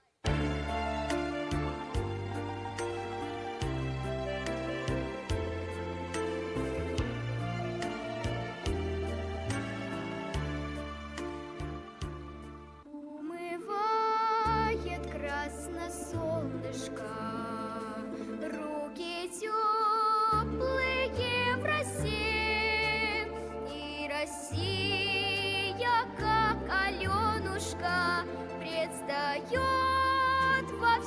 Умывает красное солнышко руки теплые в росе, и Россия, как Аленушка, предстает во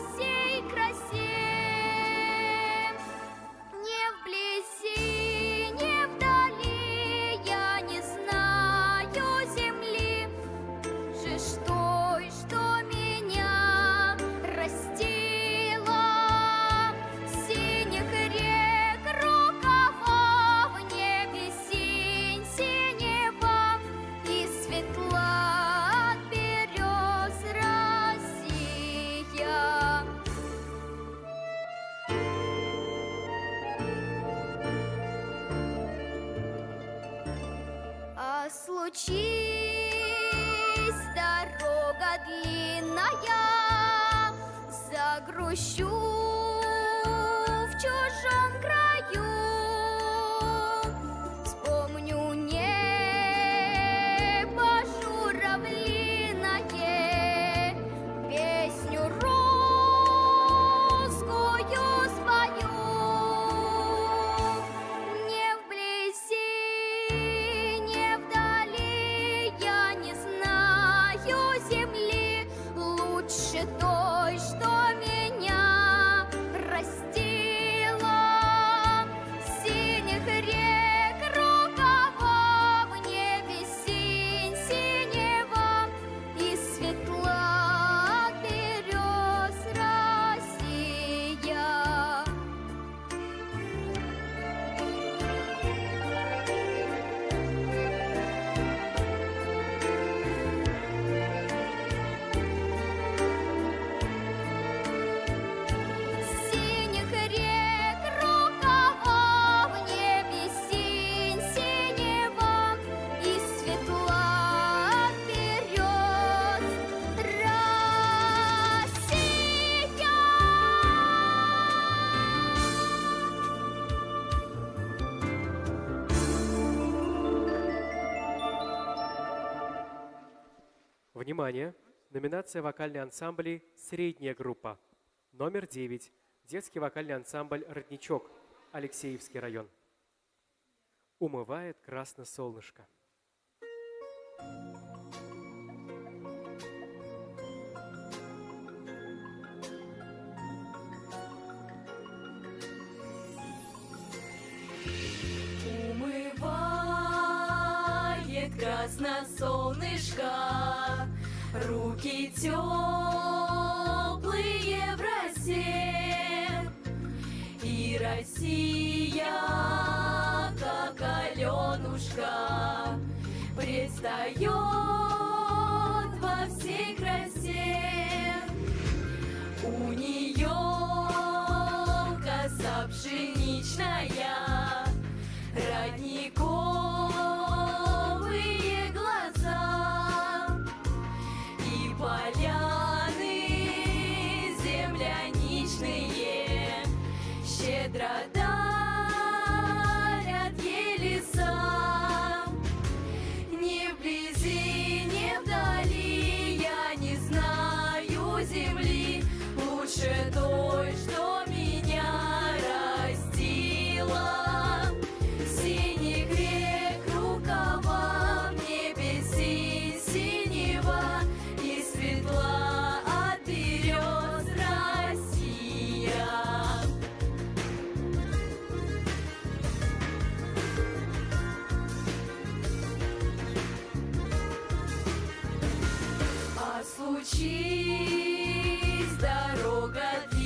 грущу в чужом краю. Вспомню небо журавлиное, песню русскую спою. Не вблизи, не вдали, я не знаю земли лучше той, что меня растила. Синих рек рукава, в небе синь синева, и светла берез Россия. Синих рек рукава, в небе синь синева, и светла берез Россия. Внимание! Номинация «Вокальные ансамбли. Средняя группа». Номер 9. Детский вокальный ансамбль «Родничок». Алексеевский район. «Умывает красно солнышко». Умывает красно солнышко, руки теплые в росе, и Россия, как Аленушка, предстает во всей красе. У нее коса пшеничная, родниковые глаза, и поляны земляничные щедро дарят ей леса. Ни вблизи, ни вдали, я не знаю земли лучше той, что меня растила. Синих рек рукава, в небе синь синева, и светла от берез Россия. А случись дорога длинная,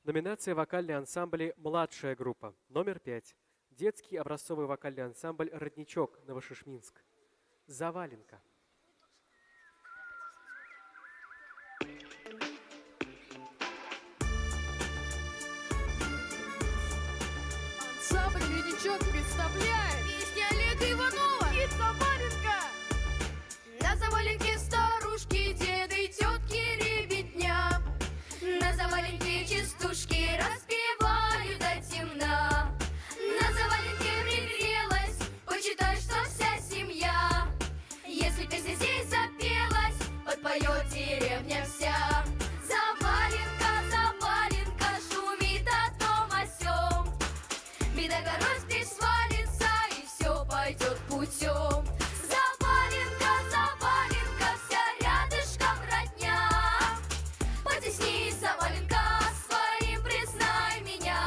Номинация «Вокальные ансамбли. Младшая группа». Номер 5. Детский образцовый вокальный ансамбль «Родничок», Новошишминск. «Заваленка». Ансамбль «Родничок» представляет песня Олега Иванова и Заваленка. На заваленке старушки, деды, тетки, ребятня. На заваленке частушки распевают до темна. На заваленке пригрелась, почитай, что вся семья. Если песня здесь запелась, подпоет деревня вся. Заваленка, заваленка, шумит о том о сём. Беда горой здесь свалится, и все пойдет путем. Заваленка, заваленка, вся рядышком родня. Потесни, заваленка, своим признай меня.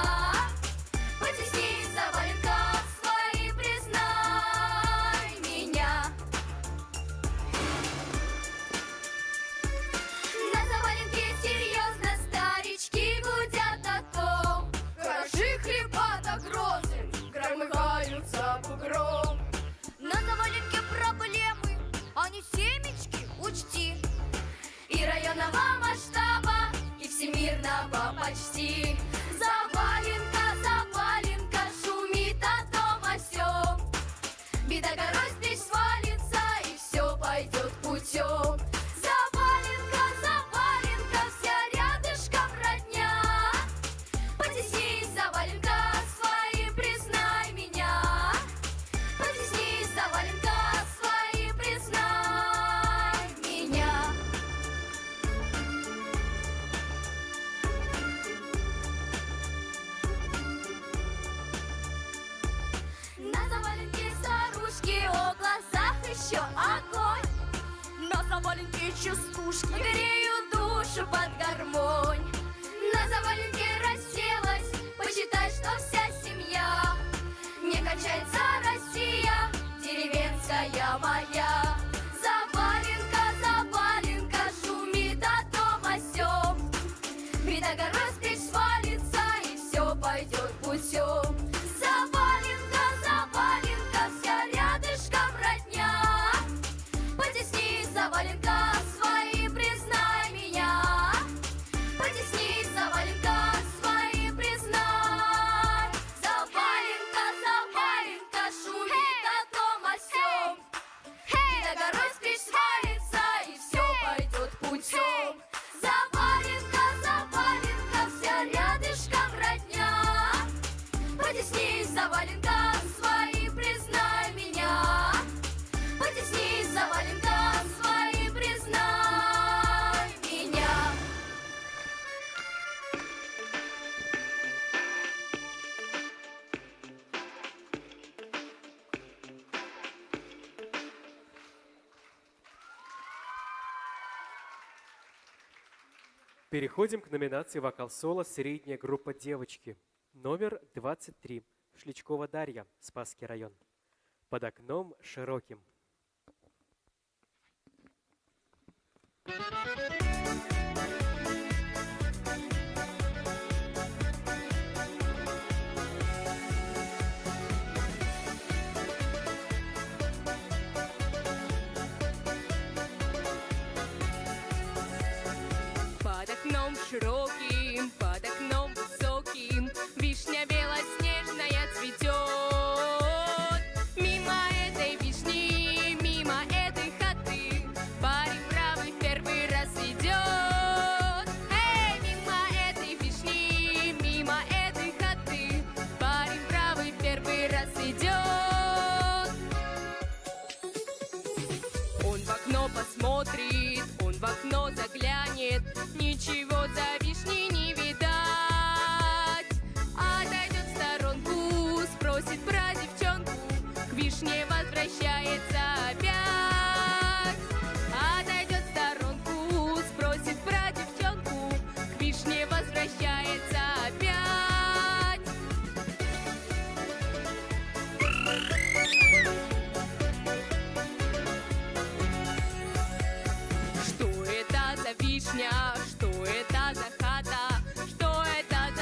Потесни, заваленка, своим признай меня. На заваленке серьезно старички гудят о том. Хороши хлеба да грозы, громыхаются бугром. На заваленке проблемы, а не семечки, учти. И районного масштаба, и всемирного почти. Заваленка, заваленка, шумит о том о сём. Беда горой здесь свалится, и все пойдет путем. Заваленка, заваленка, вся рядышком родня. Потесни, заваленка, своим признай меня. Потесни, заваленка, своим признай меня. На заваленке старушки, о глазах еще огонь. На заваленке частушки греют душу под гармонь. На заваленке расселась, почитай, что вся семья. Не кончается Россия, деревенская моя. Заваленка, заваленка, шумит о том о сём. Беда горой здесь свалится, и все пойдет путем. Заваленка, заваленка, вся рядышком родня. Потесни, заваленка, своим признай меня. Потесни, заваленка, своим признай. Заваленка, заваленка, шумит о том о сём. Беда горой здесь свалится, и все пойдет путем. Заваленка, заваленка, вся рядышком родня. Потесни, заваленка, своим признай меня. Потесни, заваленка, своим признай меня. Переходим к номинации «Вокал-соло. Средняя группа девочки». Номер 23. Шличкова Дарья, Спасский район. «Под окном широким». Под окном широким, под окном высоким вишня белоснежная цветет. Мимо этой вишни, мимо этой хаты парень правый в первый раз идет. Эй, мимо этой вишни, мимо этой хаты парень правый в первый раз идет. Он в окно посмотрит, он в окно заглянет, ничего за вишней не видать. Отойдет в сторонку, спросит про девчонку, к вишне возвращается опять. Отойдет в сторонку, спросит про девчонку, к вишне возвращается опять. Что это за вишня? Что это за хата? Что это за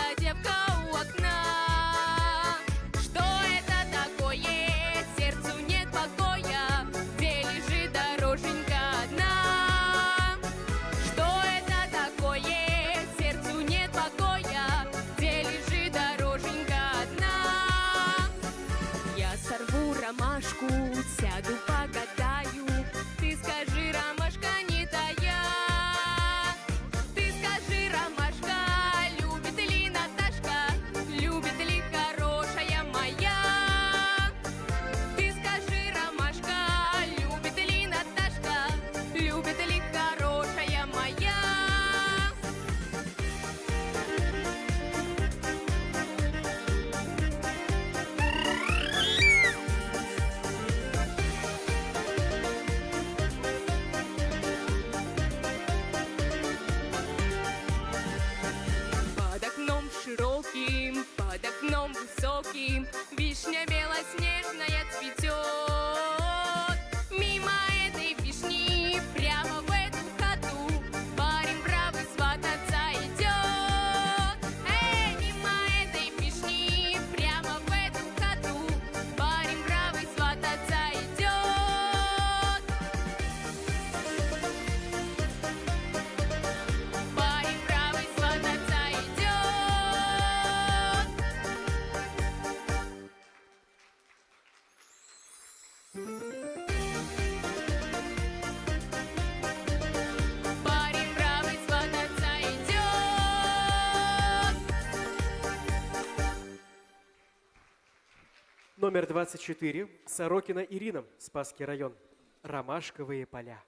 Номер 24. Сорокина Ирина, Спасский район. Ромашковые поля.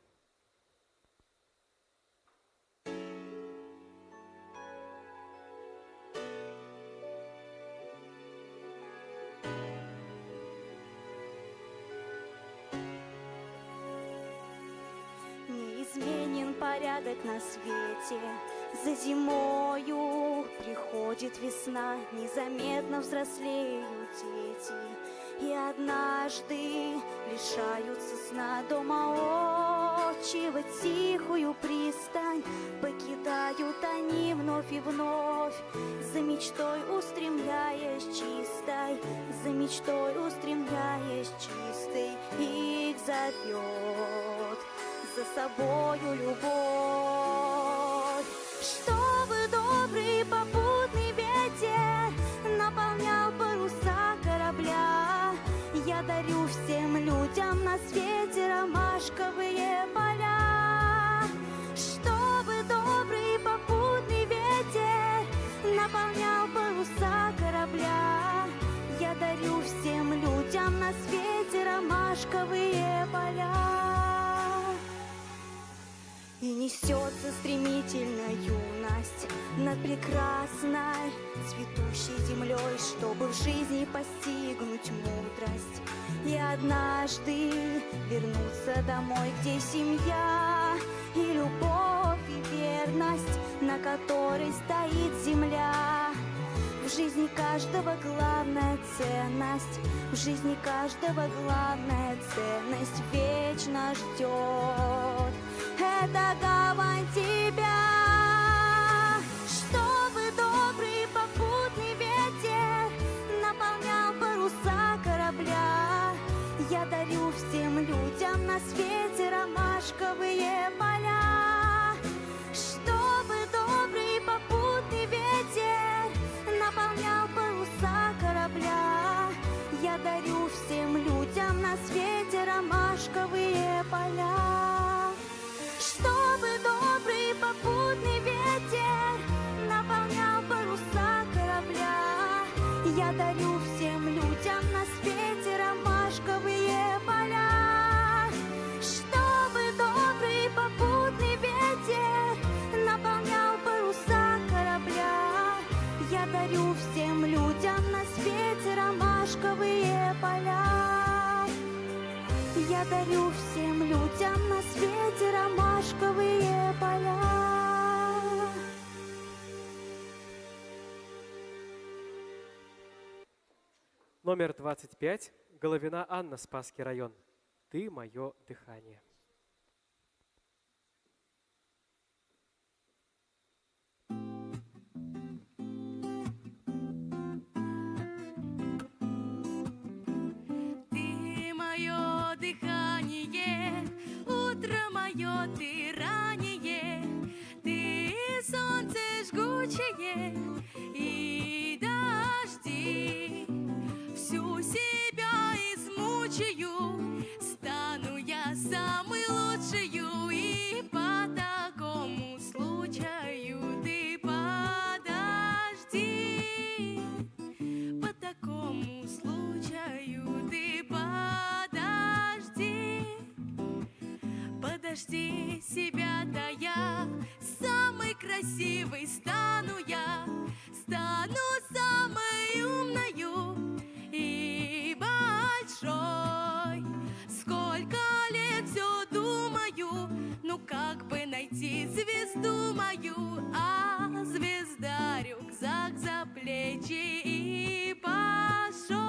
Неизменен порядок на свете. За зимою приходит весна, незаметно взрослеют дети. И однажды лишаются сна дома отчего тихую пристань. Покидают они вновь и вновь, за мечтой устремляясь чистой, за мечтой устремляясь чистой. Их зовет за собою любовь, чтобы добрый попутный ветер наполнял паруса корабля. Я дарю всем людям на свете ромашковые поля, чтобы добрый попутный ветер наполнял паруса корабля. Я дарю всем людям на свете ромашковые поля. И несется стремительно юность над прекрасной цветущей землей, чтобы в жизни постигнуть мудрость и однажды вернуться домой, где семья и любовь и верность, на которой стоит земля. В жизни каждого главная ценность, в жизни каждого главная ценность вечно ждет. Это гавань тебя, чтобы добрый попутный ветер наполнял паруса корабля. Я дарю всем людям на свете ромашковые поля, чтобы добрый попутный ветер наполнял паруса корабля. Я дарю всем людям на свете ромашковые поля, чтобы добрый попутный ветер наполнял паруса корабля. Я дарю всем людям на свете ромашковые поля, чтобы добрый попутный ветер наполнял паруса корабля. Я дарю всем людям на свете ромашковые поля. Я дарю всем людям на свете ромашковые поля. Номер 25. Головина Анна, Спасский район. Ты мое дыхание. Ты мое дыхание, утро мое, ты ранее, ты солнце жгучее и дожди. Всю себя измучаю, стану я самой лучшую, и по такому случаю ты подожди. По такому случаю ты подожди. Подожди себя-то я, самой красивой стану я, стану самой умною и большой. Сколько лет все думаю, ну как бы найти звезду мою, а звезда рюкзак за плечи и пошел.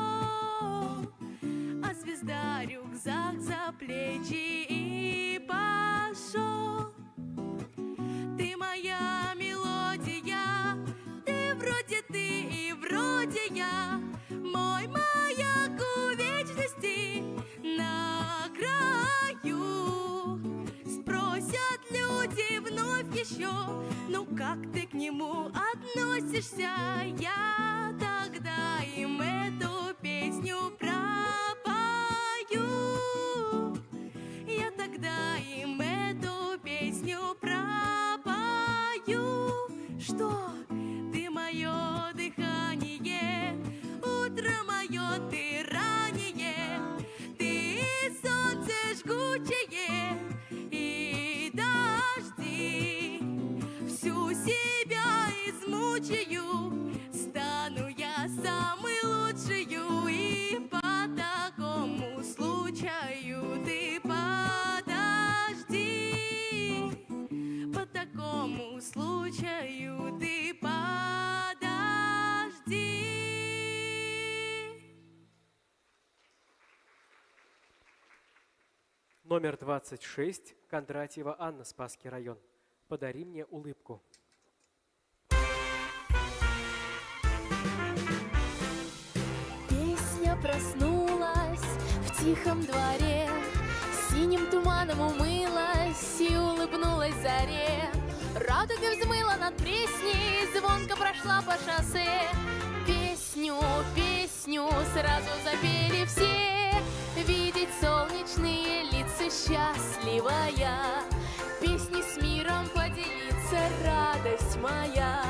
А звезда рюкзак за плечи и пошел. Ты моя мелодия, ты и вроде я, мой маяк у вечности на краю. Спросят люди вновь еще, ну как ты к нему относишься? Я тогда им эту песню пропою. Я тогда им эту песню пропою. Что? Ты мое дыхание, утро мое, ты ранее. случае и дожди. Всю себя измучаю, стану я самой лучшую. И по такому случаю ты подожди. По такому случаю ты подожди. Номер 26. Кондратьева Анна, Спасский район. «Подари мне улыбку». Песня проснулась в тихом дворе, синим туманом умылась и улыбнулась заре. Радуга взмыла над Пресней, звонко прошла по шоссе. Песню, песню сразу запели все, видеть солнечные лица счастливая. Песни с миром поделиться, радость моя.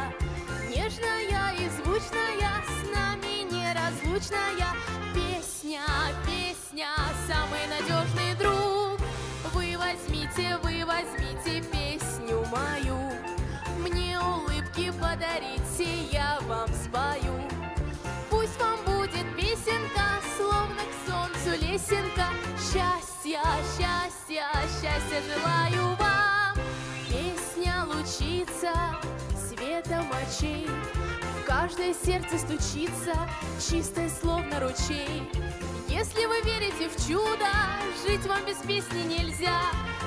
Нежная и звучная, с нами неразлучная. Песня, песня, самый надежный друг. Вы возьмите песню мою. Мне улыбки подарите, я вам спою. Пусть вам будет песенка, словно к солнцу лесенка. Счастья, счастья, счастья желаю вам. Песня лучится светом очей, в каждое сердце стучится, чистой словно ручей. Если вы верите в чудо, жить вам без песни нельзя.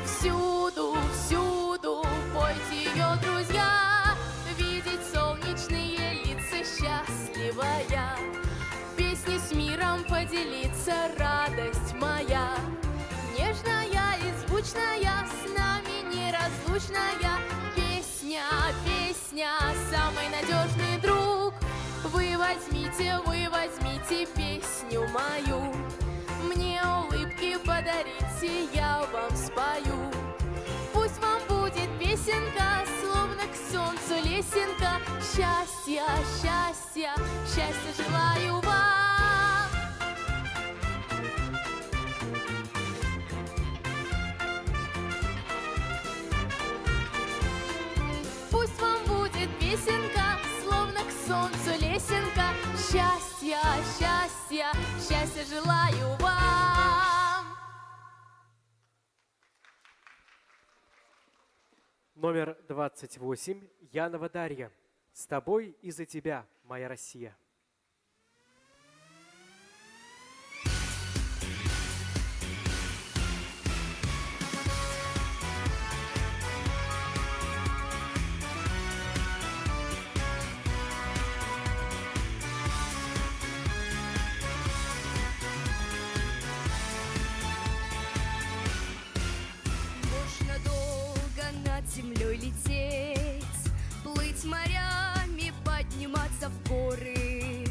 Всюду, всюду пойте ее, друзья, видеть солнечные лица счастливая. Песни с миром поделиться, радость моя. Нежная и звучная, с нами неразлучная. Песня, песня, самый надежный друг. Вы возьмите песню мою. Мне улыбки подарите, я вам спою. Пусть вам будет песенка, словно к солнцу лесенка. Счастья, счастья, счастья желаю вам. Пусть вам будет песенка, словно к солнцу лесенка. Счастья, счастья, счастья желаю вам. Номер 28. Янова Дарья. «С тобой и за тебя, моя Россия». Можно долго над землей лететь, плыть морями, подниматься в горы,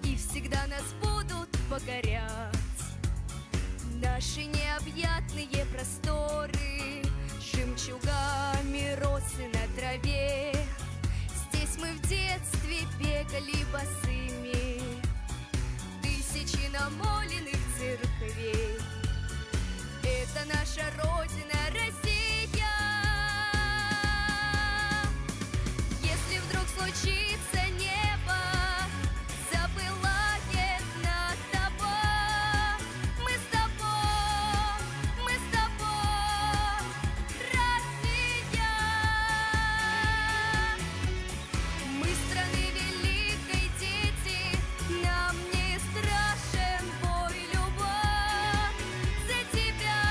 и всегда нас будут покорять наши необъятные просторы. Жемчугами росы на траве, здесь мы в детстве бегали босыми. Тысячи намоленных церквей — это наша Родина, Россия. Если вдруг случится небо запылает над тобой, мы с тобой, Россия. Мы страны великой дети, нам не страшен бой, любовь за тебя.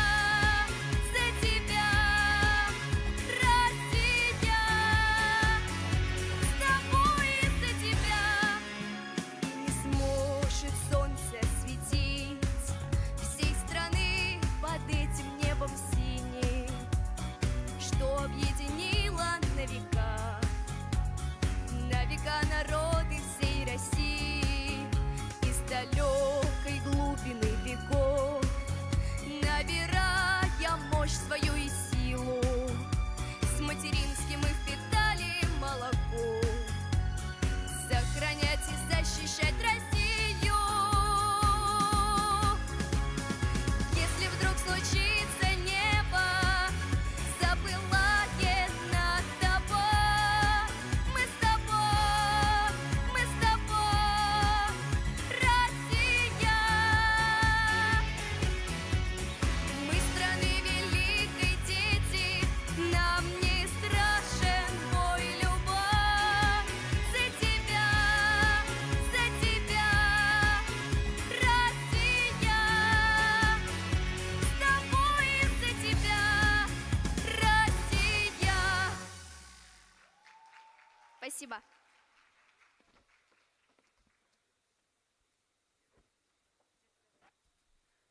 Спасибо.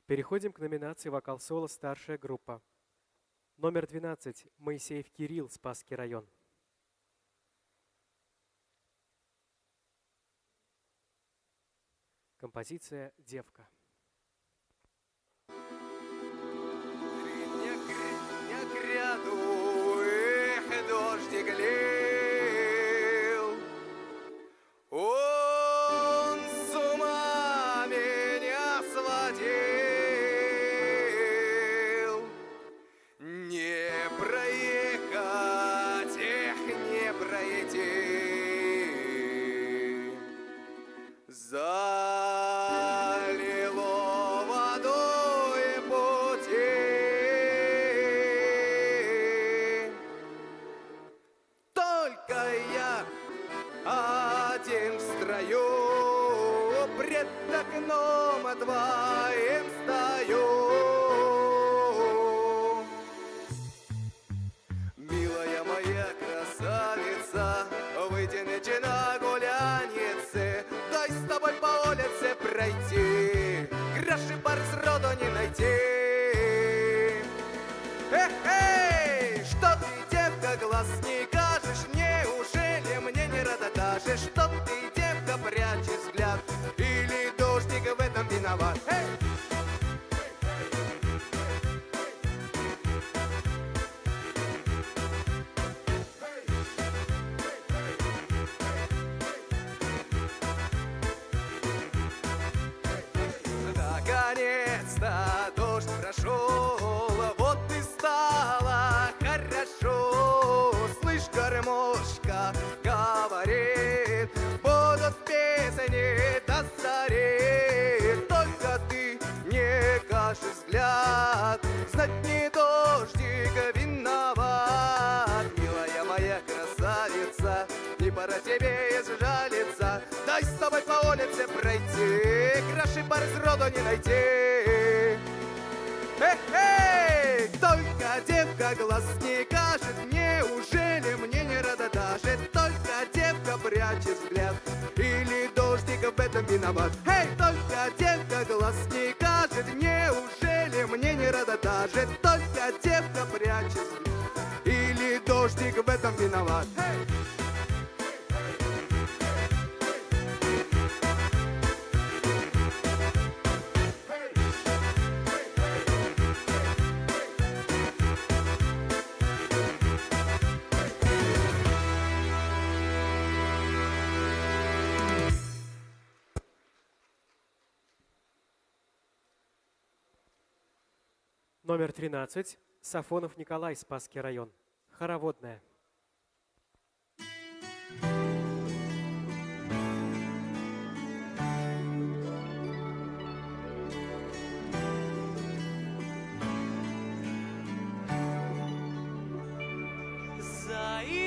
Переходим к номинации «Вокал-соло. Старшая группа». Номер 12. Моисеев Кирилл, Спасский район. Композиция «Девка». Я гряду, эх, дождик лил. Он с ума меня сводил. Не проехать, эх, не пройти. Залило водой пути. Только я один в строю, пред окном твоим стою. Милая моя красавица, вытяните на гулянице, дай с тобой по улице пройти, краше пар сроду не найти. Эй, что ты, девка, глаз не кажешь, неужели мне не рада даже? Что ты, девка, прячешь взгляд, или дождик в этом виноват? Эй! Наконец-то дождь прошел, вот и стало хорошо. Слышь, гармошка говорит, будут песни до зари. Только ты не кажешь взгляд, знать не дождик виноват. Милая моя красавица, не пора тебе изжалиться, дай с тобой по улице пройти, краше пар сроду не найти. Эй, только девка глаз не кажет, неужели мне не рада даже? Только девка прячет взгляд, или дождик в этом виноват? Эй, только девка глаз не кажет, неужели мне не рада даже? Только девка прячет взгляд, или дождик в этом виноват? Эй! Номер 13. Сафонов Николай, Спасский район. Хороводная.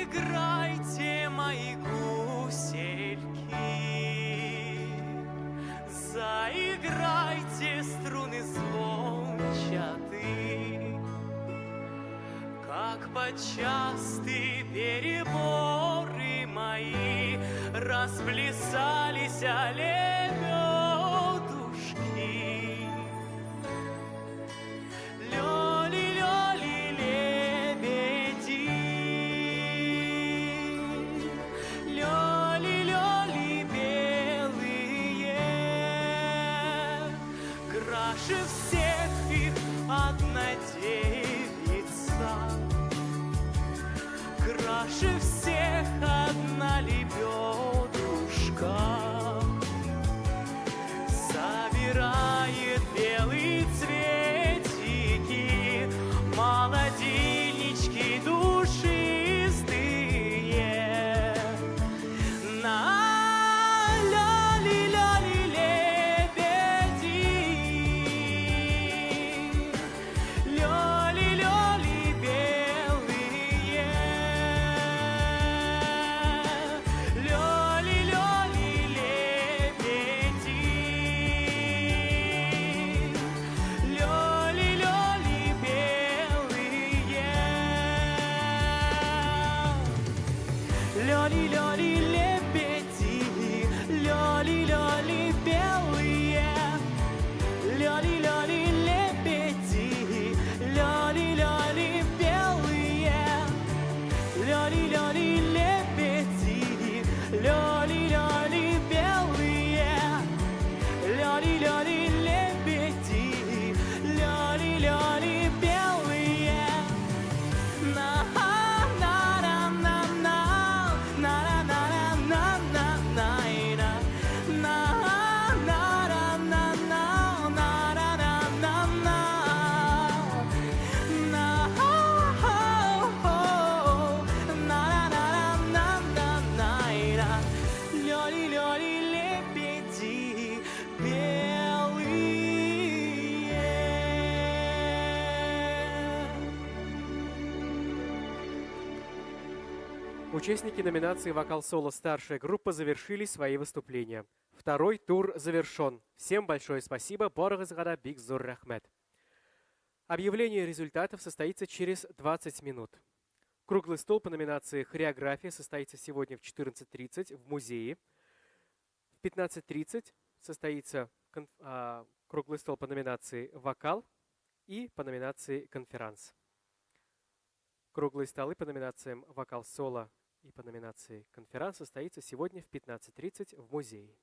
Заиграйте, мои гусельки, заиграйте, струны звончаты, как подчасты переборы мои расплясались лебедушки. Лёли-лёли лебеди, лёли-лёли белые, краше всех их одна девица, краше всех одна лебедушка. Собирает белые цветики, молодильнички душистые. На ляли-ляли лебеди, лёли-лёли белые, лёли-лёли Участники номинации «Вокал-соло. Старшая группа» завершили свои выступления. Второй тур завершен. Всем большое спасибо. Боргызгада бик зур рахмет. Объявление результатов состоится через 20 минут. Круглый стол по номинации «Хореография» состоится сегодня в 14:30 в музее. В 15:30 состоится круглый стол по номинации «Вокал» и по номинации «Конферанс». Круглые столы по номинациям «Вокал-соло» и по номинации «Конферанс» состоится сегодня в 15:30 в музее.